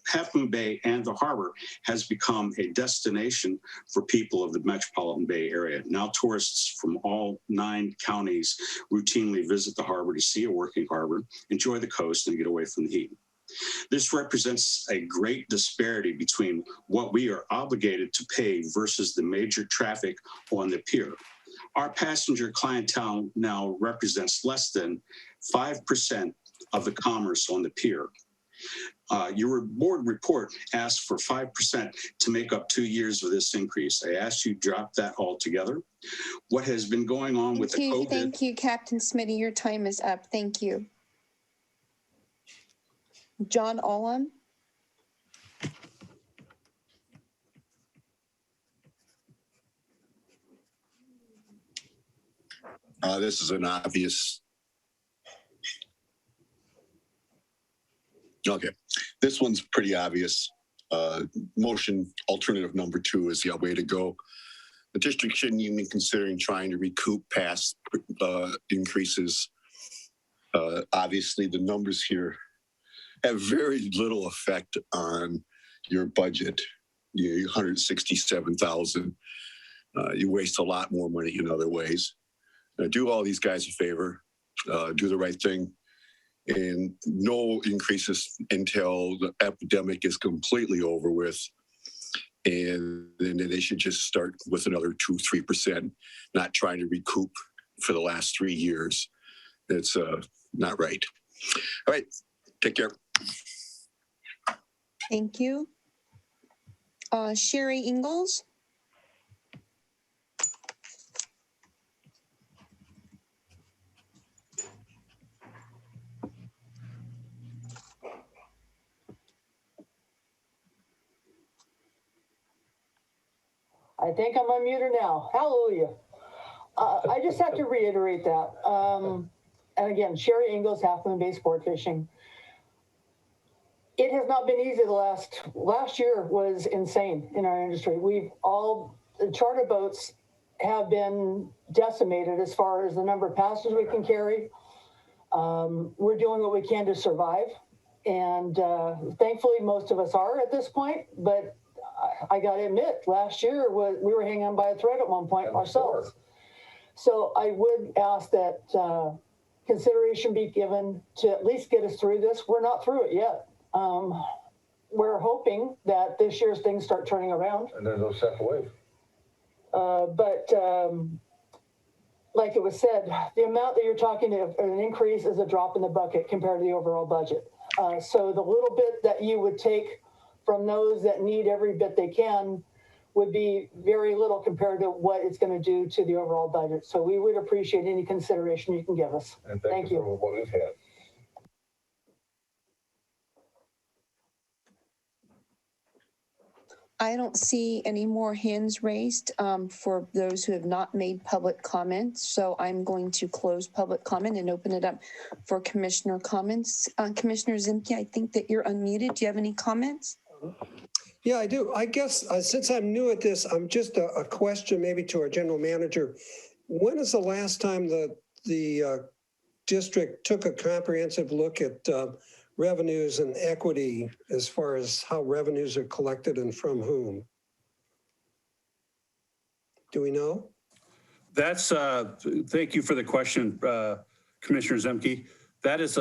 Half Moon Bay and the harbor has become a destination for people of the Metropolitan Bay area. Now tourists from all 9 counties routinely visit the harbor to see a working harbor, enjoy the coast, and get away from the heat. This represents a great disparity between what we are obligated to pay versus the major traffic on the pier. Our passenger clientele now represents less than 5% of the commerce on the pier. Your board report asked for 5% to make up 2 years of this increase. I asked you to drop that altogether. What has been going on with the COVID? Thank you, Captain Smitty. Your time is up. Thank you. John Olam. This is an obvious. Okay, this one's pretty obvious. Motion alternative number 2 is the way to go. The district shouldn't even be considering trying to recoup past increases. Obviously, the numbers here have very little effect on your budget. You 167,000. You waste a lot more money in other ways. Do all these guys a favor. Do the right thing, and no increases until the epidemic is completely over with. And then they should just start with another 2-3%, not trying to recoup for the last 3 years. It's not right. All right, take care. Thank you. Sherry Ingalls. I think I'm unmuted now. Hallelujah. I just have to reiterate that. And again, Sherry Ingalls, Half Moon Bay Sport Fishing. It has not been easy. Last year was insane in our industry. The charter boats have been decimated as far as the number of passengers we can carry. We're doing what we can to survive. And thankfully, most of us are at this point, but I got to admit, last year we were hanging on by a thread at one point ourselves. So I would ask that consideration be given to at least get us through this. We're not through it yet. We're hoping that this year's things start turning around. And there's no second wave. But like it was said, the amount that you're talking of an increase is a drop in the bucket compared to the overall budget. So the little bit that you would take from those that need every bit they can would be very little compared to what it's going to do to the overall budget. So we would appreciate any consideration you can give us. And thank you for what we've had. I don't see any more hands raised for those who have not made public comments. So I'm going to close public comment and open it up for commissioner comments. Commissioner Zimke, I think that you're unmuted. Do you have any comments? Yeah, I do. I guess since I'm new at this, I'm just a question maybe to our general manager. When is the last time the district took a comprehensive look at revenues and equity as far as how revenues are collected and from whom? Do we know? That's, thank you for the question, Commissioner Zemke. That is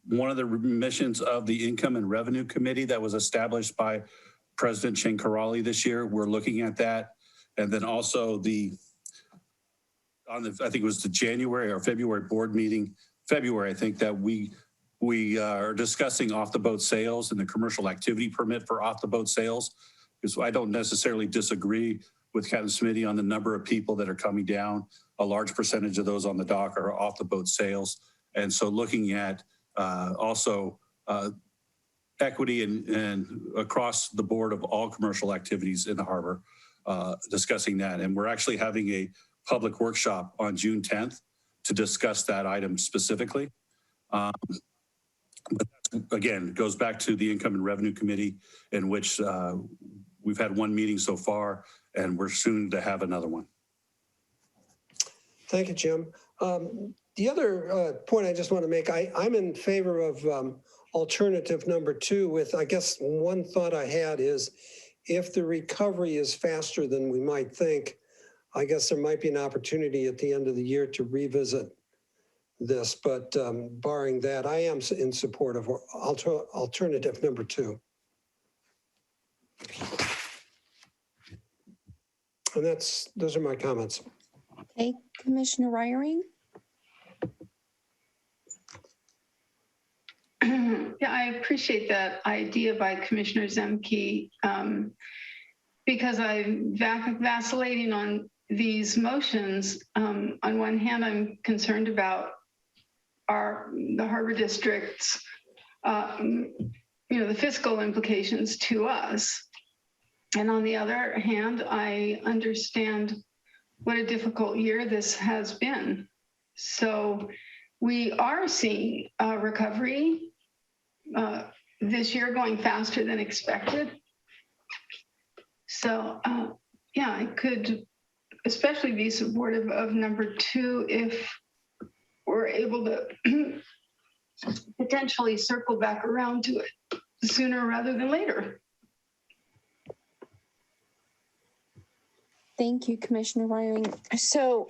one of the missions of the Income and Revenue Committee that was established by President Chen Karali this year. We're looking at that. And then also the on the, I think it was the January or February board meeting, February, I think, that we are discussing off the boat sales and the commercial activity permit for off the boat sales. Because I don't necessarily disagree with Captain Smitty on the number of people that are coming down. A large percentage of those on the dock are off the boat sales. And so looking at also equity and across the board of all commercial activities in the harbor, discussing that. And we're actually having a public workshop on June 10th to discuss that item specifically. But again, it goes back to the Income and Revenue Committee, in which we've had one meeting so far, and we're soon to have another one. Thank you, Jim. The other point I just want to make, I'm in favor of alternative number 2 with, I guess, one thought I had is if the recovery is faster than we might think, I guess there might be an opportunity at the end of the year to revisit this. But barring that, I am in support of alternative number 2. And those are my comments. Okay, Commissioner Reiering? Yeah, I appreciate that idea by Commissioner Zemke because I'm vacillating on these motions. On one hand, I'm concerned about the harbor district's, the fiscal implications to us. And on the other hand, I understand what a difficult year this has been. So we are seeing a recovery this year going faster than expected. So yeah, I could especially be supportive of number 2 if we're able to potentially circle back around to it sooner rather than later. Thank you, Commissioner Reiering. So,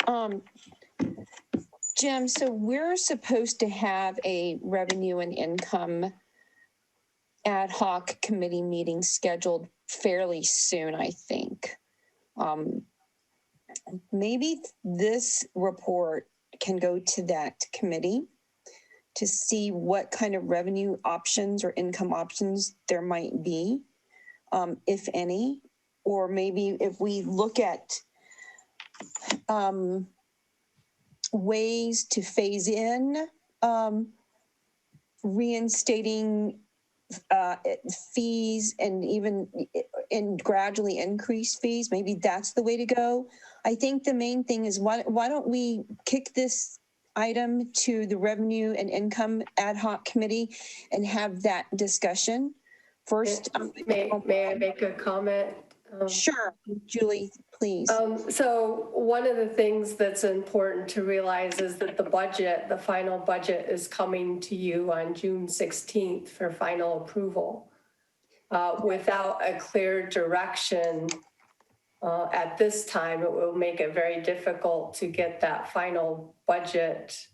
Jim, so we're supposed to have a revenue and income ad hoc committee meeting scheduled fairly soon, I think. Maybe this report can go to that committee to see what kind of revenue options or income options there might be, if any. Or maybe if we look at ways to phase in reinstating fees and even gradually increase fees, maybe that's the way to go. I think the main thing is why don't we kick this item to the Revenue and Income Ad Hoc Committee and have that discussion first. May I make a comment? Sure, Julie, please. So one of the things that's important to realize is that the final budget is coming to you on June 16th for final approval. Without a clear direction at this time, it will make it very difficult to get that final budget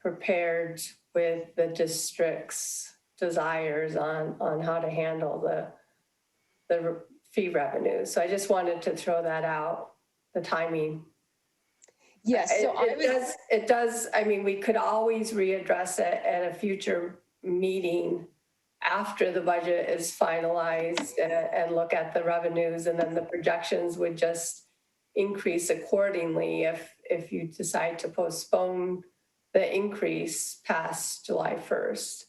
prepared with the district's desires on how to handle the fee revenue. So I just wanted to throw that out, the timing. Yes, so it does, I mean, we could always readdress it at a future meeting after the budget is finalized and look at the revenues, and then the projections would just increase accordingly if you decide to postpone the increase past July 1st.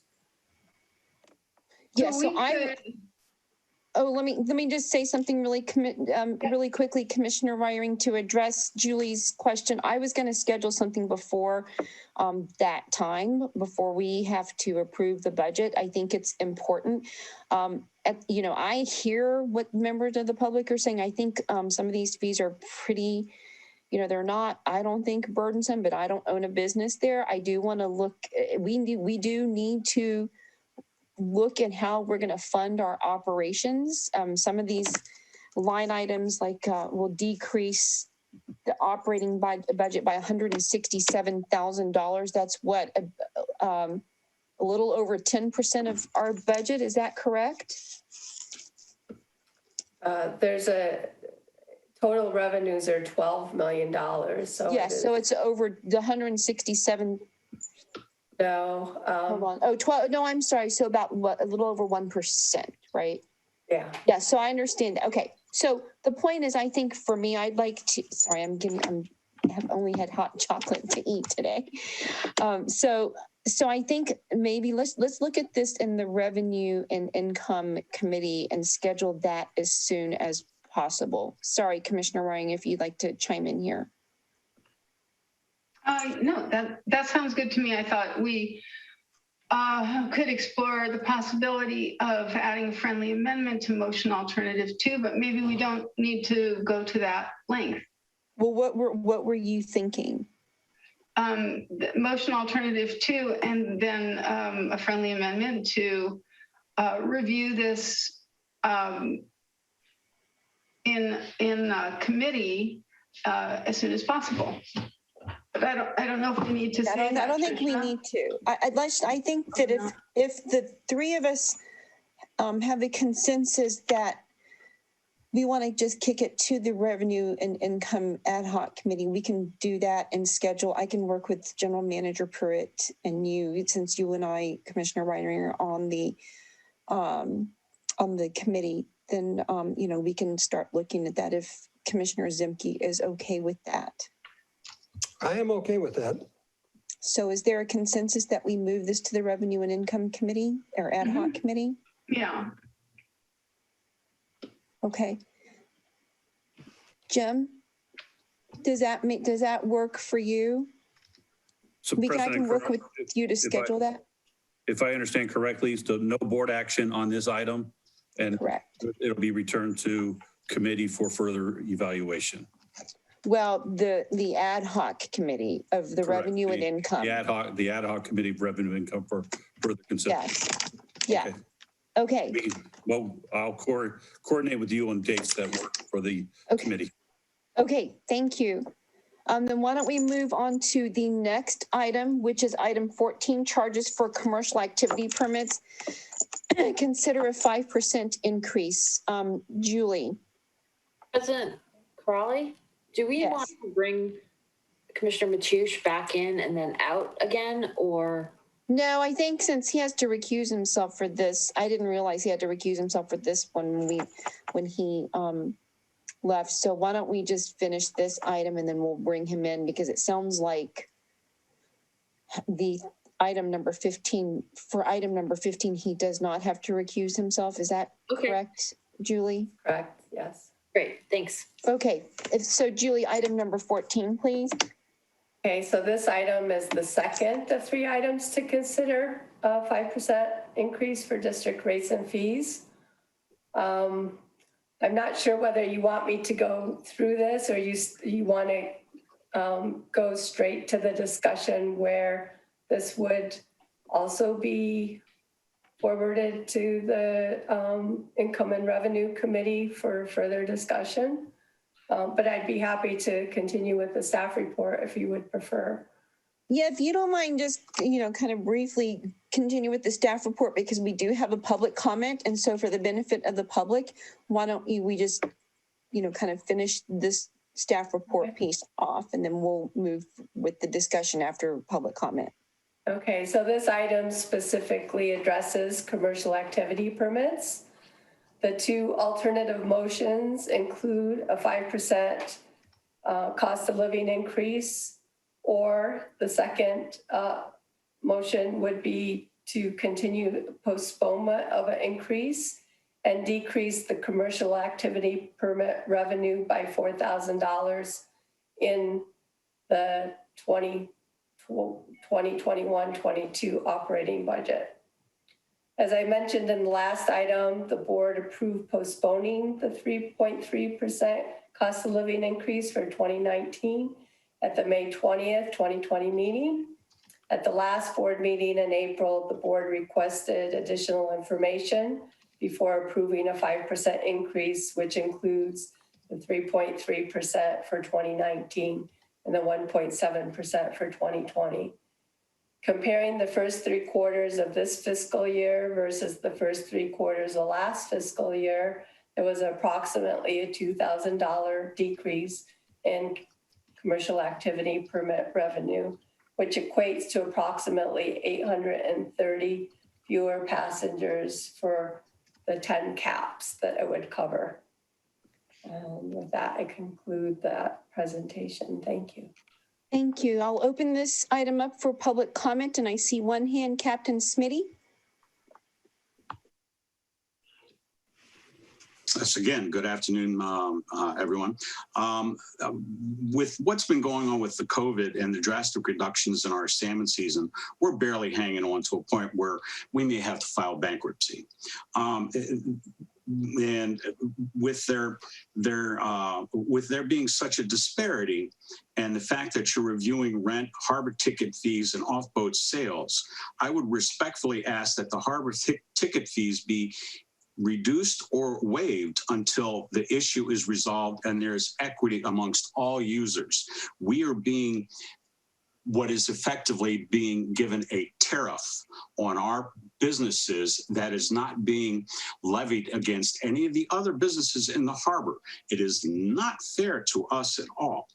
Yeah, so let me just say something really quickly, Commissioner Reiering, to address Julie's question. I was going to schedule something before that time, before we have to approve the budget. I think it's important. I hear what members of the public are saying. I think some of these fees are pretty, they're not, I don't think, burdensome, but I don't own a business there. I do want to look, we do need to look at how we're going to fund our operations. Some of these line items will decrease the operating budget by $167,000. That's what, a little over 10% of our budget. Is that correct? There's Total revenues are $12 million. So Yes, so it's over the 167. No. Hold on. Oh, 12. No, I'm sorry. So about what, a little over 1%, right? Yeah. Yeah. So I understand that. Okay. So the point is, I think for me, I'd like to, sorry, I have only had hot chocolate to eat today. So I think maybe let's look at this in the Revenue and Income Committee and schedule that as soon as possible. Sorry, Commissioner Ryan, if you'd like to chime in here. No, that sounds good to me. I thought we could explore the possibility of adding a friendly amendment to motion alternative 2, but maybe we don't need to go to that length. Well, what were you thinking? The motion alternative 2, and then a friendly amendment to review this in committee as soon as possible. But I don't know if we need to say that. I don't think we need to. I think that if the three of us have a consensus that we want to just kick it to the Revenue and Income Ad Hoc Committee, we can do that and schedule. I can work with General Manager Pruitt and you, since you and I, Commissioner Reiner, are on the committee. Then we can start looking at that if Commissioner Zemke is okay with that. I am okay with that. So is there a consensus that we move this to the Revenue and Income Committee or Ad Hoc Committee? Yeah. Okay. Jim, does that work for you? So I can work with you to schedule that. If I understand correctly, so no board action on this item, and correct. It'll be returned to committee for further evaluation. Well, the Ad Hoc Committee of the Correct. Revenue and Income. The ad hoc Committee of Revenue and Income for further consideration. Yes. Yeah. Okay. Well, I'll coordinate with you on dates that work for the committee. Okay, thank you. Then why don't we move on to the next item, which is item 14, charges for commercial activity permits. Consider a 5% increase. Julie. President Crawley, do we want to bring Commissioner Mateusz back in and then out again, or? No, I think since he has to recuse himself for this, I didn't realize he had to recuse himself for this one when he left. So why don't we just finish this item and then we'll bring him in, because it sounds like the item number 15, for item number 15, he does not have to recuse himself. Is that correct, Julie? Correct, yes. Great, thanks. Okay, so Julie, item number 14, please. Okay, so this item is the second of 3 items to consider a 5% increase for district rates and fees. I'm not sure whether you want me to go through this or you want to go straight to the discussion where this would also be forwarded to the Income and Revenue Committee for further discussion. But I'd be happy to continue with the staff report if you would prefer. Yeah, if you don't mind, just, kind of briefly continue with the staff report, because we do have a public comment. And so for the benefit of the public, why don't we just, kind of finish this staff report piece off, and then we'll move with the discussion after public comment. Okay, so this item specifically addresses commercial activity permits. The 2 alternative motions include a 5% cost of living increase, or the second motion would be to continue postponement of an increase and decrease the commercial activity permit revenue by $4,000 in the 2021-22 operating budget. As I mentioned in the last item, the board approved postponing the 3.3% cost of living increase for 2019 at the May 20th, 2020 meeting. At the last board meeting in April, the board requested additional information before approving a 5% increase, which includes the 3.3% for 2019 and the 1.7% for 2020. Comparing the first 3 quarters of this fiscal year versus the first 3 quarters of last fiscal year, there was approximately a $2,000 decrease in commercial activity permit revenue, which equates to approximately 830 fewer passengers for the 10 caps that it would cover. And with that, I conclude that presentation. Thank you. Thank you. I'll open this item up for public comment, and I see one hand, Captain Smitty. Yes, again, good afternoon, everyone. With what's been going on with the COVID and the drastic reductions in our salmon season, we're barely hanging on to a point where we may have to file bankruptcy. And with there being such a disparity, and the fact that you're reviewing rent, harbor ticket fees, and off-boat sales, I would respectfully ask that the harbor ticket fees be reduced or waived until the issue is resolved and there's equity amongst all users. We are being what is effectively being given a tariff on our businesses that is not being levied against any of the other businesses in the harbor. It is not fair to us at all.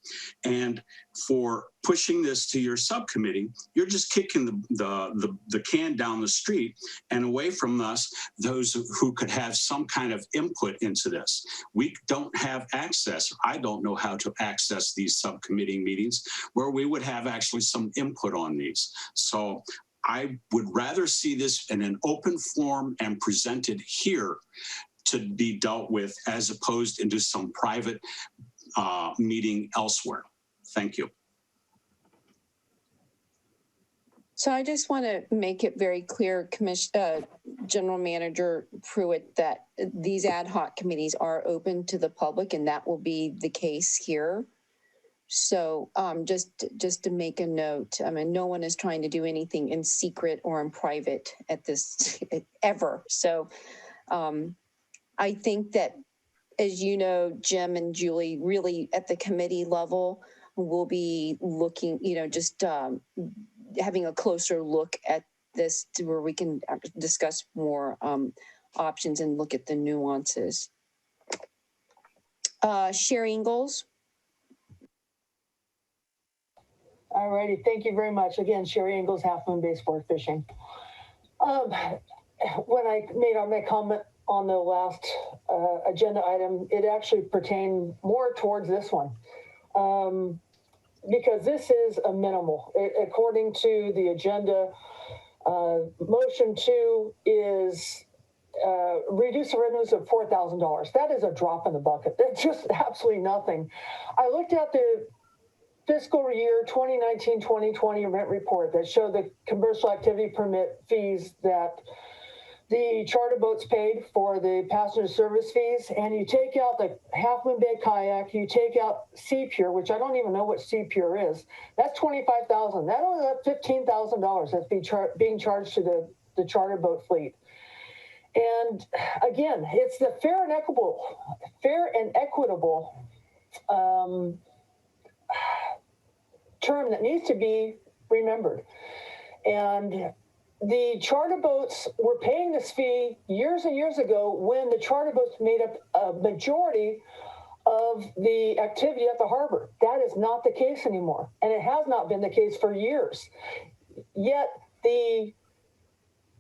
And for pushing this to your subcommittee, you're just kicking the can down the street and away from us, those who could have some kind of input into this. We don't have access. I don't know how to access these subcommittee meetings where we would have actually some input on these. So I would rather see this in an open forum and presented here to be dealt with as opposed into some private meeting elsewhere. Thank you. So I just want to make it very clear, General Manager Pruitt, that these ad hoc committees are open to the public, and that will be the case here. So just to make a note, I mean, no one is trying to do anything in secret or in private at this ever. So I think that, as you know, Jim and Julie, really at the committee level, we'll be looking, just having a closer look at this to where we can discuss more options and look at the nuances. Sherry Ingalls. All righty, thank you very much. Again, Sherry Ingalls, Half Moon Bay Sport Fishing. When I made my comment on the last agenda item, it actually pertained more towards this one. Because this is a minimal. According to the agenda, motion 2 is reduce the revenues of $4,000. That is a drop in the bucket. That's just absolutely nothing. I looked at the fiscal year 2019-2020 rent report that showed the commercial activity permit fees that the charter boats paid for the passenger service fees, and you take out the Half Moon Bay kayak, you take out Sea Pure, which I don't even know what Sea Pure is. That's $25,000. That only left $15,000 that's being charged to the charter boat fleet. And again, it's the fair and equitable term that needs to be remembered. And the charter boats were paying this fee years and years ago when the charter boats made up a majority of the activity at the harbor. That is not the case anymore, and it has not been the case for years. Yet the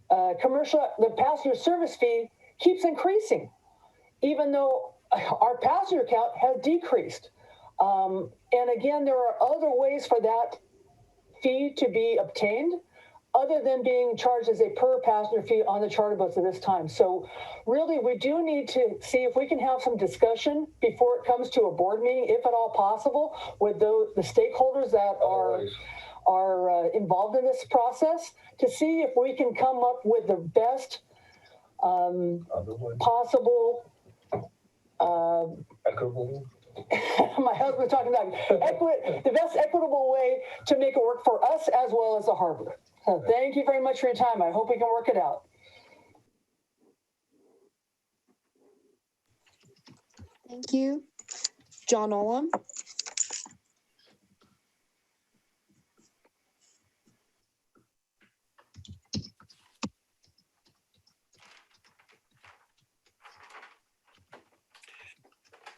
passenger service fee keeps increasing, even though our passenger count has decreased. And again, there are other ways for that fee to be obtained other than being charged as a per passenger fee on the charter boats at this time. So really, we do need to see if we can have some discussion before it comes to a board meeting, if at all possible, with the stakeholders that are involved in this process, to see if we can come up with the best possible equitable. My husband's talking about the best equitable way to make it work for us as well as the harbor. So thank you very much for your time. I hope we can work it out. Thank you. John Olam.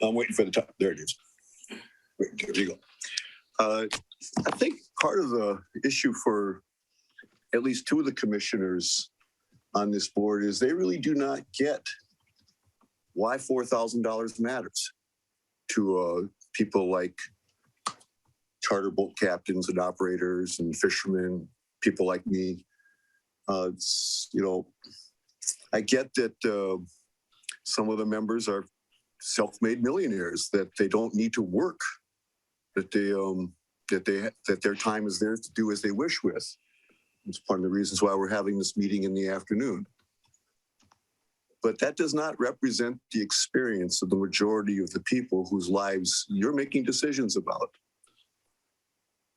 I'm waiting for the top. There it is. Wait, there you go. I think part of the issue for at least two of the commissioners on this board is they really do not get why $4,000 matters to people like charter boat captains and operators and fishermen, people like me. You know, I get that some of the members are self-made millionaires, that they don't need to work, that their time is theirs to do as they wish with. It's part of the reasons why we're having this meeting in the afternoon. But that does not represent the experience of the majority of the people whose lives you're making decisions about.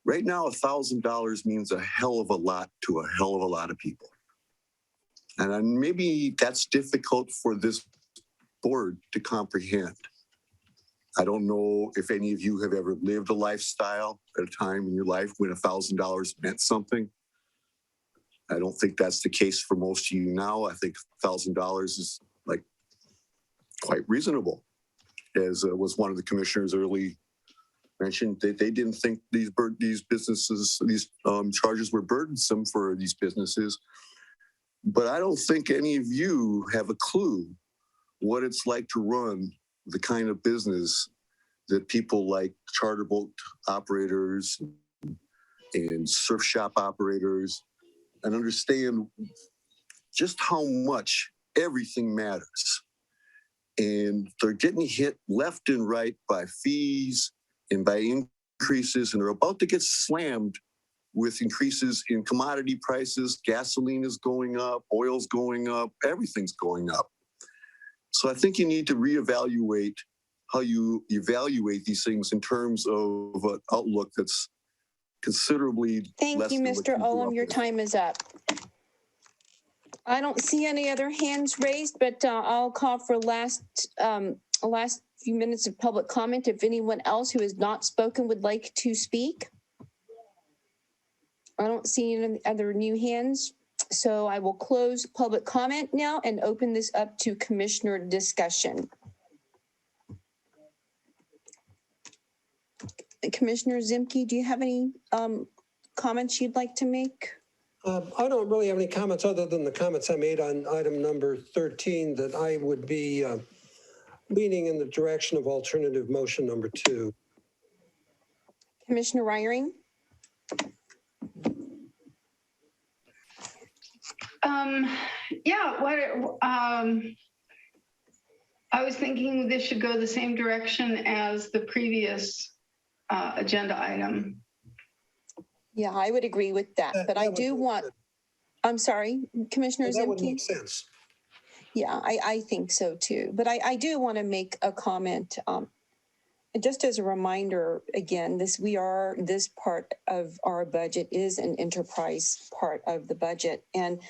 Right now, $1,000 means a hell of a lot to a hell of a lot of people. And maybe that's difficult for this board to comprehend. I don't know if any of you have ever lived a lifestyle at a time in your life when $1,000 meant something. I don't think that's the case for most of you now. I think $1,000 is like quite reasonable. As was one of the commissioners early mentioned, they didn't think these businesses, these charges were burdensome for these businesses. But I don't think any of you have a clue what it's like to run the kind of business that people like charter boat operators and surf shop operators, and understand just how much everything matters. And they're getting hit left and right by fees and by increases, and they're about to get slammed with increases in commodity prices. Gasoline is going up, oil's going up, everything's going up. So I think you need to reevaluate how you evaluate these things in terms of an outlook that's considerably Thank less you, than what Mr. you grew Olam. up Your with. time is up. I don't see any other hands raised, but I'll call for last few minutes of public comment. If anyone else who has not spoken would like to speak. I don't see any other new hands, so I will close public comment now and open this up to commissioner discussion. Commissioner Zimke, do you have any comments you'd like to make? I don't really have any comments other than the comments I made on item number 13, that I would be leaning in the direction of alternative motion number 2. Commissioner Reiering? I was thinking this should go the same direction as the previous agenda item. Yeah, I would agree with that, but I do want, I'm sorry, Commissioner Zimke? That would make sense. Yeah, I think so too. But I do want to make a comment. Just as a reminder, again, this part of our budget is an enterprise part of the budget. And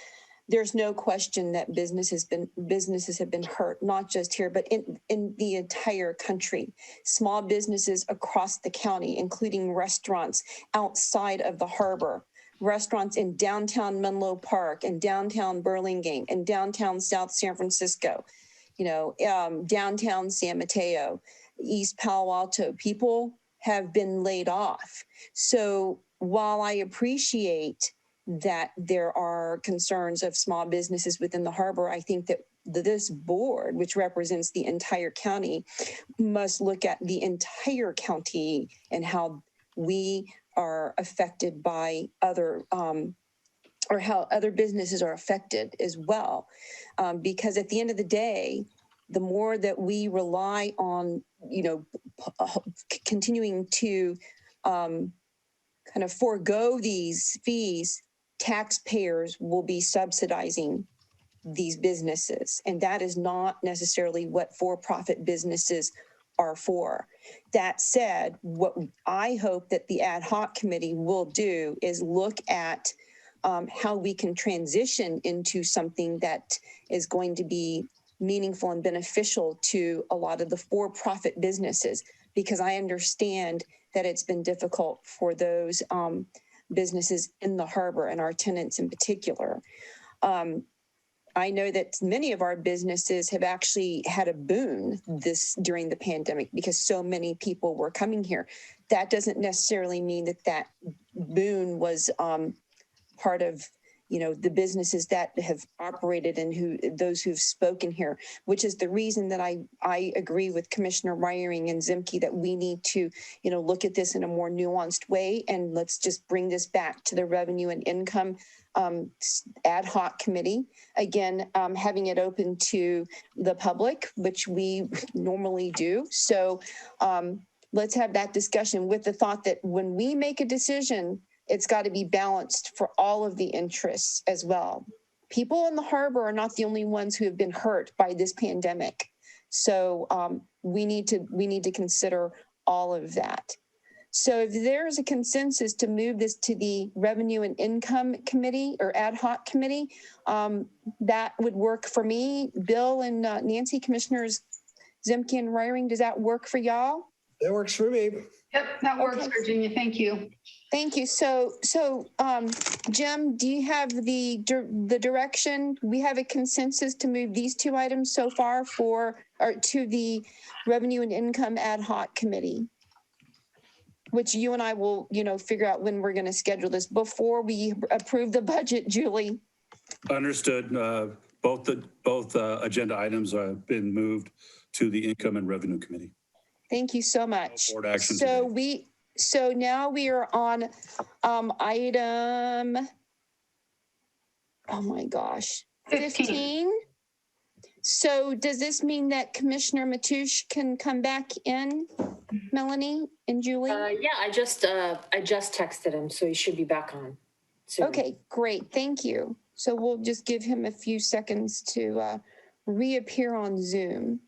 there's no question that businesses have been hurt, not just here, but in the entire country. Small businesses across the county, including restaurants outside of the harbor, restaurants in downtown Menlo Park and downtown Burlingame and downtown South San Francisco, downtown San Mateo, East Palo Alto. People have been laid off. So while I appreciate that there are concerns of small businesses within the harbor, I think that this board, which represents the entire county, must look at the entire county and how we are affected by other, or how other businesses are affected as well. Because at the end of the day, the more that we rely on, continuing to kind of forego these fees, taxpayers will be subsidizing these businesses. And that is not necessarily what for-profit businesses are for. That said, what I hope that the ad hoc committee will do is look at how we can transition into something that is going to be meaningful and beneficial to a lot of the for-profit businesses, because I understand that it's been difficult for those businesses in the harbor and our tenants in particular. I I know that many of our businesses have actually had a boon during the pandemic because so many people were coming here. That doesn't necessarily mean that boon was part of, the businesses that have operated and those who've spoken here, which is the reason that I agree with Commissioner Meiering and Zimke that we need to, look at this in a more nuanced way. And let's just bring this back to the Revenue and Income ad hoc committee. Again, having it open to the public, which we normally do. So let's have that discussion with the thought that when we make a decision, it's got to be balanced for all of the interests as well. People in the harbor are not the only ones who have been hurt by this pandemic. So we need to consider all of that. So if there is a consensus to move this to the Revenue and Income Committee or ad hoc committee, that would work for me. Bill and Nancy, Commissioners Zimke and Meiering, does that work for y'all? That works for me. Yep, that works, okay. Virginia. Thank you. Thank you. So Jim, do you have the direction? We have a consensus to move these two items so far to the Revenue and Income ad hoc committee, which you and I will, figure out when we're going to schedule this before we approve the budget, Julie. Understood. Both agenda items have been moved to the Income and Revenue Committee. Thank you so much. Board action So now we are on item, oh my gosh, 15. So does this mean that Commissioner Mateusz can come back in, Melanie and Julie? Yeah, I just texted him, so he should be back on soon. Okay, great. Thank you. So we'll just give him a few seconds to reappear on Zoom.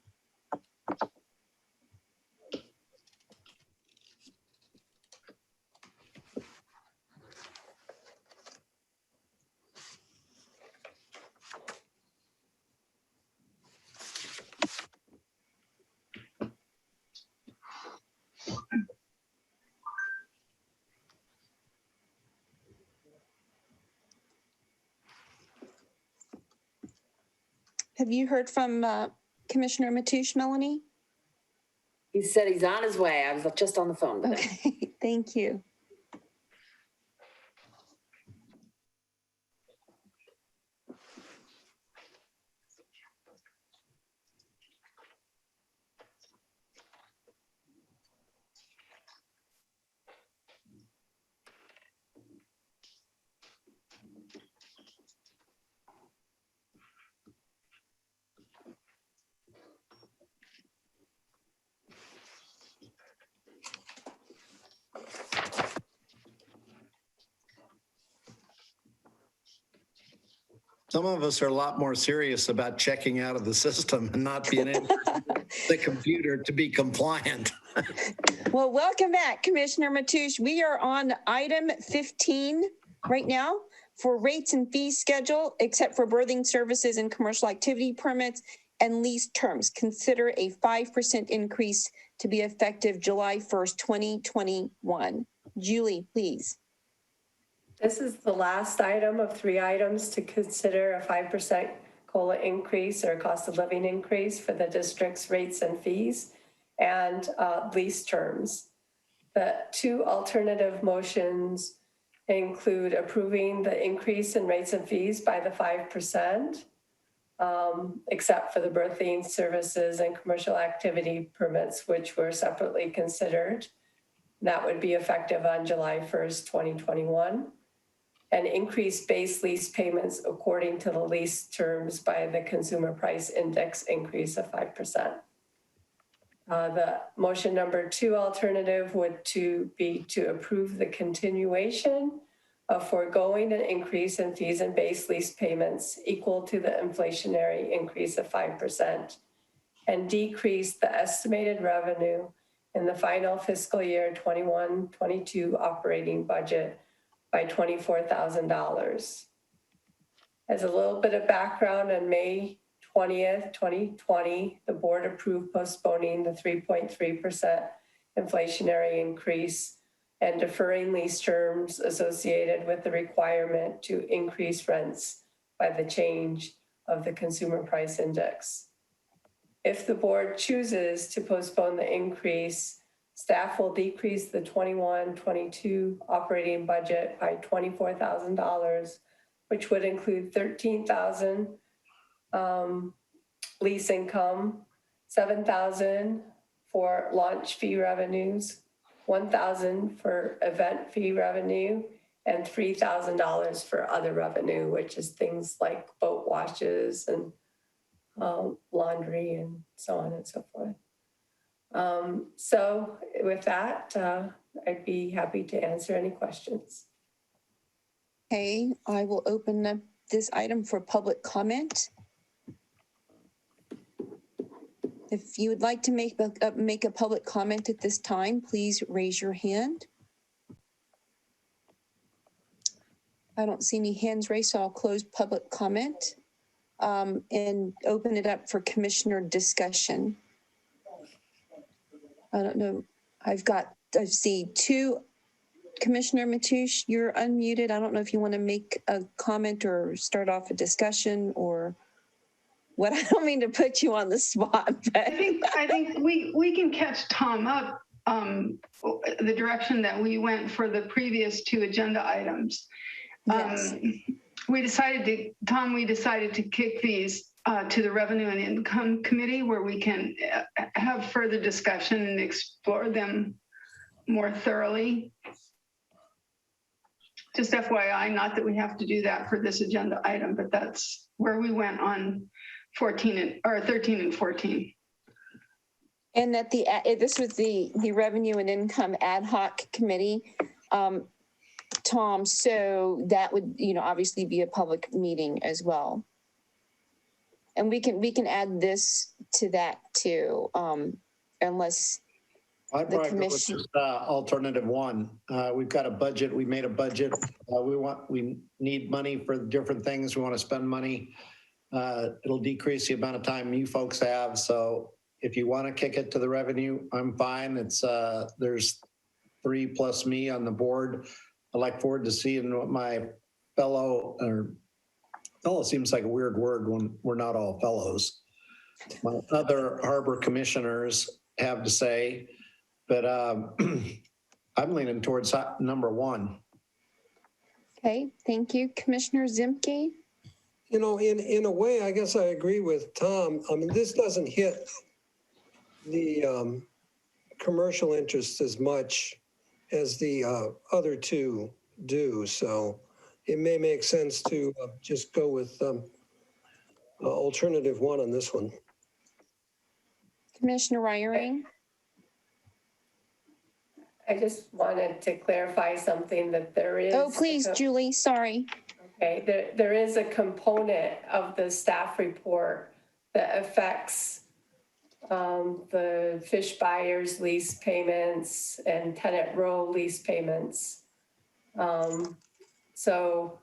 Have you heard from Commissioner Mateusz, Melanie? He said he's on his way. I was just on the phone with him. Okay, thank you. Some of us are a lot more serious about checking out of the system and not being able to use the computer to be compliant. Well, welcome back, Commissioner Mateusz. We are on item 15 right now for rates and fees schedule, except for berthing services and commercial activity permits and lease terms. Consider a 5% increase to be effective July 1st, 2021. Julie, please. This is the last item of 3 items to consider a 5% COLA increase or cost of living increase for the district's rates and fees and lease terms. The 2 alternative motions include approving the increase in rates and fees by the 5%, except for the berthing services and commercial activity permits, which were separately considered. That would be effective on July 1st, 2021. And increase base lease payments according to the lease terms by the Consumer Price Index increase of 5%. The motion number 2 alternative would be to approve the continuation of foregoing an increase in fees and base lease payments equal to the inflationary increase of 5% and decrease the estimated revenue in the final fiscal year 21-22 operating budget by $24,000. As a little bit of background, on May 20th, 2020, the board approved postponing the 3.3% inflationary increase and deferring lease terms associated with the requirement to increase rents by the change of the Consumer Price Index. If the board chooses to postpone the increase, staff will decrease the 21-22 operating budget by $24,000, which would include $13,000 lease income, $7,000 for launch fee revenues, $1,000 for event fee revenue, and $3,000 for other revenue, which is things like boat washes and laundry and so on and so forth. So with that, I'd be happy to answer any questions. Okay, I will open this item for public comment. If you would like to make a public comment at this time, please raise your hand. I don't see any hands raised, so I'll close public comment and open it up for commissioner discussion. I don't know. I see two. Commissioner Mateusz, you're unmuted. I don't know if you want to make a comment or start off a discussion or what. I don't mean to put you on the spot, but I think we can catch Tom up the direction that we went for the previous two agenda items. Yes. We decided to kick these to the Revenue and Income Committee where we can have further discussion and explore them more thoroughly. Just FYI, not that we have to do that for this agenda item, but that's where we went on 13 and 14. And that this was the Revenue and Income Ad Hoc Committee, Tom. So that would, obviously be a public meeting as well. And we can add this to that too, unless I'd the probably go with commission. just, alternative one. We've got a budget. We made a budget. We need money for different things. We want to spend money. It'll decrease the amount of time you folks have. So if you want to kick it to the revenue, I'm fine. It's there's 3 plus me on the board. I look forward to seeing what my fellow seems like a weird word when we're not all fellows. My other harbor commissioners have to say, but I'm leaning towards number 1. Okay, thank you. Commissioner Zemke? In a way, I guess I agree with Tom. I mean, this doesn't hit the commercial interests as much as the other two do. So it may make sense to just go with alternative 1 on this one. Commissioner Ryring? I just wanted to clarify something that there is. Oh, please, Julie, sorry. Okay, there is a component of the staff report that affects the fish buyers lease payments and tenant row lease payments. So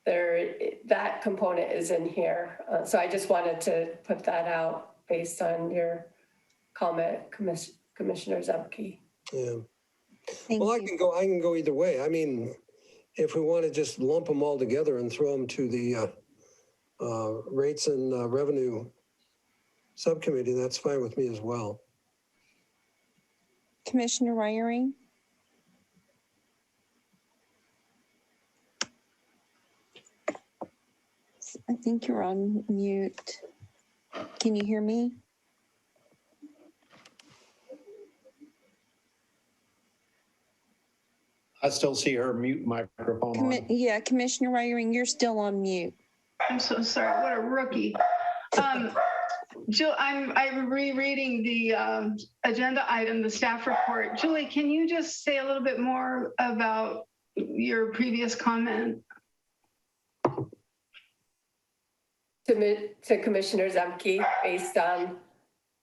that component is in here. So I just wanted to put that out based on your comment, Commissioner Zemke. Yeah. Well, I can go either way. I mean, if we want to just lump them all together and throw them to the rates and revenue subcommittee, that's fine with me as well. Commissioner Ryring? I think you're on mute. Can you hear me? I still see her mute microphone on. Yeah, Commissioner Ryring, you're still on mute. I'm so sorry. What a rookie. Jill, I'm rereading the agenda item, the staff report. Julie, can you just say a little bit more about your previous comment? To Commissioner Zemke, based on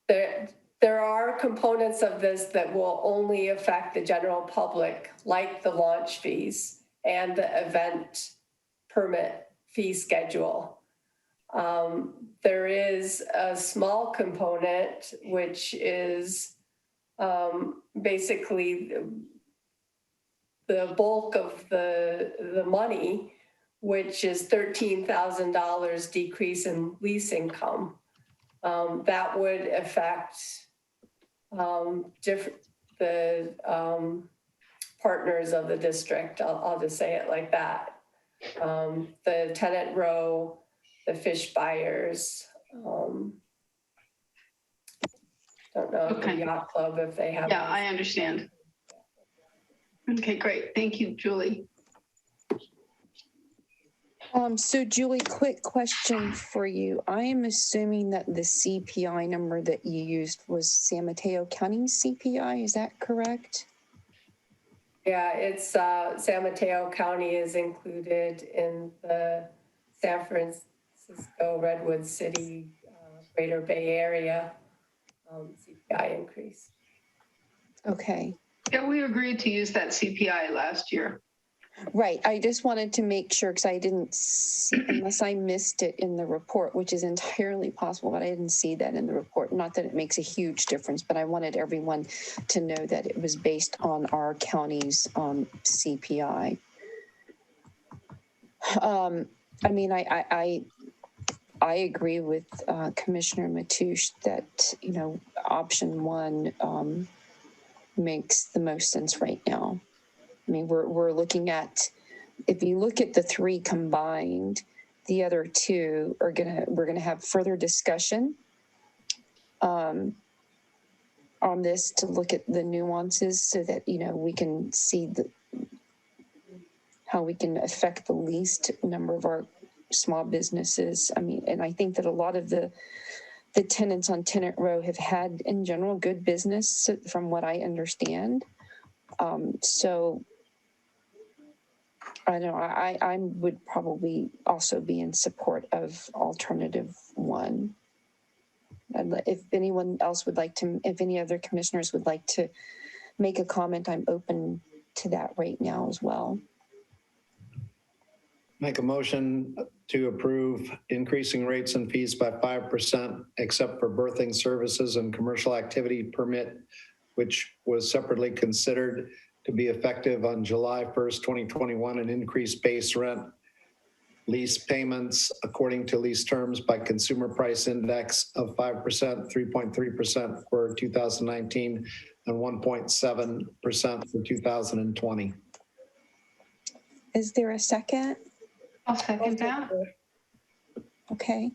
there are components of this that will only affect the general public, like the launch fees and the event permit fee schedule. There is a small component, which is basically the bulk of the money, which is $13,000 decrease in lease income. That would affect the partners of the district. I'll just say it like that. The tenant row, the fish buyers. Don't know Okay. the yacht club if they have. Yeah, I understand. Okay, great. Thank you, Julie. So Julie, quick question for you. I am assuming that the CPI number that you used was San Mateo County's CPI. Is that correct? Yeah, it's San Mateo County is included in the San Francisco, Redwood City, Greater Bay Area CPI increase. Okay. Yeah, we agreed to use that CPI last year. Right. I just wanted to make sure because I didn't see, unless I missed it in the report, which is entirely possible, but I didn't see that in the report. Not that it makes a huge difference, but I wanted everyone to know that it was based on our county's CPI. I mean, I agree with Commissioner Mateusz that, you know, option one makes the most sense right now. I mean, we're looking at, if you look at the three combined, the other two are we're gonna have further discussion on this to look at the nuances so that, you know, we can see how we can affect the least number of our small businesses. I mean, and I think that a lot of the tenants on Tenant Row have had in general good business from what I understand. So I know I would probably also be in support of alternative one. If anyone else would like to, if any other commissioners would like to make a comment, I'm open to that right now as well. Make a motion to approve increasing rates and fees by 5%, except for birthing services and commercial activity permit, which was separately considered to be effective on July 1st, 2021, and increase base rent lease payments according to lease terms by consumer price index of 5%, 3.3% for 2019, and 1.7% for 2020. Is there a second? I'll second that. Okay.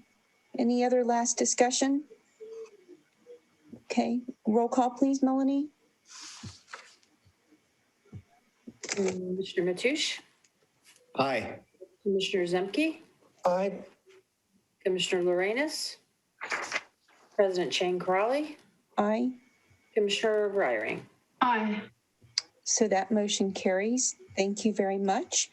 Any other last discussion? Okay. Roll call, please, Melanie. Commissioner Mateusz? Aye. Commissioner Zemke? Aye. Commissioner Lorenz? President Chang Crowley? Aye. Commissioner Reiring? Aye. So that motion carries. Thank you very much.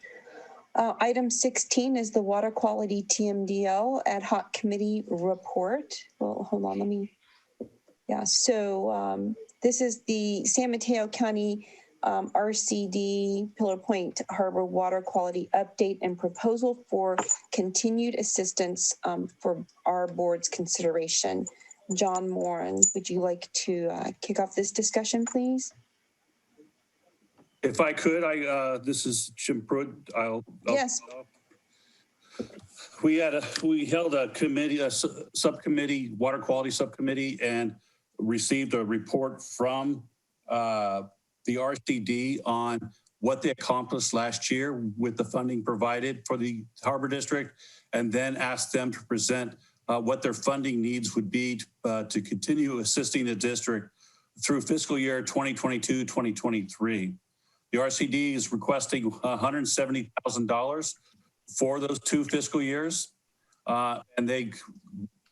Item 16 is the Water Quality TMDL Ad Hoc Committee Report. Well, hold on, let me, yeah, so this is the San Mateo County RCD Pillar Point Harbor Water Quality Update and Proposal for Continued Assistance for our board's consideration. John Moran, would you like to kick off this discussion, please? If I could, this is Jim Pruitt. I'll yes. We held a committee, a subcommittee, water quality subcommittee, and received a report from the RCD on what they accomplished last year with the funding provided for the Harbor District, and then asked them to present what their funding needs would be to continue assisting the district through fiscal year 2022-2023. The RCD is requesting $170,000 for those 2 fiscal years. And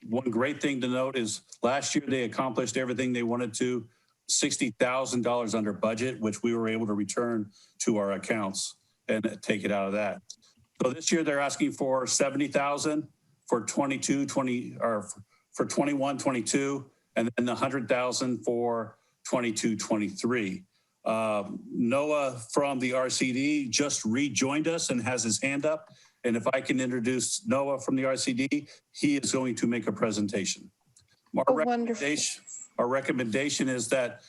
one great thing to note is last year they accomplished everything they wanted to, $60,000 under budget, which we were able to return to our accounts and take it out of that. So this year they're asking for $70,000 for 21-22, and then $100,000 for 22-23. Noah from the RCD just rejoined us and has his hand up. And if I can introduce Noah from the RCD, he is going to make a presentation. Our recommendation is that.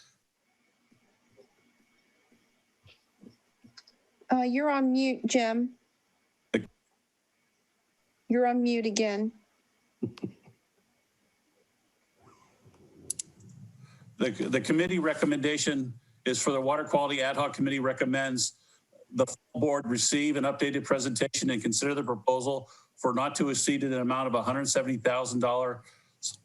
You're on mute, Jim. You're on mute again. The committee recommendation is for the Water Quality Ad Hoc Committee recommends the board receive an updated presentation and consider the proposal for not to exceed an amount of $170,000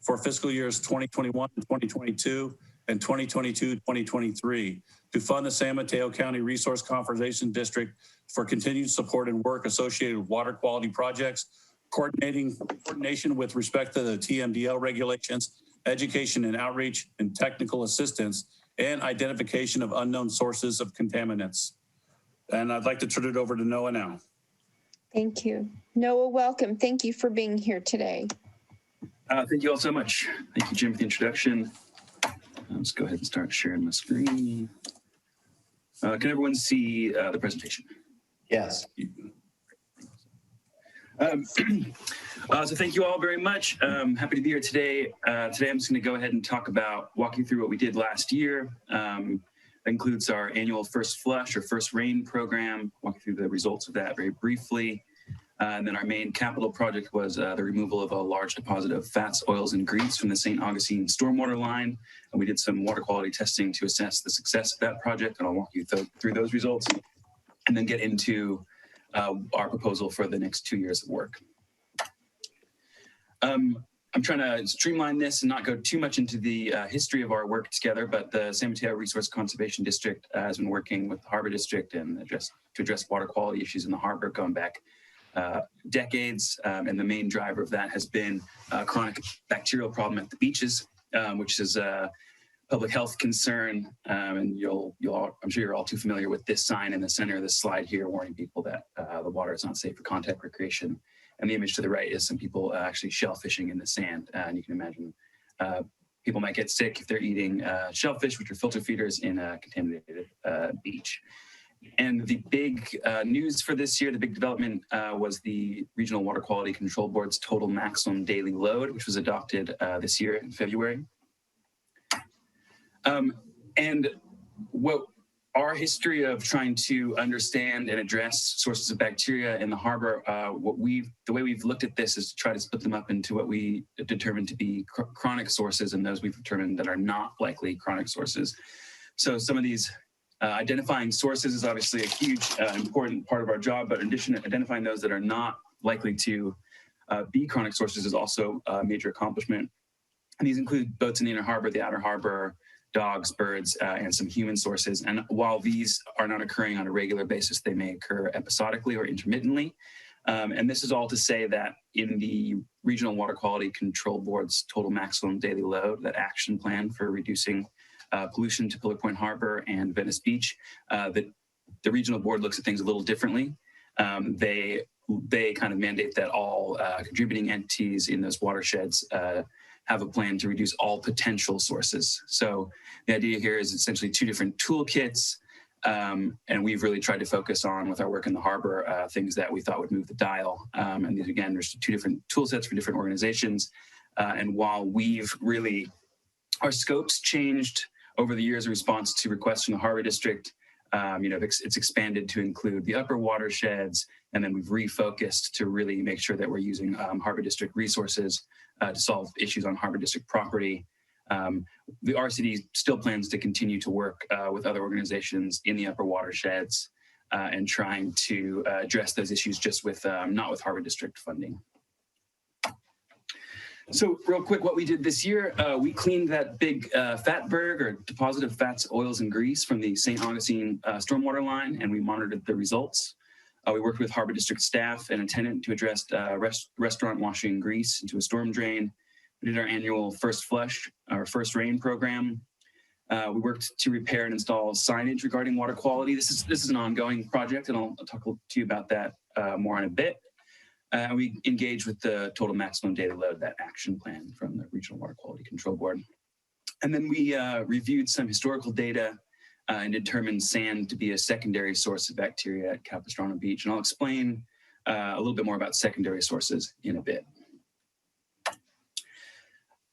for fiscal years 2021 and 2022 and 2022-2023 to fund the San Mateo County Resource Conservation District for continued support and work associated with water quality projects, coordination with respect to the TMDL regulations, education and outreach and technical assistance, and identification of unknown sources of contaminants. And I'd like to turn it over to Noah now. Thank you. Noah, welcome. Thank you for being here today. Thank you all so much. Thank you, Jim, for the introduction. Let's go ahead and start sharing my screen. Can everyone see the presentation? Yes. So thank you all very much. Happy to be here today. Today I'm just going to go ahead and walk you through what we did last year. That includes our annual First Flush or First Rain program, walk you through the results of that very briefly. And then our main capital project was the removal of a large deposit of fats, oils, and grease from the St. Augustine stormwater line. And we did some water quality testing to assess the success of that project, and I'll walk you through those results and then get into our proposal for the next 2 years of work. I'm trying to streamline this and not go too much into the history of our work together, but the San Mateo Resource Conservation District has been working with the Harbor District and to address water quality issues in the harbor going back decades. And the main driver of that has been a chronic bacterial problem at the beaches, which is a public health concern. And I'm sure you're all too familiar with this sign in the center of the slide here, warning people that the water is not safe for contact recreation. And the image to the right is some people actually shellfishing in the sand. And you can imagine people might get sick if they're eating shellfish, which are filter feeders in a contaminated beach. And the big news for this year, the big development was the Regional Water Quality Control Board's total maximum daily load, which was adopted this year in February. And what our history of trying to understand and address sources of bacteria in the harbor, the way we've looked at this is to try to split them up into what we determined to be chronic sources and those we've determined that are not likely chronic sources. So some of these identifying sources is obviously a huge, important part of our job, but in addition to identifying those that are not likely to be chronic sources is also a major accomplishment. And these include boats in the inner harbor, the outer harbor, dogs, birds, and some human sources. And while these are not occurring on a regular basis, they may occur episodically or intermittently. And this is all to say that in the Regional Water Quality Control Board's total maximum daily load, that action plan for reducing pollution to Pillar Point Harbor and Venice Beach, the regional board looks at things a little differently. They kind of mandate that all contributing entities in those watersheds have a plan to reduce all potential sources. So the idea here is essentially two different toolkits, and we've really tried to focus on, with our work in the harbor, things that we thought would move the dial. And these, again, there's two different tool sets for different organizations. And while our scopes changed over the years in response to requests from the Harbor District, it's expanded to include the upper watersheds, and then we've refocused to really make sure that we're using Harbor District resources to solve issues on Harbor District property. The RCD still plans to continue to work with other organizations in the upper watersheds and trying to address those issues just with not with Harbor District funding. So real quick, what we did this year, we cleaned that big fatberg or deposit of fats, oils, and grease from the St. Augustine stormwater line, and we monitored the results. We worked with Harbor District staff and a tenant to address restaurant washing grease into a storm drain. We did our annual First Flush, our First Rain program. We worked to repair and install signage regarding water quality. This is an ongoing project, and I'll talk to you about that more in a bit. We engaged with the total maximum data load, that action plan from the Regional Water Quality Control Board. And then we reviewed some historical data and determined sand to be a secondary source of bacteria at Capistrano Beach. And I'll explain a little bit more about secondary sources in a bit.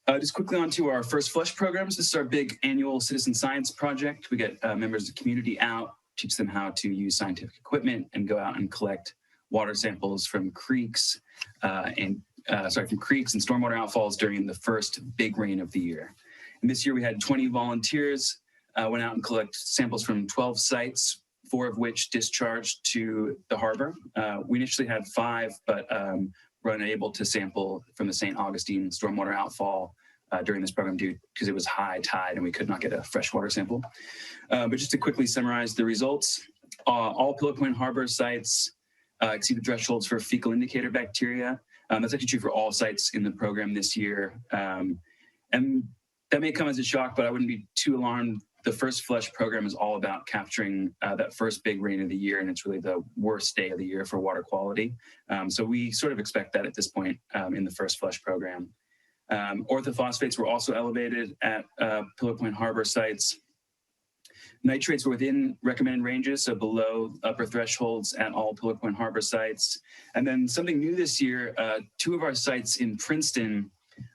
Just quickly on to our First Flush programs. This is our big annual citizen science project. We get members of the community out, teach them how to use scientific equipment, and go out and collect water samples from creeks from creeks and stormwater outfalls during the first big rain of the year. And this year we had 20 volunteers, went out and collect samples from 12 sites, 4 of which discharged to the harbor. We initially had 5, but were unable to sample from the St. Augustine stormwater outfall during this program because it was high tide and we could not get a freshwater sample. But just to quickly summarize the results, all Pillow Point Harbor sites exceeded thresholds for fecal indicator bacteria. That's actually true for all sites in the program this year. And that may come as a shock, but I wouldn't be too alarmed. The First Flush program is all about capturing that first big rain of the year, and it's really the worst day of the year for water quality. So we sort of expect that at this point in the First Flush program. Orthophosphates were also elevated at Pillow Point Harbor sites. Nitrates were within recommended ranges, so below upper thresholds at all Pillow Point Harbor sites. And then something new this year, 2 of our sites in Princeton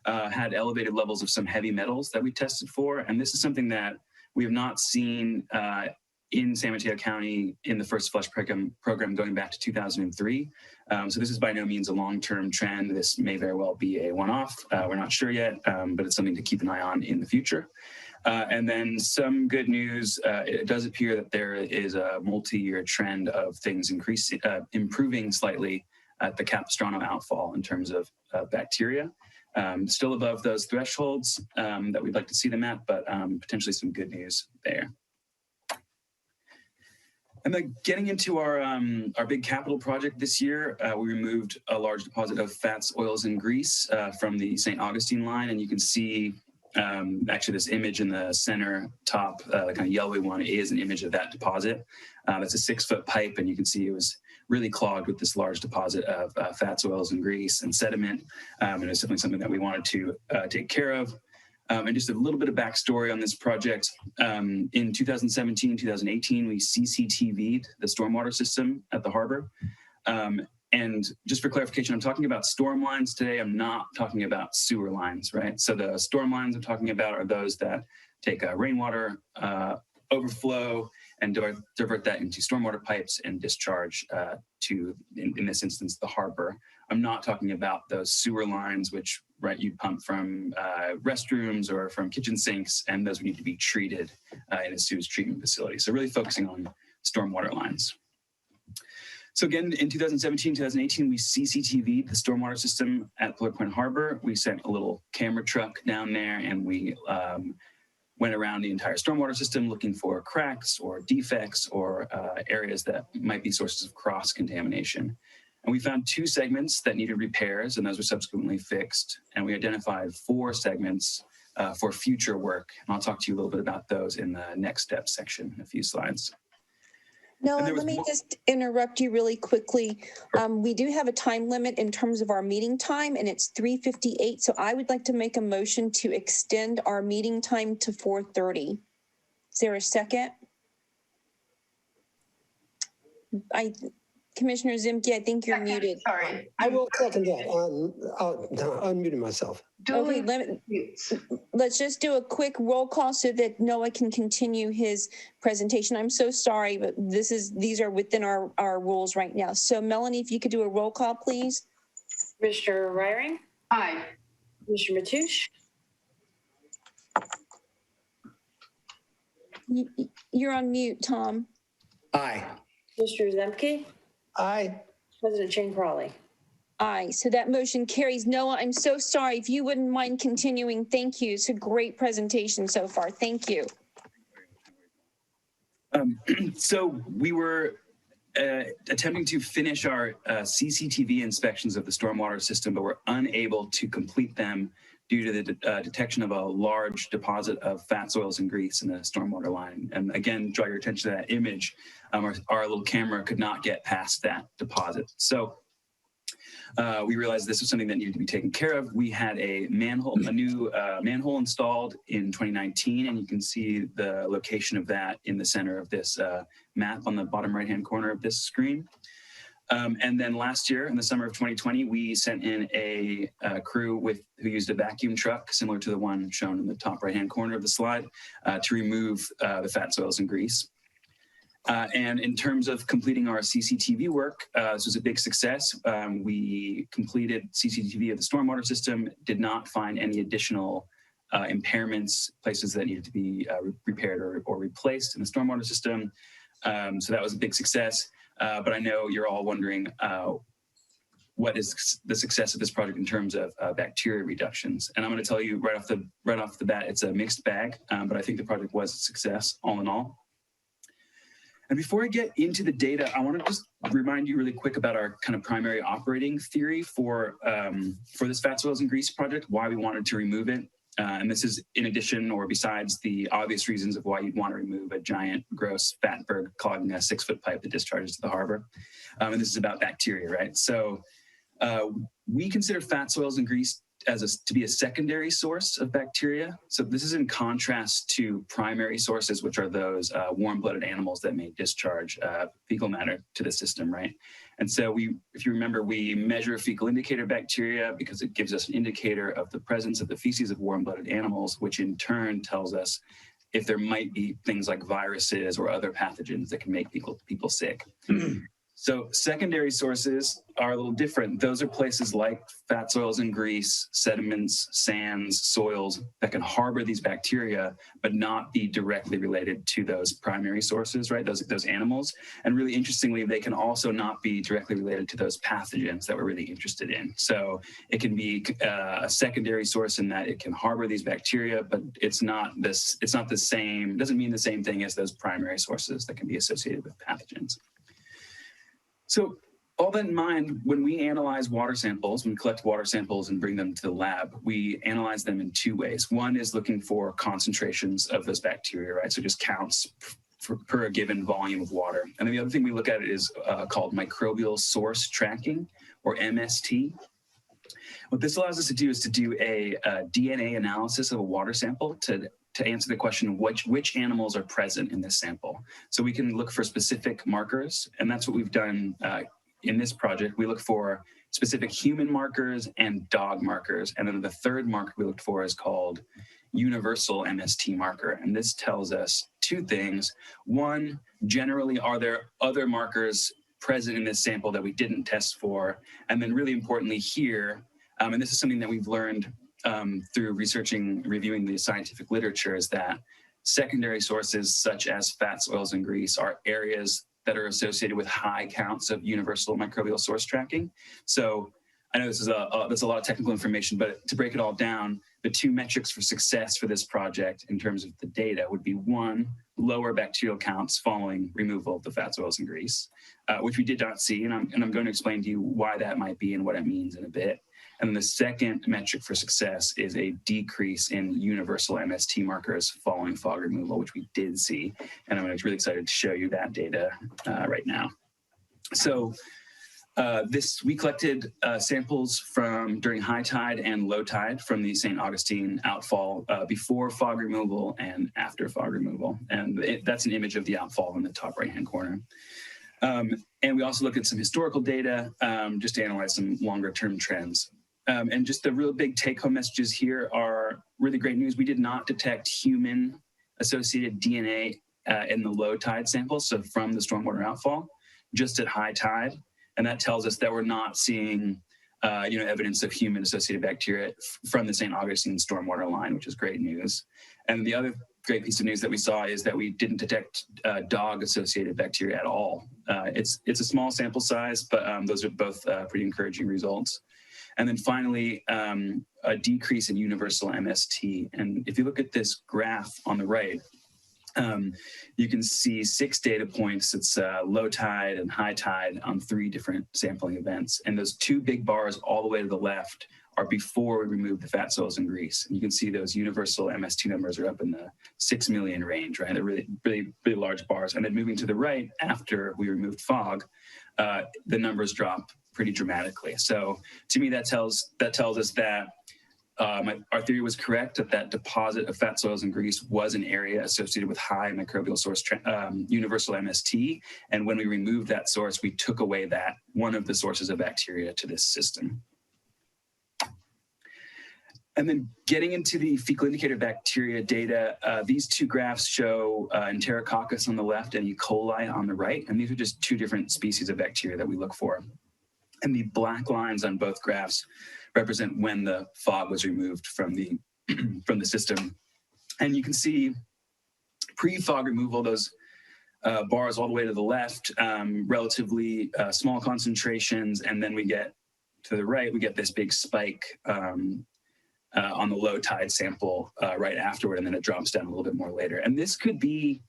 had elevated levels of some heavy metals that we tested for. And this is something that we have not seen in San Mateo County in the First Flush program going back to 2003. So this is by no means a long-term trend. This may very well be a one-off. We're not sure yet, but it's something to keep an eye on in the future. And then some good news, it does appear that there is a multi-year trend of things improving slightly at the Capistrano outfall in terms of bacteria. Still above those thresholds that we'd like to see them at, but potentially some good news there. And then getting into our big capital project this year, we removed a large deposit of fats, oils, and grease from the St. Augustine line. And you can see actually this image in the center top, the kind of yellowy one, is an image of that deposit. It's a 6-foot pipe, and you can see it was really clogged with this large deposit of fats, oils, and grease and sediment. And it's definitely something that we wanted to take care of. And just a little bit of backstory on this project. In 2017, 2018, we CCTV'd the stormwater system at the harbor. And just for clarification, I'm talking about storm lines today. I'm not talking about sewer lines, right? So the storm lines I'm talking about are those that take rainwater overflow and divert that into stormwater pipes and discharge to, in this instance, the harbor. I'm not talking about those sewer lines, which you pump from restrooms or from kitchen sinks, and those would need to be treated in a sewage treatment facility. So really focusing on stormwater lines. So again, in 2017, 2018, we CCTV'd the stormwater system at Pillar Point Harbor. We sent a little camera truck down there, and we went around the entire stormwater system looking for cracks or defects or areas that might be sources of cross-contamination. And we found 2 segments that needed repairs, and those were subsequently fixed. And we identified 4 segments for future work. And I'll talk to you a little bit about those in the next step section in a few slides. No, let me just interrupt you really quickly. We do have a time limit in terms of our meeting time, and it's 3:58. So I would like to make a motion to extend our meeting time to 4:30. Is there a second? Commissioner Zimke, I think you're muted. Sorry. I will second that. I'll unmute myself. Okay, let's just do a quick roll call so that Noah can continue his presentation. I'm so sorry, but these are within our rules right now. So Melanie, if you could do a roll call, please. Commissioner Reiring? Aye. Commissioner Mateusz? You're on mute, Tom. Aye. Commissioner Zemke? Aye. President Jane Crawley? Aye. So that motion carries. Noah, I'm so sorry. If you wouldn't mind continuing, thank you. It's a great presentation so far. Thank you. So we were attempting to finish our CCTV inspections of the stormwater system, but were unable to complete them due to the detection of a large deposit of fats, oils, and grease in the stormwater line. And again, draw your attention to that image. Our little camera could not get past that deposit. So we realized this was something that needed to be taken care of. We had a new manhole installed in 2019, and you can see the location of that in the center of this map on the bottom right-hand corner of this screen. And then last year, in the summer of 2020, we sent in a crew who used a vacuum truck, similar to the one shown in the top right-hand corner of the slide, to remove the fats, oils, and grease. And in terms of completing our CCTV work, this was a big success. We completed CCTV of the stormwater system, did not find any additional impairments, places that needed to be repaired or replaced in the stormwater system. So that was a big success. But I know you're all wondering what is the success of this project in terms of bacteria reductions. And I'm going to tell you right off the bat, it's a mixed bag, but I think the project was a success all in all. And before I get into the data, I want to just remind you really quick about our kind of primary operating theory for this fat, soils, and grease project, why we wanted to remove it. And this is in addition or besides the obvious reasons of why you'd want to remove a giant, gross fat berg clogging a 6-foot pipe that discharges to the harbor. And this is about bacteria, right? So we consider fat, soils, and grease to be a secondary source of bacteria. So this is in contrast to primary sources, which are those warm-blooded animals that may discharge fecal matter to the system, right? And so if you remember, we measure fecal indicator bacteria because it gives us an indicator of the presence of the feces of warm-blooded animals, which in turn tells us if there might be things like viruses or other pathogens that can make people sick. So secondary sources are a little different. Those are places like fat, soils, and grease, sediments, sands, soils that can harbor these bacteria, but not be directly related to those primary sources, right? Those animals. And really interestingly, they can also not be directly related to those pathogens that we're really interested in. So it can be a secondary source in that it can harbor these bacteria, but it's not the same, doesn't mean the same thing as those primary sources that can be associated with pathogens. So all that in mind, when we analyze water samples, when we collect water samples and bring them to the lab, we analyze them in two ways. One is looking for concentrations of those bacteria, right? So just counts per a given volume of water. And then the other thing we look at is called microbial source tracking, or MST. What this allows us to do is to do a DNA analysis of a water sample to answer the question, which animals are present in this sample. So we can look for specific markers, and that's what we've done in this project. We look for specific human markers and dog markers. And then the third marker we looked for is called universal MST marker. And this tells us two things. One, generally, are there other markers present in this sample that we didn't test for? And then really importantly here, and this is something that we've learned through reviewing the scientific literature, is that secondary sources such as fats, oils, and grease are areas that are associated with high counts of universal microbial source tracking. So I know this is that's a lot of technical information, but to break it all down, the two metrics for success for this project in terms of the data would be: one, lower bacterial counts following removal of the fats, oils, and grease, which we did not see, and I'm going to explain to you why that might be and what it means in a bit. And the second metric for success is a decrease in universal MST markers following fog removal, which we did see. And I'm really excited to show you that data right now. So we collected samples during high tide and low tide from the St. Augustine outfall before fog removal and after fog removal. And that's an image of the outfall in the top right-hand corner. And we also looked at some historical data just to analyze some longer-term trends. And just the real big take-home messages here are really great news. We did not detect human-associated DNA in the low tide samples, so from the stormwater outfall, just at high tide. And that tells us that we're not seeing evidence of human-associated bacteria from the St. Augustine stormwater line, which is great news. And the other great piece of news that we saw is that we didn't detect dog-associated bacteria at all. It's a small sample size, but those are both pretty encouraging results. And then finally, a decrease in universal MST. And if you look at this graph on the right, you can see 6 data points. It's low tide and high tide on 3 different sampling events. And those 2 big bars all the way to the left are before we remove the fat, soils, and grease. And you can see those universal MST numbers are up in the 6 million range, right? They're really, really, really large bars. And then moving to the right, after we removed fog, the numbers drop pretty dramatically. So to me, that tells us that our theory was correct, that deposit of fat, soils, and grease was an area associated with high microbial source universal MST. And when we removed that source, we took away one of the sources of bacteria to this system. And then getting into the fecal indicator bacteria data, these two graphs show Enterococcus on the left and E. coli on the right. And these are just two different species of bacteria that we look for. And the black lines on both graphs represent when the fog was removed from the, from the system. And you can see pre-fog removal, those bars all the way to the left, relatively small concentrations. And then we get to the right, we get this big spike on the low tide sample right afterward, and then it drops down a little bit more later. And this could be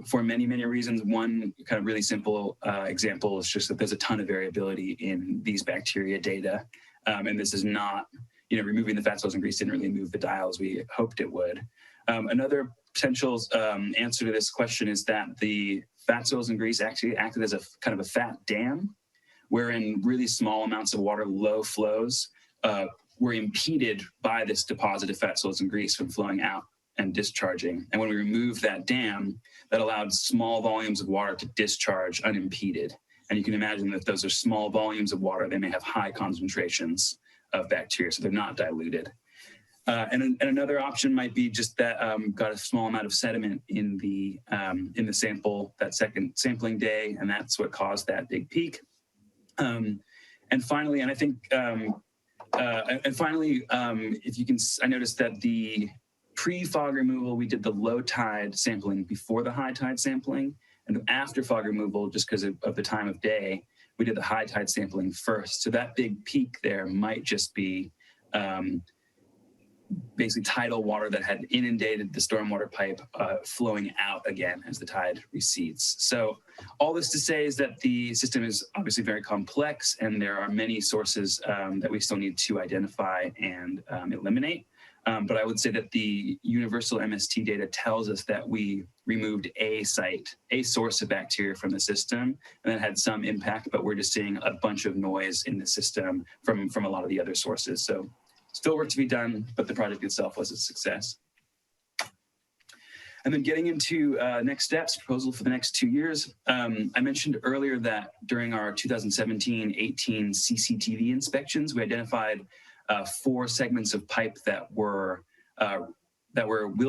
for many, many reasons. One kind of really simple example is just that there's a ton of variability in these bacteria data. And this is not, removing the fat, oils, and grease didn't really move the dial as we hoped it would. Another potential answer to this question is that the fat, oils, and grease actually acted as a kind of a fat dam, wherein really small amounts of water, low flows, were impeded by this deposit of fat, oils, and grease from flowing out and discharging. And when we removed that dam, that allowed small volumes of water to discharge unimpeded. And you can imagine that those are small volumes of water. They may have high concentrations of bacteria, so they're not diluted. And another option might be just that got a small amount of sediment in the sample that second sampling day, and that's what caused that big peak. And finally, and I think, if you can, I noticed that the pre-fog removal, we did the low tide sampling before the high tide sampling, and after fog removal, just because of the time of day, we did the high tide sampling first. So that big peak there might just be basically tidal water that had inundated the stormwater pipe flowing out again as the tide recedes. So all this to say is that the system is obviously very complex, and there are many sources that we still need to identify and eliminate. But I would say that the universal MST data tells us that we removed a source of bacteria from the system, and that had some impact, but we're just seeing a bunch of noise in the system from a lot of the other sources. So still work to be done, but the project itself was a success. And then getting into next steps, proposal for the next 2 years. I mentioned earlier that during our 2017-18 CCTV inspections, we identified 4 segments of pipe that will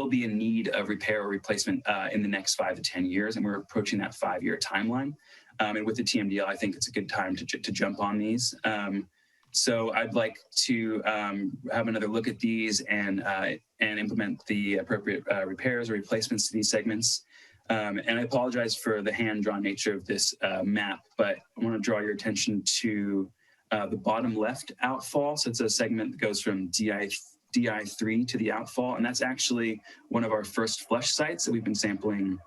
be in need of repair or replacement in the next 5 to 10 years, and we're approaching that 5-year timeline. And with the TMDL, I think it's a good time to jump on these. So I'd like to have another look at these and implement the appropriate repairs or replacements to these segments. And I apologize for the hand-drawn nature of this map, but I want to draw your attention to the bottom left outfall. So it's a segment that goes from DI3 to the outfall, and that's actually one of our first flush sites that we've been sampling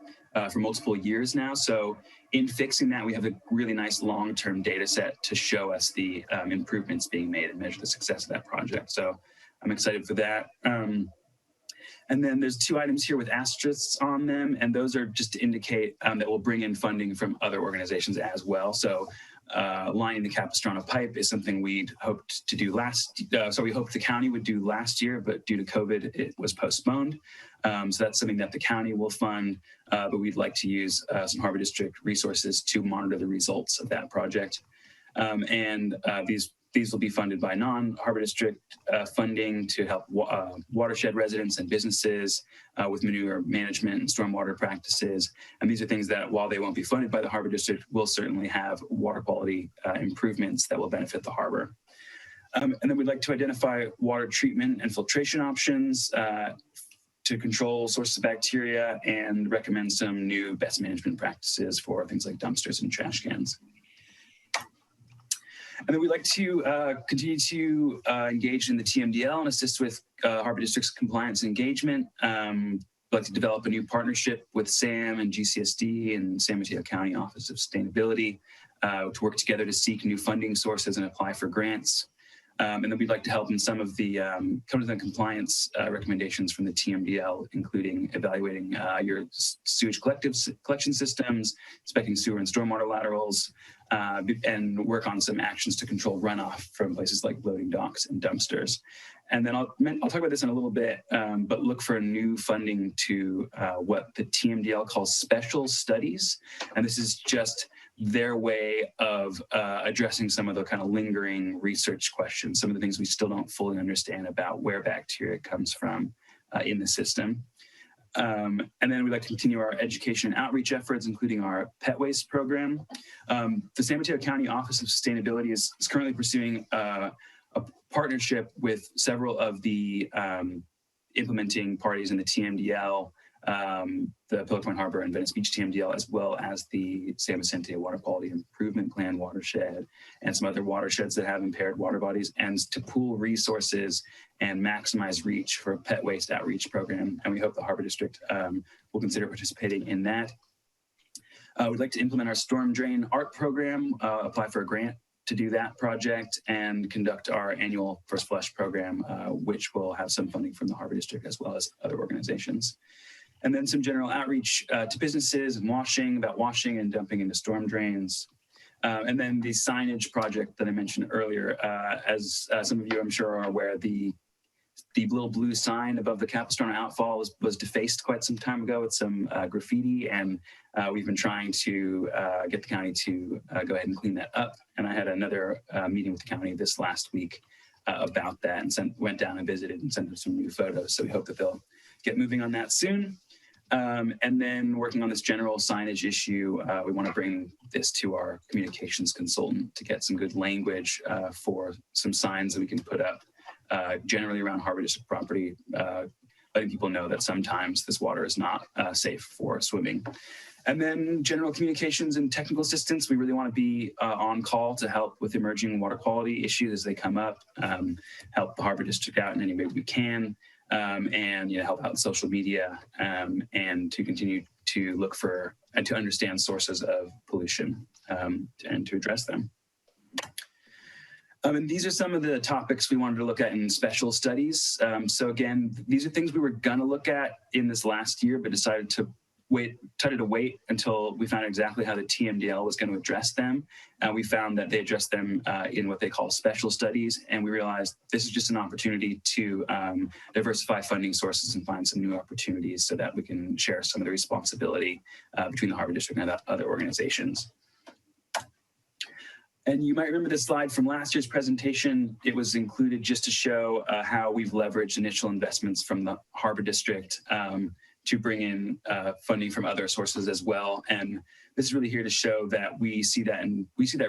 for multiple years now. So in fixing that, we have a really nice long-term data set to show us the improvements being made and measure the success of that project. So I'm excited for that. And then there's 2 items here with asterisks on them, and those are just to indicate that we'll bring in funding from other organizations as well. So lining the Capistrano pipe is something we'd hoped to do we hoped the county would do last year, but due to COVID, it was postponed. So that's something that the county will fund, but we'd like to use some Harbor District resources to monitor the results of that project. These will be funded by non-Harbor District funding to help watershed residents and businesses with manure management and stormwater practices. And these are things that, while they won't be funded by the Harbor District, will certainly have water quality improvements that will benefit the harbor. And then we'd like to identify water treatment and filtration options to control sources of bacteria and recommend some new best management practices for things like dumpsters and trash cans. And then we'd like to continue to engage in the TMDL and assist with Harbor District's compliance engagement. We'd like to develop a new partnership with SAM and GCSD and San Mateo County Office of Sustainability to work together to seek new funding sources and apply for grants. And then we'd like to help in some of the compliance recommendations from the TMDL, including evaluating your sewage collection systems, inspecting sewer and stormwater laterals, and work on some actions to control runoff from places like loading docks and dumpsters. And then I'll talk about this in a little bit, but look for new funding to what the TMDL calls special studies. And this is just their way of addressing some of the kind of lingering research questions, some of the things we still don't fully understand about where bacteria comes from in the system. And then we'd like to continue our education and outreach efforts, including our pet waste program. The San Mateo County Office of Sustainability is currently pursuing a partnership with several of the implementing parties in the TMDL, the Pillar Point Harbor and Venice Beach TMDL, as well as the San Vicente Water Quality Improvement Plan watershed and some other watersheds that have impaired water bodies, and to pool resources and maximize reach for a pet waste outreach program. And we hope the Harbor District will consider participating in that. We'd like to implement our storm drain art program, apply for a grant to do that project, and conduct our annual First Flush program, which will have some funding from the Harbor District as well as other organizations. And then some general outreach to businesses and about washing and dumping into storm drains. And then the signage project that I mentioned earlier, as some of you I'm sure are aware, the little blue sign above the Capistrano outfall was defaced quite some time ago with some graffiti, and we've been trying to get the county to go ahead and clean that up. And I had another meeting with the county this last week about that, and went down and visited and sent them some new photos. So we hope that they'll get moving on that soon. And then working on this general signage issue, we want to bring this to our communications consultant to get some good language for some signs that we can put up generally around Harbor District property, letting people know that sometimes this water is not safe for swimming. And then general communications and technical assistance. We really want to be on call to help with emerging water quality issues as they come up, help the Harbor District out in any way we can. And help out social media, and to continue to look for and to understand sources of pollution and to address them. And these are some of the topics we wanted to look at in special studies. So again, these are things we were gonna look at in this last year, but decided to wait until we found exactly how the TMDL was going to address them. We found that they addressed them in what they call special studies, and we realized this is just an opportunity to diversify funding sources and find some new opportunities so that we can share some of the responsibility between the Harbor District and other organizations. And you might remember this slide from last year's presentation. It was included just to show how we've leveraged initial investments from the Harbor District to bring in funding from other sources as well. And this is really here to show that we see that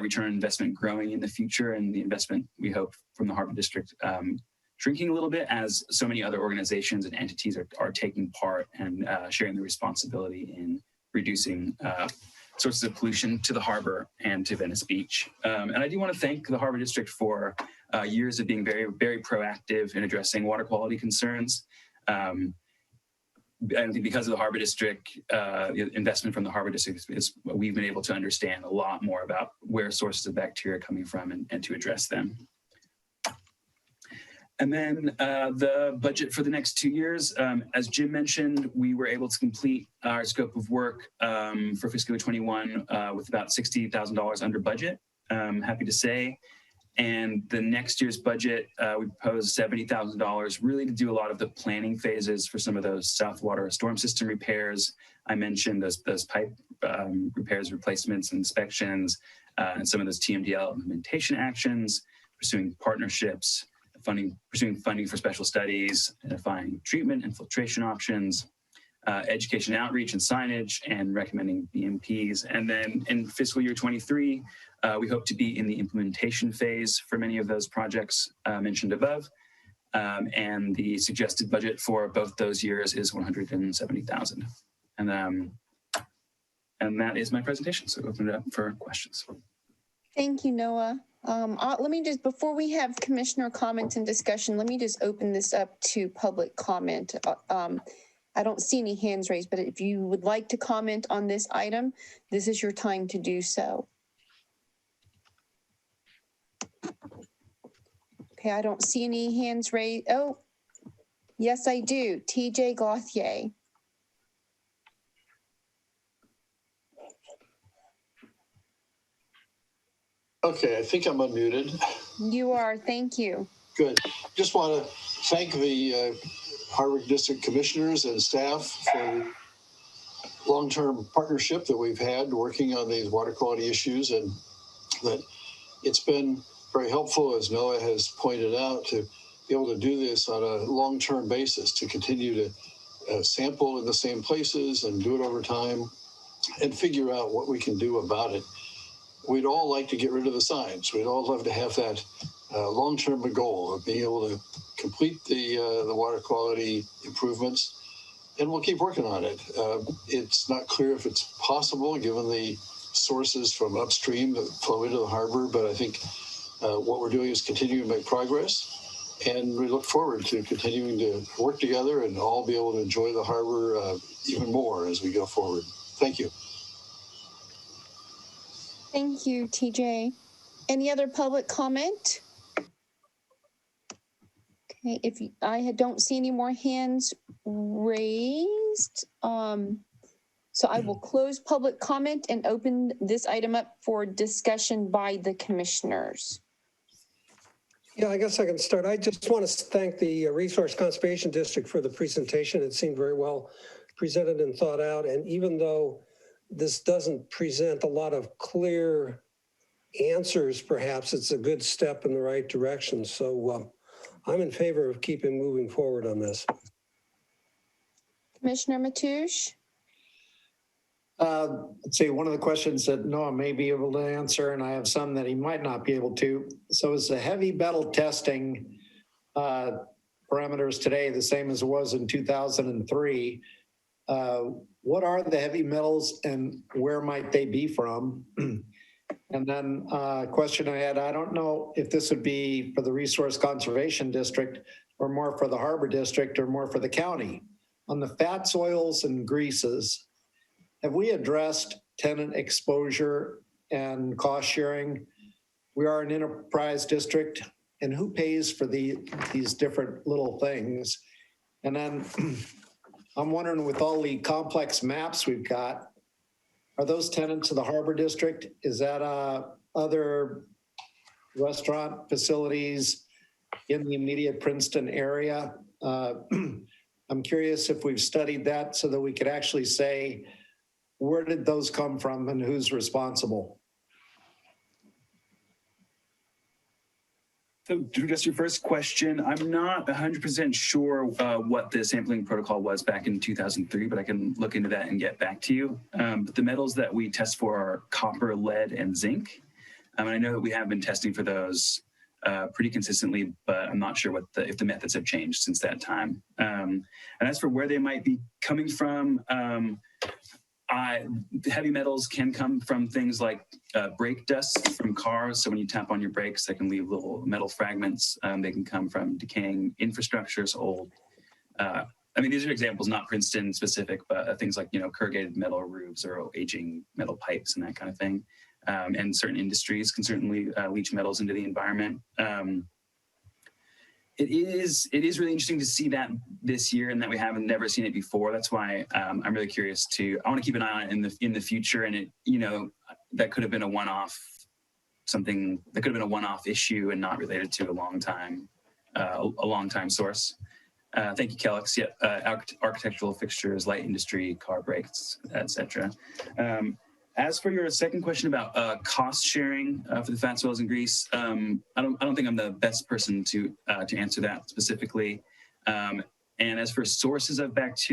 return on investment growing in the future, and the investment we hope from the Harbor District shrinking a little bit as so many other organizations and entities are taking part and sharing the responsibility in reducing sources of pollution to the harbor and to Venice Beach. And I do want to thank the Harbor District for years of being very, very proactive in addressing water quality concerns. I think because of the Harbor District, the investment from the Harbor District is we've been able to understand a lot more about where sources of bacteria are coming from and to address them. And then the budget for the next 2 years, as Jim mentioned, we were able to complete our scope of work for fiscal year 21 with about $60,000 under budget, happy to say. And the next year's budget, we proposed $70,000 really to do a lot of the planning phases for some of those South Water storm system repairs. I mentioned those pipe repairs, replacements, inspections, and some of those TMDL implementation actions, pursuing partnerships, pursuing funding for special studies, identifying treatment and filtration options, education outreach and signage, and recommending BMPs. And then in fiscal year 23, we hope to be in the implementation phase for many of those projects mentioned above. And the suggested budget for both those years is $170,000. And that is my presentation. So open it up for questions. Thank you, Noah. Let me just, before we have commissioner comments and discussion, let me just open this up to public comment. I don't see any hands raised, but if you would like to comment on this item, this is your time to do so. Okay, I don't see any hands raised. Oh, yes, I do. TJ Gauthier. Okay, I think I'm unmuted. You are, thank you. Good. Just want to thank the Harbor District Commissioners and staff for long-term partnership that we've had working on these water quality issues, and that it's been very helpful, as Noah has pointed out, to be able to do this on a long-term basis, to continue to sample in the same places and do it over time and figure out what we can do about it. We'd all like to get rid of the signs. We'd all love to have that long-term goal of being able to complete the water quality improvements, and we'll keep working on it. It's not clear if it's possible given the sources from upstream that flow into the harbor, but I think what we're doing is continuing to make progress, and we look forward to continuing to work together and all be able to enjoy the harbor even more as we go forward. Thank you. Thank you, TJ. Any other public comment? Okay, I don't see any more hands raised. So I will close public comment and open this item up for discussion by the commissioners. Yeah, I guess I can start. I just want to thank the Resource Conservation District for the presentation. It seemed very well presented and thought out. And even though this doesn't present a lot of clear answers, perhaps it's a good step in the right direction. So I'm in favor of keeping moving forward on this. Commissioner Mateusz? Let's see, one of the questions that Noah may be able to answer, and I have some that he might not be able to. So is the heavy metal testing parameters today the same as it was in 2003? What are the heavy metals and where might they be from? And then a question I had, I don't know if this would be for the Resource Conservation District or more for the Harbor District or more for the county. On the fats, oils, and greases, have we addressed tenant exposure and cost sharing? We are an enterprise district, and who pays for these different little things? And then I'm wondering, with all the complex maps we've got, are those tenants of the Harbor District? Is that other restaurant facilities in the immediate Princeton area? I'm curious if we've studied that so that we could actually say, where did those come from and who's responsible? So to address your first question, I'm not 100% sure what the sampling protocol was back in 2003, but I can look into that and get back to you. But the metals that we test for are copper, lead, and zinc. And I know that we have been testing for those pretty consistently, but I'm not sure if the methods have changed since that time. And as for where they might be coming from, heavy metals can come from things like brake dust from cars. So when you tap on your brakes, they can leave little metal fragments. They can come from decaying infrastructures, old. I mean, these are examples, not Princeton specific, but things like, corrugated metal roofs or aging metal pipes and that kind of thing. And certain industries can certainly leach metals into the environment. It is really interesting to see that this year, and that we haven't never seen it before. That's why I'm really curious I want to keep an eye on it in the future. And that could have been a one-off issue and not related to a long time source. Thank you, Kellex. Yeah, architectural fixtures, light industry, car brakes, etc. As for your second question about cost sharing for the fats, oils, and grease, I don't think I'm the best person to answer that specifically. And as for sources of fats,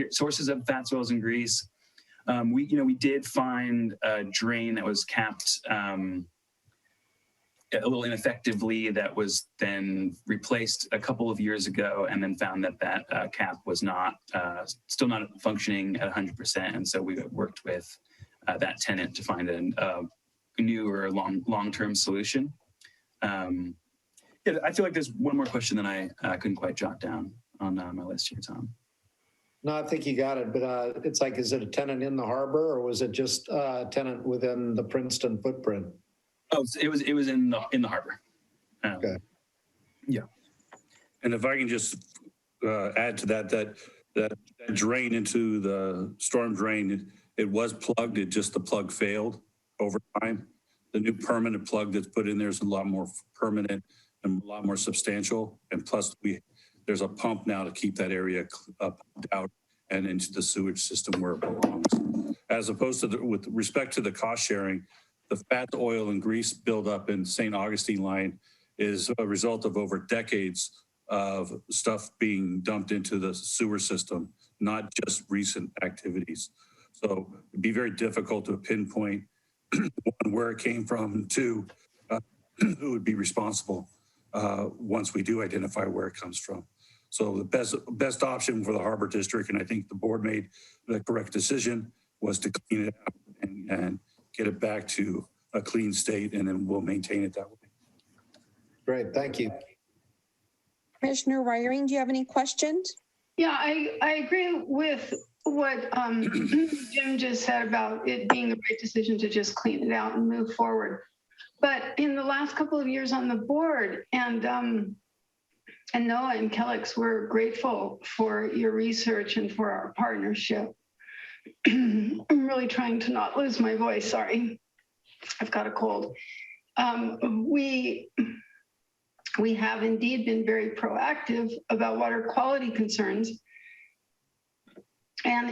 oils, and grease, we did find a drain that was capped a little ineffectively, that was then replaced a couple of years ago, and then found that cap was still not functioning at 100%. And so we worked with that tenant to find a new or long-term solution. I feel like there's one more question that I couldn't quite jot down on my list here, Tom. No, I think you got it, but it's like, is it a tenant in the harbor or was it just a tenant within the Princeton footprint? Oh, it was in the harbor. Okay. Yeah. And if I can just add to that drain into the storm drain, it was plugged. The plug failed over time. The new permanent plug that's put in there is a lot more permanent and a lot more substantial. And plus, there's a pump now to keep that area pumped out and into the sewage system where it belongs. as opposed to with respect to the cost sharing, the fat, oil, and grease buildup in St. Augustine line is a result of over decades of stuff being dumped into the sewer system, not just recent activities. So it'd be very difficult to pinpoint where it came from to who would be responsible once we do identify where it comes from. So the best option for the Harbor District, and I think the board made the correct decision, was to clean it up and get it back to a clean state, and then we'll maintain it that way. Great, thank you. Commissioner Ryring, do you have any questions? Yeah, I agree with what Jim just said about it being the right decision to just clean it out and move forward. But in the last couple of years on the board, and Noah and Kellex, we're grateful for your research and for our partnership. I'm really trying to not lose my voice, sorry. I've got a cold. We have indeed been very proactive about water quality concerns. And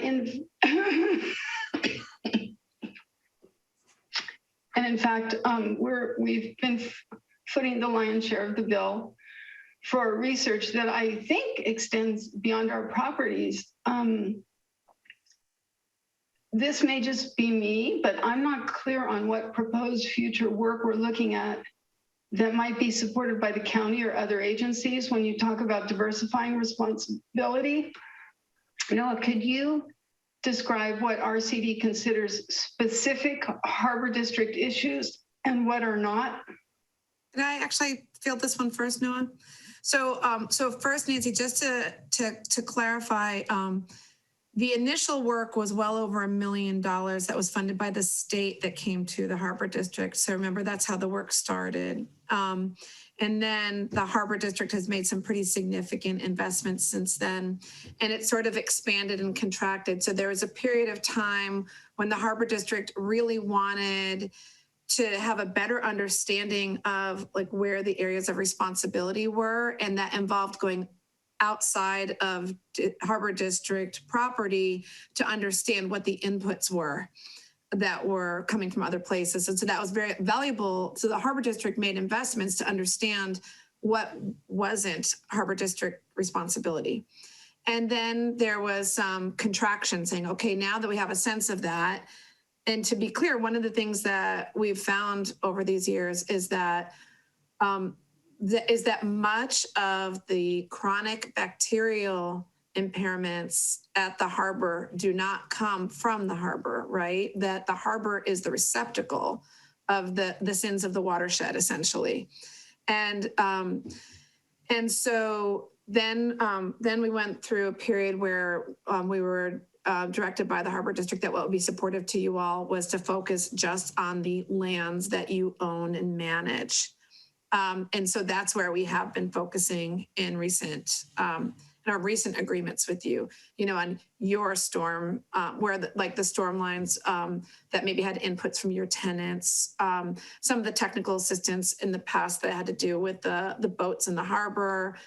in fact, we've been footing the lion's share of the bill for research that I think extends beyond our properties. This may just be me, but I'm not clear on what proposed future work we're looking at that might be supported by the county or other agencies when you talk about diversifying responsibility. Noah, could you describe what RCD considers specific Harbor District issues and what are not? Can I actually field this one first, Noah? So first, Nancy, just to clarify, the initial work was well over $1 million that was funded by the state that came to the Harbor District. So remember, that's how the work started. And then the Harbor District has made some pretty significant investments since then, and it sort of expanded and contracted. So there was a period of time when the Harbor District really wanted to have a better understanding of like where the areas of responsibility were, and that involved going outside of Harbor District property to understand what the inputs were that were coming from other places. And so that was very valuable. So the Harbor District made investments to understand what wasn't Harbor District responsibility. And then there was some contraction saying, okay, now that we have a sense of that, and to be clear, one of the things that we've found over these years is that much of the chronic bacterial impairments at the harbor do not come from the harbor, right? That the harbor is the receptacle of the sins of the watershed, essentially. And so then we went through a period where we were directed by the Harbor District that what would be supportive to you all was to focus just on the lands that you own and manage. And so that's where we have been focusing in our recent agreements with you, on your storm, where the storm lines that maybe had inputs from your tenants, some of the technical assistance in the past that had to do with the boats in the harbor,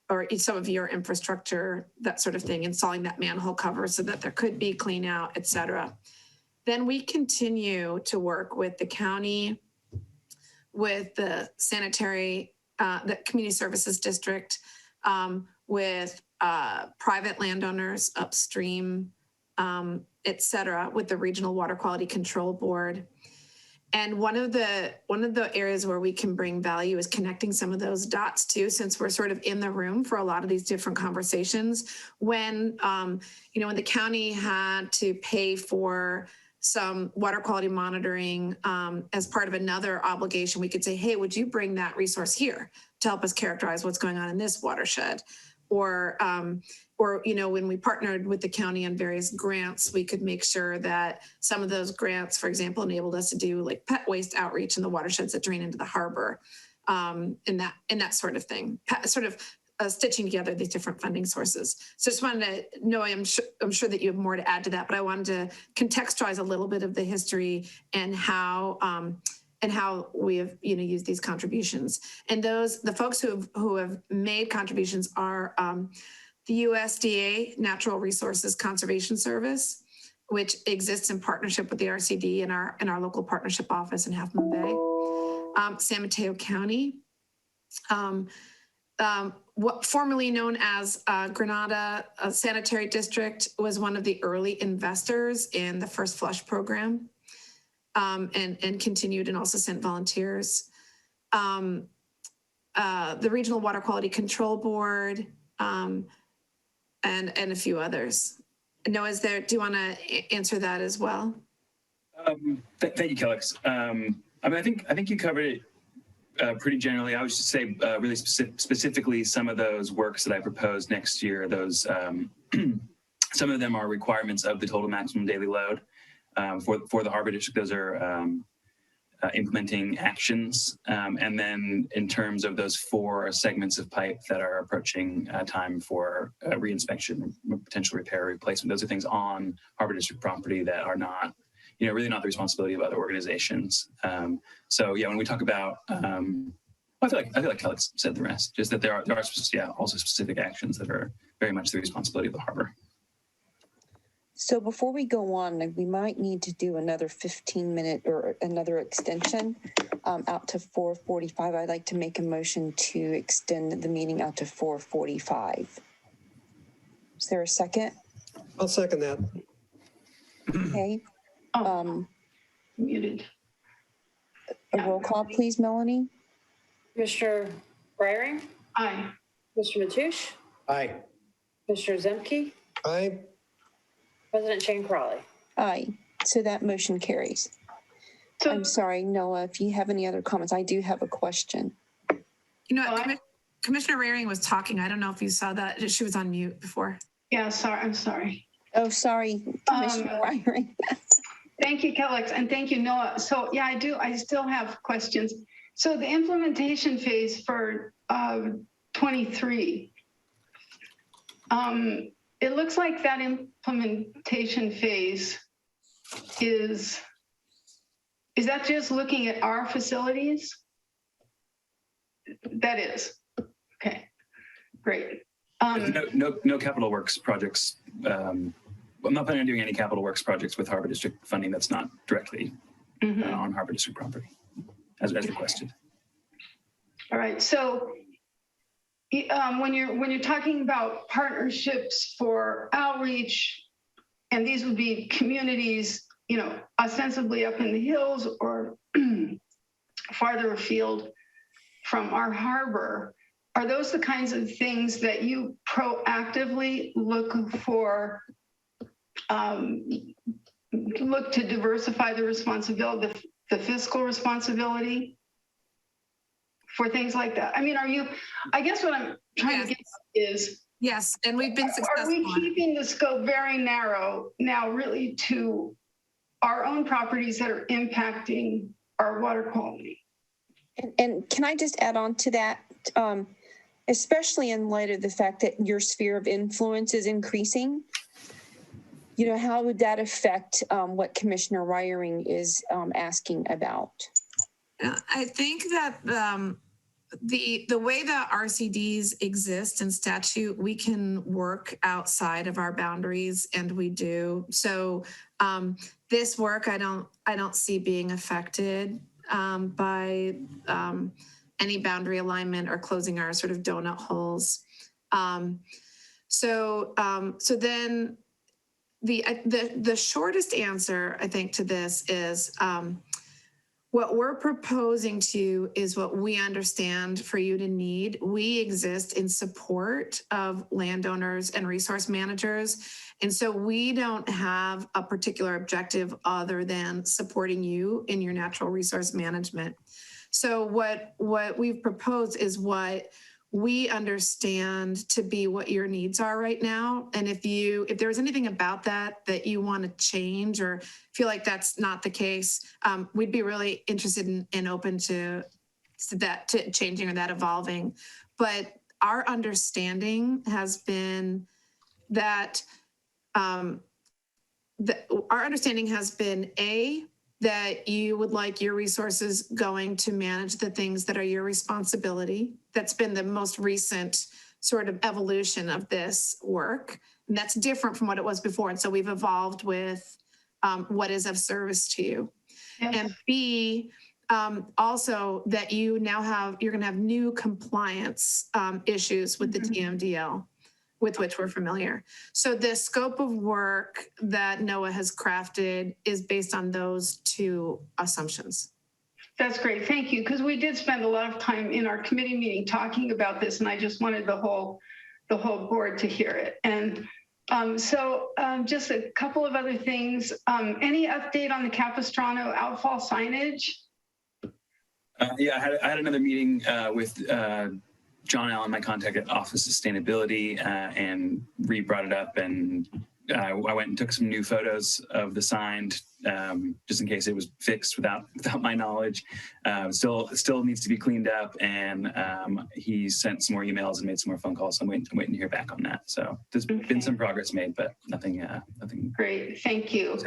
or some of your infrastructure, that sort of thing, installing that manhole cover so that there could be clean out, et cetera. Then we continue to work with the county, with the the community services district, with private landowners upstream, et cetera, with the Regional Water Quality Control Board. And one of the areas where we can bring value is connecting some of those dots too, since we're sort of in the room for a lot of these different conversations. When, when the county had to pay for some water quality monitoring as part of another obligation, we could say, hey, would you bring that resource here to help us characterize what's going on in this watershed? Or when we partnered with the county on various grants, we could make sure that some of those grants, for example, enabled us to do like pet waste outreach in the watersheds that drain into the harbor, and that sort of thing, stitching together these different funding sources. So just wanted to know, I'm sure that you have more to add to that, but I wanted to contextualize a little bit of the history and how we have used these contributions. And the folks who have made contributions are the USDA Natural Resources Conservation Service, which exists in partnership with the RCD in our local partnership office in Half Moon Bay. San Mateo County, what formerly known as Granada Sanitary District, was one of the early investors in the First Flush program, and continued and also sent volunteers. The Regional Water Quality Control Board, and a few others. Noah, do you want to answer that as well? Thank you, Kellex. I mean, I think you covered it pretty generally. I would just say really specifically some of those works that I proposed next year, those some of them are requirements of the total maximum daily load for the Harbor District. Those are implementing actions. And then in terms of those 4 segments of pipe that are approaching time for reinspection, potential repair, replacement, those are things on Harbor District property that are not, really not the responsibility of other organizations. So yeah, when we talk about, I feel like Kelly said the rest, just that there are also specific actions that are very much the responsibility of the harbor. So before we go on, we might need to do another 15-minute or another extension out to 4:45. I'd like to make a motion to extend the meeting out to 4:45. Is there a second? I'll second that. Okay. Muted. A roll call, please, Melanie. Commissioner Reiring? Aye. Mr. Matoush? Aye. Commissioner Zemke? Aye. President Shane Crawley? Aye. So that motion carries. I'm sorry, Noah, if you have any other comments, I do have a question. Commissioner Reiring was talking. I don't know if you saw that. She was on mute before. Yeah, sorry. I'm sorry. Oh, sorry, Commissioner Reiring. Thank you, Kellex, and thank you, Noah. So yeah, I still have questions. So the implementation phase for 23, it looks like that implementation phase is that just looking at our facilities? That is. Okay, great. No capital works projects. I'm not planning on doing any capital works projects with Harbor District funding that's not directly on Harbor District property, as requested. All right. So when you're talking about partnerships for outreach, and these would be communities, ostensibly up in the hills or farther afield from our harbor, are those the kinds of things that you proactively look for? Look to diversify the responsibility, the fiscal responsibility for things like that. I mean, I guess what I'm trying to get is. Yes, and we've been successful. Are we keeping the scope very narrow now really to our own properties that are impacting our water quality? And can I just add on to that, especially in light of the fact that your sphere of influence is increasing? How would that affect what Commissioner Reiring is asking about? I think that the way that RCDs exist in statute, we can work outside of our boundaries, and we do. So this work, I don't see being affected by any boundary alignment or closing our sort of donut holes. So then. The shortest answer, I think, to this is what we're proposing to is what we understand for you to need. We exist in support of landowners and resource managers. And so we don't have a particular objective other than supporting you in your natural resource management. So what we've proposed is what we understand to be what your needs are right now. And if there's anything about that you want to change or feel like that's not the case, we'd be really interested and open to changing or that evolving. But our understanding has been that that you would like your resources going to manage the things that are your responsibility. That's been the most recent sort of evolution of this work. And that's different from what it was before. And so we've evolved with what is of service to you. Yes. And B, also that you're going to have new compliance issues with the DMDL, with which we're familiar. So the scope of work that NOAA has crafted is based on those two assumptions. That's great. Thank you. Because we did spend a lot of time in our committee meeting talking about this, and I just wanted the whole board to hear it. And so just a couple of other things. Any update on the Capistrano outfall signage? Yeah, I had another meeting with John Allen, my contact at Office of Sustainability, and brought it up, and I went and took some new photos of the sign, just in case it was fixed without my knowledge. Still needs to be cleaned up, and he sent some more emails and made some more phone calls. So I'm waiting to hear back on that. So there's been some progress made, but nothing. Great, thank you.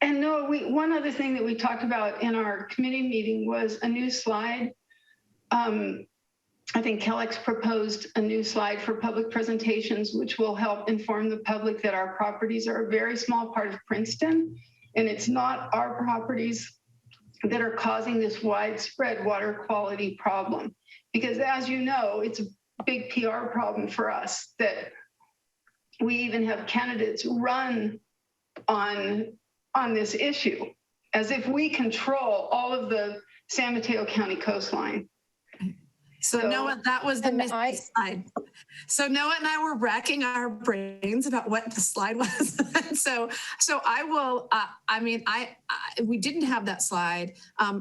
And Noah, one other thing that we talked about in our committee meeting was a new slide. I think Kellex proposed a new slide for public presentations, which will help inform the public that our properties are a very small part of Princeton, and it's not our properties that are causing this widespread water quality problem. Because as you know, it's a big PR problem for us that we even have candidates run on this issue as if we control all of the San Mateo County coastline. So Noah, that was the missing slide. So Noah and I were racking our brains about what the slide was. so I will, we didn't have that slide.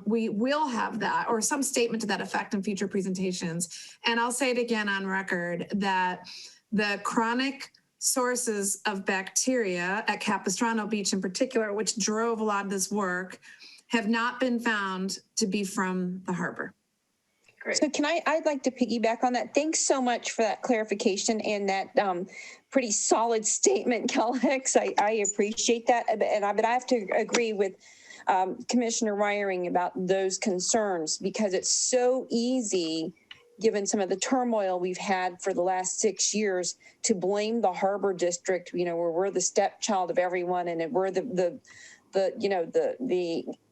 We will have that or some statement to that effect in future presentations. And I'll say it again on record that the chronic sources of bacteria at Capistrano Beach in particular, which drove a lot of this work, have not been found to be from the harbor. Great. So I'd like to piggyback on that. Thanks so much for that clarification and that pretty solid statement, Kellex. I appreciate that. But I have to agree with Commissioner Reiering about those concerns because it's so easy, given some of the turmoil we've had for the last 6 years, to blame the Harbor District, where we're the stepchild of everyone and we're the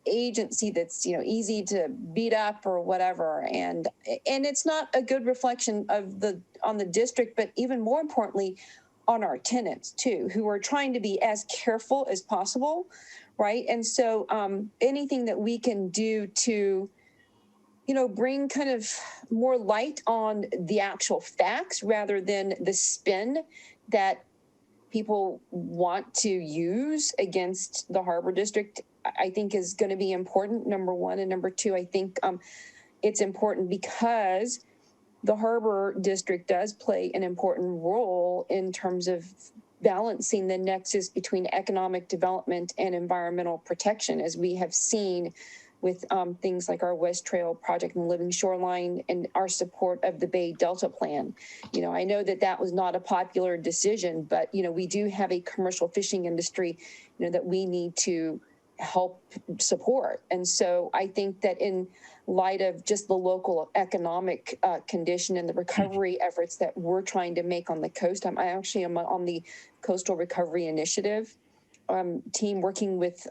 agency that's easy to beat up or whatever, and it's not a good reflection on the district, but even more importantly on our tenants too, who are trying to be as careful as possible, right? And so anything that we can do to bring kind of more light on the actual facts rather than the spin that people want to use against the Harbor District, I think is going to be important, number one. And number two, I think it's important because the Harbor District does play an important role in terms of balancing the nexus between economic development and environmental protection, as we have seen with things like our West Trail project and Living Shoreline and our support of the Bay Delta Plan. I know that was not a popular decision, but, we do have a commercial fishing industry, that we need to help support. And so I think that in light of just the local economic condition and the recovery efforts that we're trying to make on the coast, I actually am on the Coastal Recovery Initiative team working with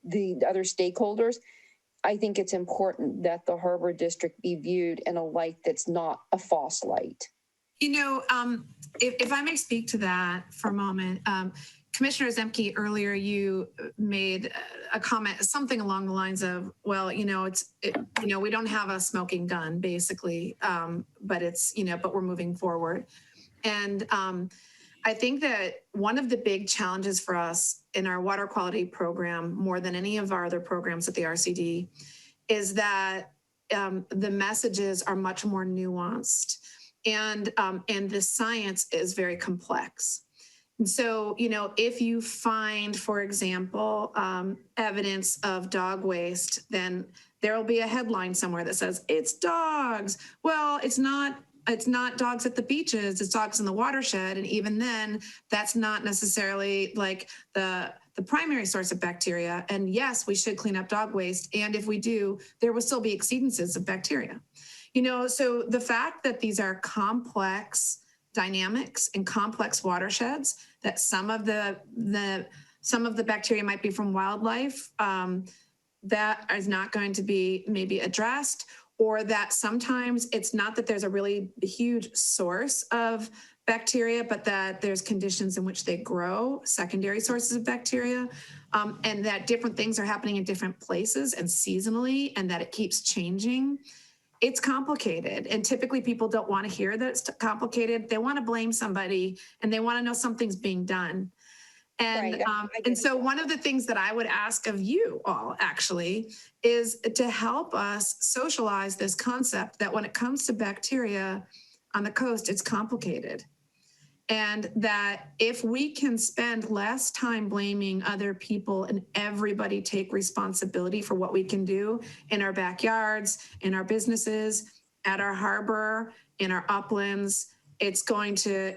the other stakeholders. I think it's important that the Harbor District be viewed in a light that's not a false light. If I may speak to that for a moment, Commissioner Zemke, earlier you made a comment, something along the lines of, well, we don't have a smoking gun, basically, but we're moving forward. And I think that one of the big challenges for us in our water quality program, more than any of our other programs at the RCD, is that the messages are much more nuanced and the science is very complex. And so, if you find, for example, evidence of dog waste, then there will be a headline somewhere that says, it's dogs. Well, it's not dogs at the beaches, it's dogs in the watershed. And even then, that's not necessarily like the primary source of bacteria. And yes, we should clean up dog waste. And if we do, there will still be exceedances of bacteria. So the fact that these are complex dynamics and complex watersheds, that some of the some of the bacteria might be from wildlife. That is not going to be maybe addressed, or that sometimes it's not that there's a really huge source of bacteria, but that there's conditions in which they grow, secondary sources of bacteria, and that different things are happening in different places and seasonally, and that it keeps changing. It's complicated, and typically people don't want to hear that it's complicated. They want to blame somebody, and they want to know something's being done. And, and so one of the things that I would ask of you all actually is to help us socialize this concept that when it comes to bacteria on the coast, it's complicated. And that if we can spend less time blaming other people and everybody take responsibility for what we can do in our backyards, in our businesses, at our harbor, in our uplands, it's going to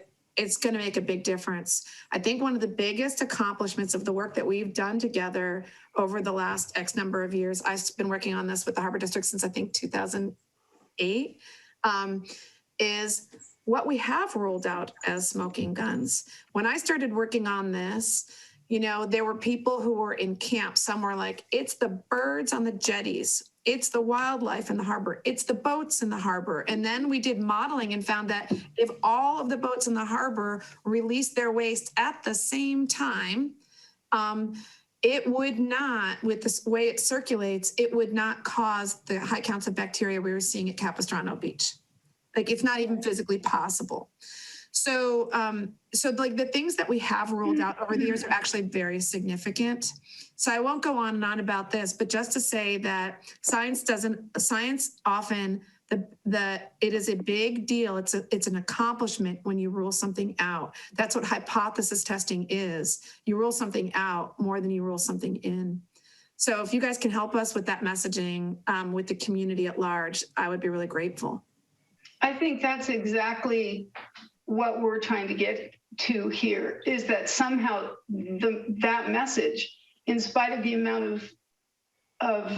make a big difference. I think one of the biggest accomplishments of the work that we've done together over the last X number of years, I've been working on this with the Harbor District since I think 2008, is what we have ruled out as smoking guns. When I started working on this, you know, there were people who were in camp. Some were like, it's the birds on the jetties. It's the wildlife in the harbor. It's the boats in the harbor. And then we did modeling and found that if all of the boats in the harbor released their waste at the same time, it would not, with the way it circulates, it would not cause the high counts of bacteria we were seeing at Capistrano Beach. Like, it's not even physically possible. So, like the things that we have ruled out over the years are actually very significant. So I won't go on and on about this, but just to say that science often, it is a big deal. It's an accomplishment when you rule something out. That's what hypothesis testing is. You rule something out more than you rule something in. So if you guys can help us with that messaging with the community at large, I would be really grateful. I think that's exactly what we're trying to get to here, is that somehow that message, in spite of the amount of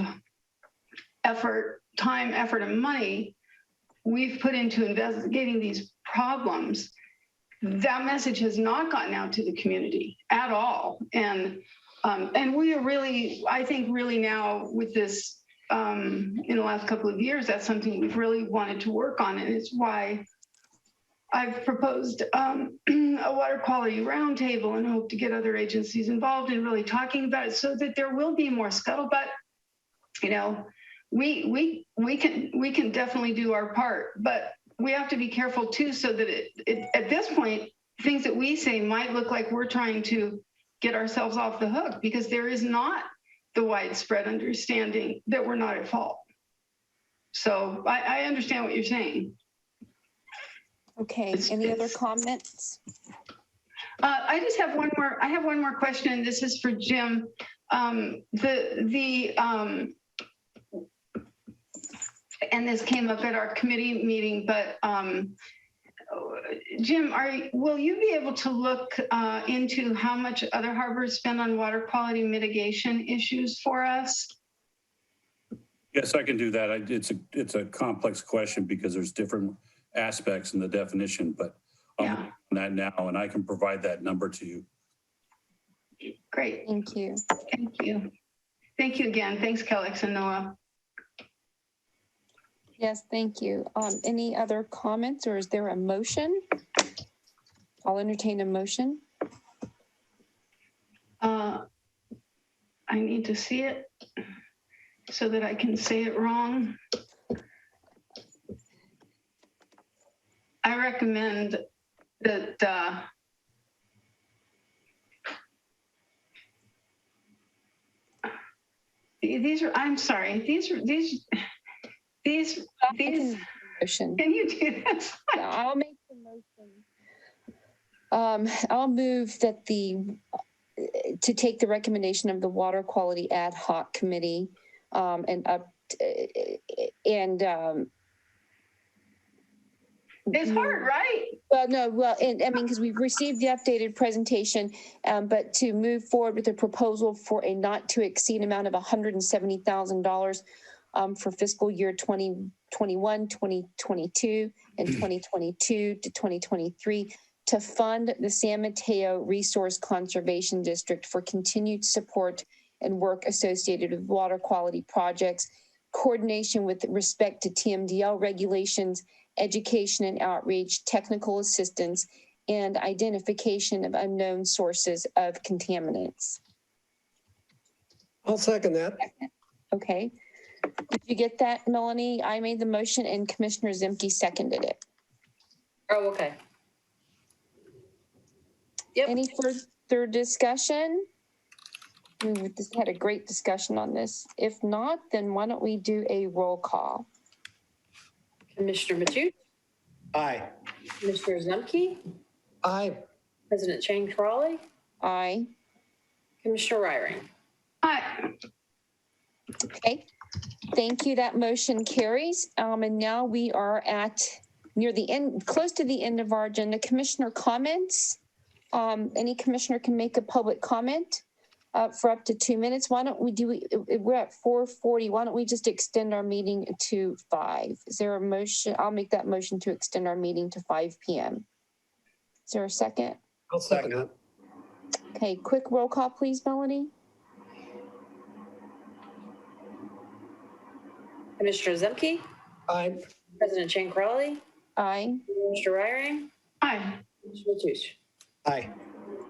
effort, time, effort, and money we've put into investigating these problems, that message has not gotten out to the community at all. And we are really, I think really now with this, in the last couple of years, that's something we've really wanted to work on. And it's why I've proposed a water quality roundtable and hope to get other agencies involved in really talking about it, so that there will be more scuttlebutt. You know, we can definitely do our part, but we have to be careful too, so that it at this point, things that we say might look like we're trying to get ourselves off the hook, because there is not the widespread understanding that we're not at fault. So I understand what you're saying. Okay, any other comments? I just have one more. I have one more question. This is for Jim. And this came up at our committee meeting, but Jim, will you be able to look into how much other harbors spend on water quality mitigation issues for us? Yes, I can do that. It's a complex question because there's different aspects in the definition, but I'm on that now, and I can provide that number to you. Great. Thank you. Thank you. Thank you again. Thanks, Kellex and Noah. Yes, thank you. Any other comments, or is there a motion? I'll entertain a motion. I need to see it so that I can say it wrong. I recommend that these are, I'm sorry, these motion. Can you do this? I'll make the motion. I'll move that to take the recommendation of the Water Quality Ad Hoc Committee it's hard, right? Because we've received the updated presentation, but to move forward with a proposal for a not to exceed amount of $170,000 for fiscal year 2021, 2022, and 2022 to 2023 to fund the San Mateo Resource Conservation District for continued support and work associated with water quality projects, coordination with respect to TMDL regulations, education and outreach, technical assistance, and identification of unknown sources of contaminants. I'll second that. Okay. Did you get that, Melanie? I made the motion and Commissioner Zemke seconded it. Oh, okay. Yep. Any further discussion? We just had a great discussion on this. If not, then why don't we do a roll call? Commissioner Matute? Aye. Commissioner Zemke? Aye. President Chang Crawley? Aye. Commissioner Ryring? Aye. Okay. Thank you. That motion carries. And now we are at near the end, close to the end of our agenda. Commissioner comments. Any commissioner can make a public comment for up to 2 minutes. Why don't we do, we're at 4:40. Why don't we just extend our meeting to 5? Is there a motion? I'll make that motion to extend our meeting to 5 p.m. Is there a second? I'll second it. Okay, quick roll call, please, Melanie. Commissioner Zemke? Aye. President Chang Crawley? Aye. Commissioner Ryring? Aye. Commissioner Matute? Aye.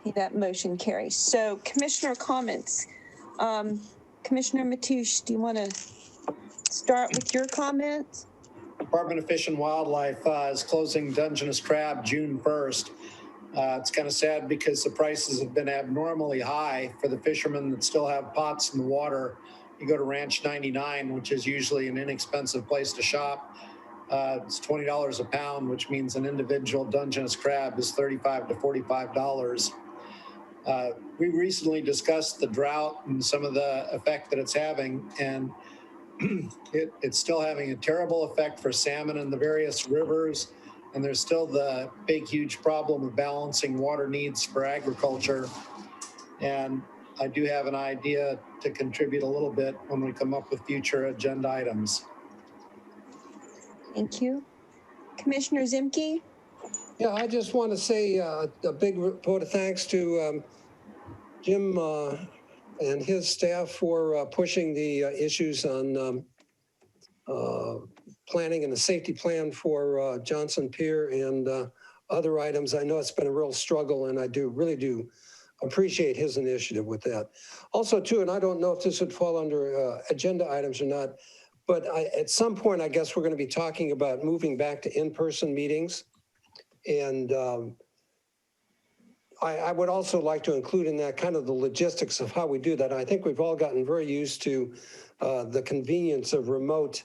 Okay, that motion carries. So commissioner comments. Commissioner Matoush, do you want to start with your comments? Department of Fish and Wildlife is closing Dungeness crab June 1st. It's kind of sad because the prices have been abnormally high for the fishermen that still have pots in the water. You go to Ranch 99, which is usually an inexpensive place to shop. It's $20 a pound, which means an individual Dungeness crab is $35 to $45. We recently discussed the drought and some of the effect that it's having, and it's still having a terrible effect for salmon in the various rivers. And there's still the big, huge problem of balancing water needs for agriculture. And I do have an idea to contribute a little bit when we come up with future agenda items. Thank you. Commissioner Zemke? Yeah, I just want to say a big vote of thanks to Jim and his staff for pushing the issues on planning and the safety plan for Johnson Pier and other items. I know it's been a real struggle, and I really do appreciate his initiative with that. Also, too, and I don't know if this would fall under agenda items or not, but at some point, I guess we're going to be talking about moving back to in-person meetings. And I would also like to include in that kind of the logistics of how we do that. I think we've all gotten very used to the convenience of remote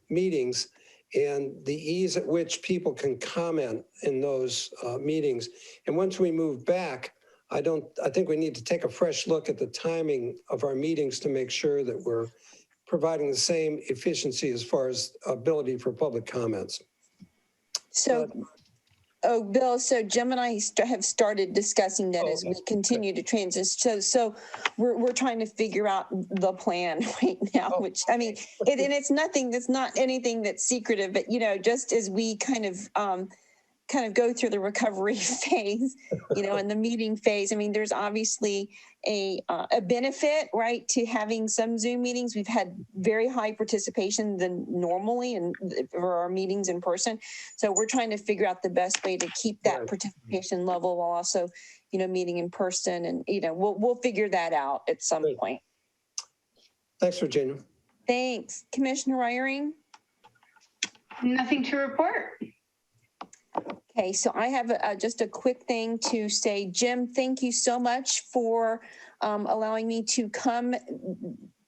meetings and the ease at which people can comment in those meetings. And once we move back, I think we need to take a fresh look at the timing of our meetings to make sure that we're providing the same efficiency as far as ability for public comments. So, Bill, so Jim and I have started discussing that as we continue to transition. So we're trying to figure out the plan right now, which, I mean, and it's nothing, that's not anything that's secretive, but, you know, just as we kind of go through the recovery phase, you know, and the meeting phase. I mean, there's obviously a benefit, right, to having some Zoom meetings. We've had very high participation than normally and for our meetings in person. So we're trying to figure out the best way to keep that participation level while also, you know, meeting in person. And, you know, we'll figure that out at some point. Thanks, Virginia. Thanks. Commissioner Ryring? Nothing to report. Okay, so I have just a quick thing to say. Jim, thank you so much for allowing me to come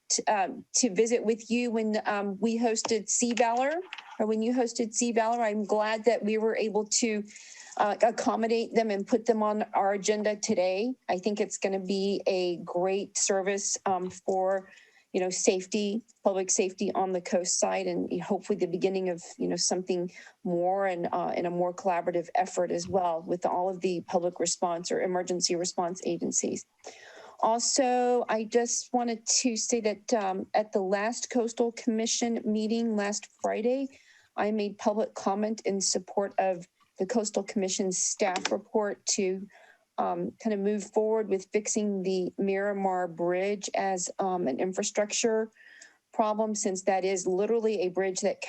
to visit with you when we hosted Sea Valor, or when you hosted Sea Valor. I'm glad that we were able to accommodate them and put them on our agenda today. I think it's going to be a great service for, you know, safety, public safety on the coast side, and hopefully the beginning of, you know, something more and in a more collaborative effort as well with all of the public response or emergency response agencies. Also, I just wanted to say that at the last Coastal Commission meeting last Friday, I made public comment in support of the Coastal Commission's staff report to kind of move forward with fixing the Miramar Bridge as an infrastructure problem, since that is literally a bridge that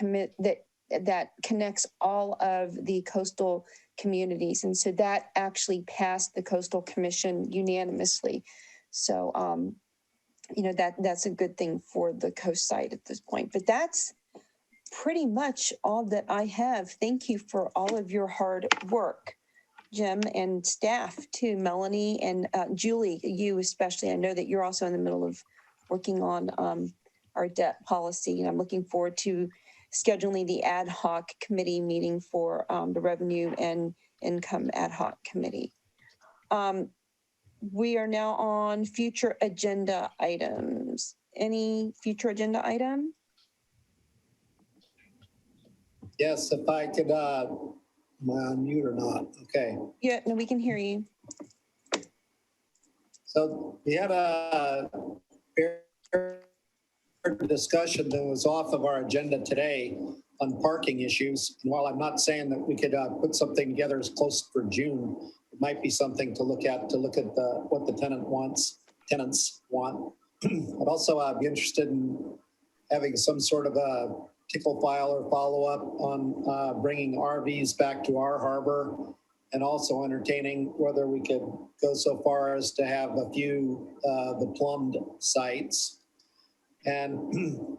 connects all of the coastal communities. And so that actually passed the Coastal Commission unanimously. So, that's a good thing for the coast side at this point. But that's pretty much all that I have. Thank you for all of your hard work, Jim, and staff too, Melanie and Julie, you especially. I know that you're also in the middle of working on our debt policy, and I'm looking forward to scheduling the ad hoc committee meeting for the Revenue and Income Ad Hoc Committee. We are now on future agenda items. Any future agenda item? Yes, if I could, am I on mute or not? Okay. Yeah, no, we can hear you. So we had a discussion that was off of our agenda today on parking issues. And while I'm not saying that we could put something together as close for June, it might be something to look at what the tenants want. I'd also be interested in having some sort of a tickle file or follow up on bringing RVs back to our harbor, and also entertaining whether we could go so far as to have a few the plumbed sites. And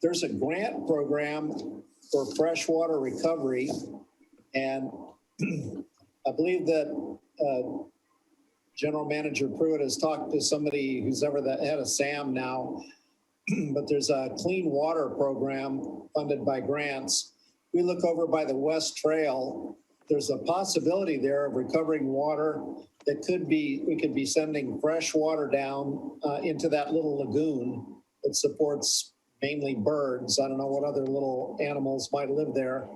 there's a grant program for freshwater recovery, and I believe that General Manager Pruitt has talked to somebody who's ever the head of SAM now, but there's a clean water program funded by grants. We look over by the West Trail, there's a possibility there of recovering water that we could be sending fresh water down into that little lagoon that supports mainly birds. I don't know what other little animals might live there,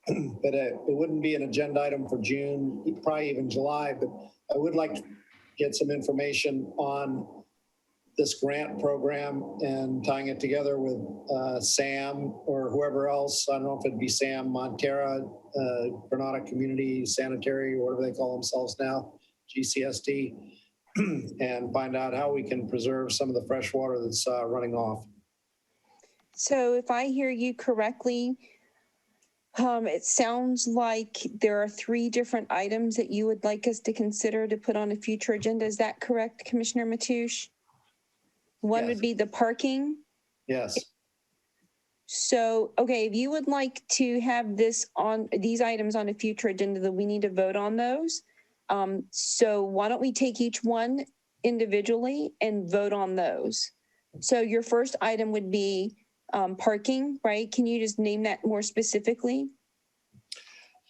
but it wouldn't be an agenda item for June, probably even July, but I would like to get some information on this grant program and tying it together with SAM or whoever else. I don't know if it'd be SAM, Montera, Granada Community Sanitary, or whatever they call themselves now, GCSD, and find out how we can preserve some of the fresh water that's running off. So if I hear you correctly, it sounds like there are 3 different items that you would like us to consider to put on a future agenda. Is that correct, Commissioner Mateusz? One would be the parking. Yes. So, okay, if you would like to have these items on a future agenda, then we need to vote on those. So why don't we take each one individually and vote on those? So your first item would be parking, right? Can you just name that more specifically?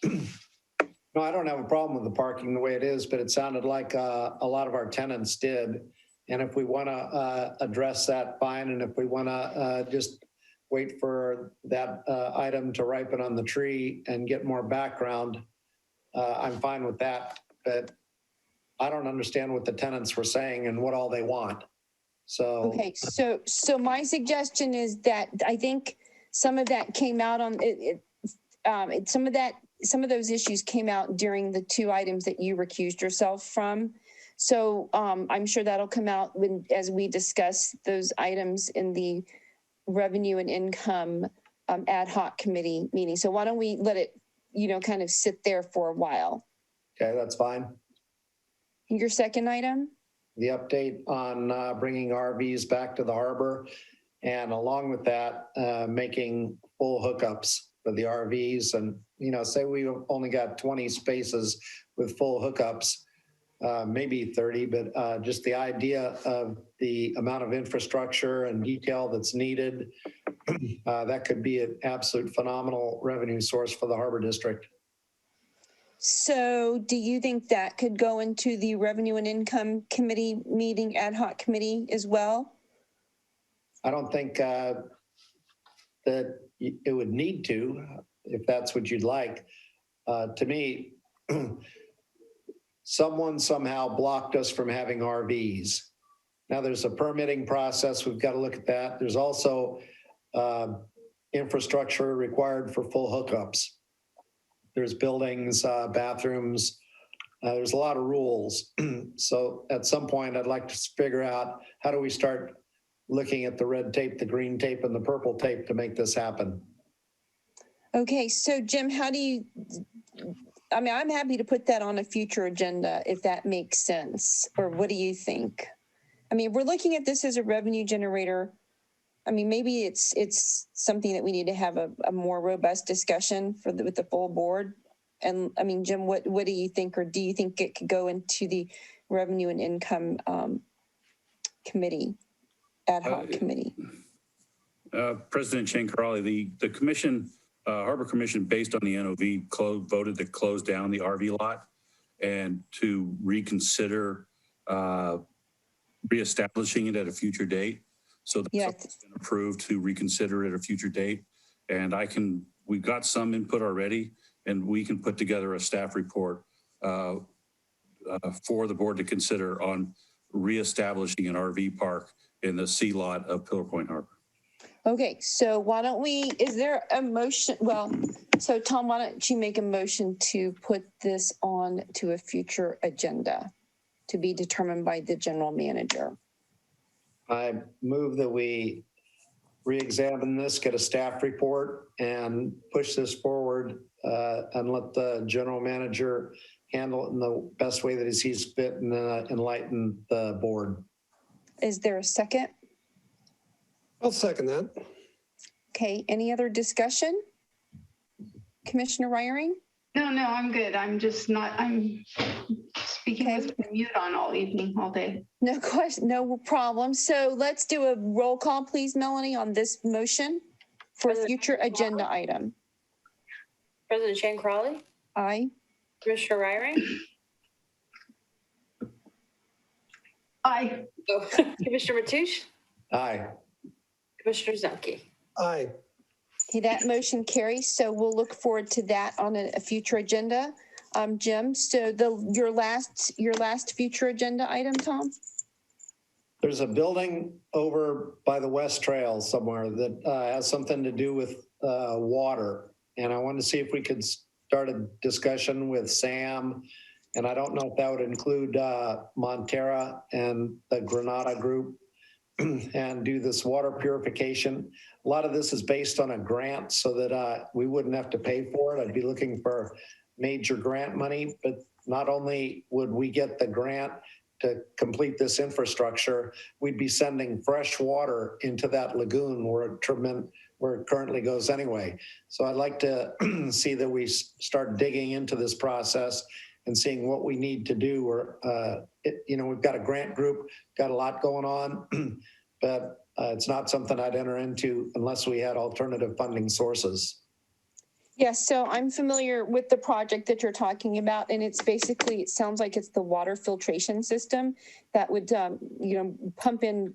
No, I don't have a problem with the parking the way it is, but it sounded like a lot of our tenants did. And if we want to address that, fine. And if we want to just wait for that item to ripen on the tree and get more background, I'm fine with that. But I don't understand what the tenants were saying and what all they want. So okay, so my suggestion is that I think some of that came out on some of those issues came out during the 2 items that you recused yourself from. So I'm sure that'll come out as we discuss those items in the Revenue and Income Ad Hoc Committee meeting. So why don't we let it, kind of sit there for a while? Okay, that's fine. Your second item? The update on bringing RVs back to the harbor, and along with that, making full hookups for the RVs. And, say we've only got 20 spaces with full hookups, maybe 30, but just the idea of the amount of infrastructure and detail that's needed, that could be an absolute phenomenal revenue source for the Harbor District. So do you think that could go into the Revenue and Income Committee meeting, ad hoc committee as well? I don't think that it would need to, if that's what you'd like. To me, someone somehow blocked us from having RVs. Now there's a permitting process. We've got to look at that. There's also infrastructure required for full hookups. there's buildings, bathrooms. There's a lot of rules. So at some point, I'd like to figure out how do we start looking at the red tape, the green tape, and the purple tape to make this happen. Okay, so Jim, how do you, I mean, I'm happy to put that on a future agenda if that makes sense, or what do you think? I mean, if we're looking at this as a revenue generator, I mean, maybe it's something that we need to have a more robust discussion with the full board. And I mean, Jim, what do you think, or do you think it could go into the revenue and income committee, ad hoc committee? President Shane Crowley, the commission, Harbor Commission, based on the NOV, voted to close down the RV lot and to reconsider reestablishing it at a future date. So that's been approved to reconsider at a future date. And we've got some input already, and we can put together a staff report for the board to consider on reestablishing an RV park in the C lot of Pillar Point Harbor. Okay, so why don't we, is there a motion? Well, so Tom, why don't you make a motion to put this on to a future agenda to be determined by the general manager? I move that we re-examine this, get a staff report, and push this forward and let the general manager handle it in the best way that he sees fit and enlighten the board. Is there a second? I'll second that. Okay, any other discussion? Commissioner Reiering? No, I'm good. I'm just not, I'm speaking with my mute on all evening, all day. No question, no problem. So let's do a roll call, please, Melanie, on this motion for a future agenda item. President Shane Crowley? Aye. Commissioner Reiring? Aye. Oh, Commissioner Mateusz? Aye. Commissioner Zemke? Aye. Okay, that motion carries. So we'll look forward to that on a future agenda. Jim, so your last future agenda item, Tom? There's a building over by the West Trail somewhere that has something to do with water. And I wanted to see if we could start a discussion with Sam. And I don't know if that would include Montera and the Granada group and do this water purification. A lot of this is based on a grant so that we wouldn't have to pay for it. I'd be looking for major grant money, but not only would we get the grant to complete this infrastructure, we'd be sending fresh water into that lagoon where it currently goes anyway. So I'd like to see that we start digging into this process and seeing what we need to do. We've got a grant group, got a lot going on, but it's not something I'd enter into unless we had alternative funding sources. Yes, so I'm familiar with the project that you're talking about, and it's basically, it sounds like it's the water filtration system that would, pump in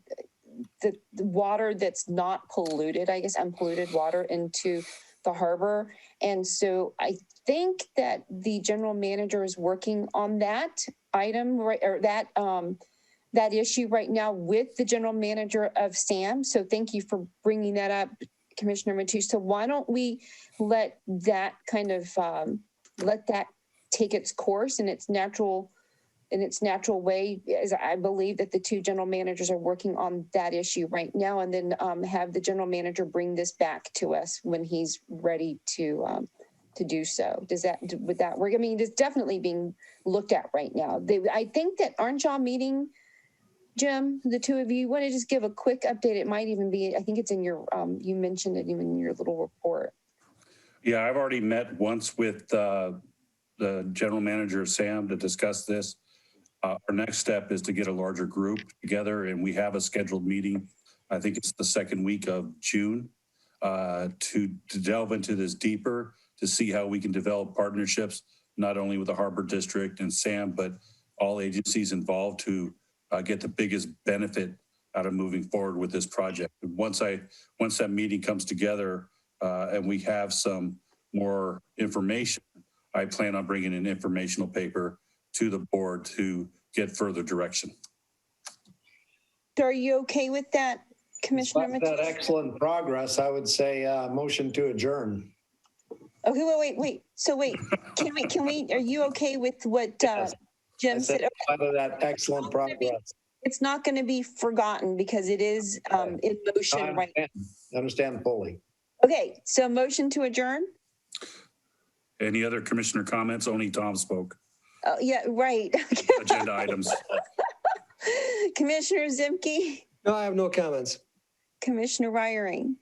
the water that's not polluted, I guess unpolluted water into the harbor. And so I think that the general manager is working on that item, right, or that issue right now with the general manager of SAM. So thank you for bringing that up, Commissioner Mateusz. So why don't we let that kind of let that take its course in its natural way, as I believe that the two general managers are working on that issue right now, and then have the general manager bring this back to us when he's ready to do so. Would that work? I mean, it's definitely being looked at right now. I think that, aren't y'all meeting, Jim, the two of you? Want to just give a quick update? It might even be, I think it's in your, you mentioned it even in your little report. Yeah, I've already met once with the general manager of SAM to discuss this. Our next step is to get a larger group together, and we have a scheduled meeting. I think it's the second week of June to delve into this deeper, to see how we can develop partnerships, not only with the Harbor District and SAM, but all agencies involved to get the biggest benefit out of moving forward with this project. Once that meeting comes together and we have some more information, I plan on bringing an informational paper to the board to get further direction. Are you okay with that, Commissioner Mateusz? That excellent progress, I would say motion to adjourn. Okay, wait. So wait, can we, are you okay with what Jim said? Out of that excellent progress. It's not going to be forgotten because it is in motion right now. I understand fully. Okay, so motion to adjourn? Any other commissioner comments? Only Tom spoke. Oh, yeah, right. Agenda items. Commissioner Zimke? No, I have no comments. Commissioner Reiering?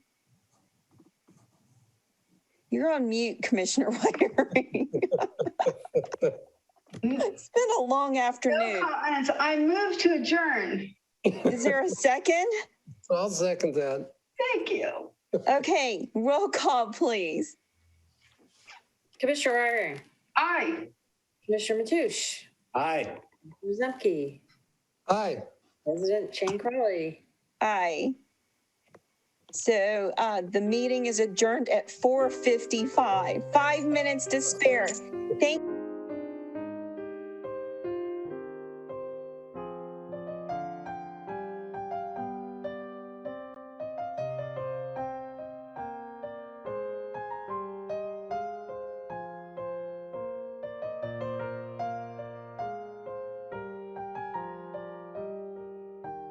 You're on mute, Commissioner Reiering. It's been a long afternoon. No comments. I move to adjourn. Is there a second? I'll second that. Thank you. Okay, roll call, please. Commissioner Reiering. Aye. Commissioner Mateusz. Aye. Commissioner Zemke. Aye. President Shane Crowley. Aye. So the meeting is adjourned at 4:55. 5 minutes to spare. Thank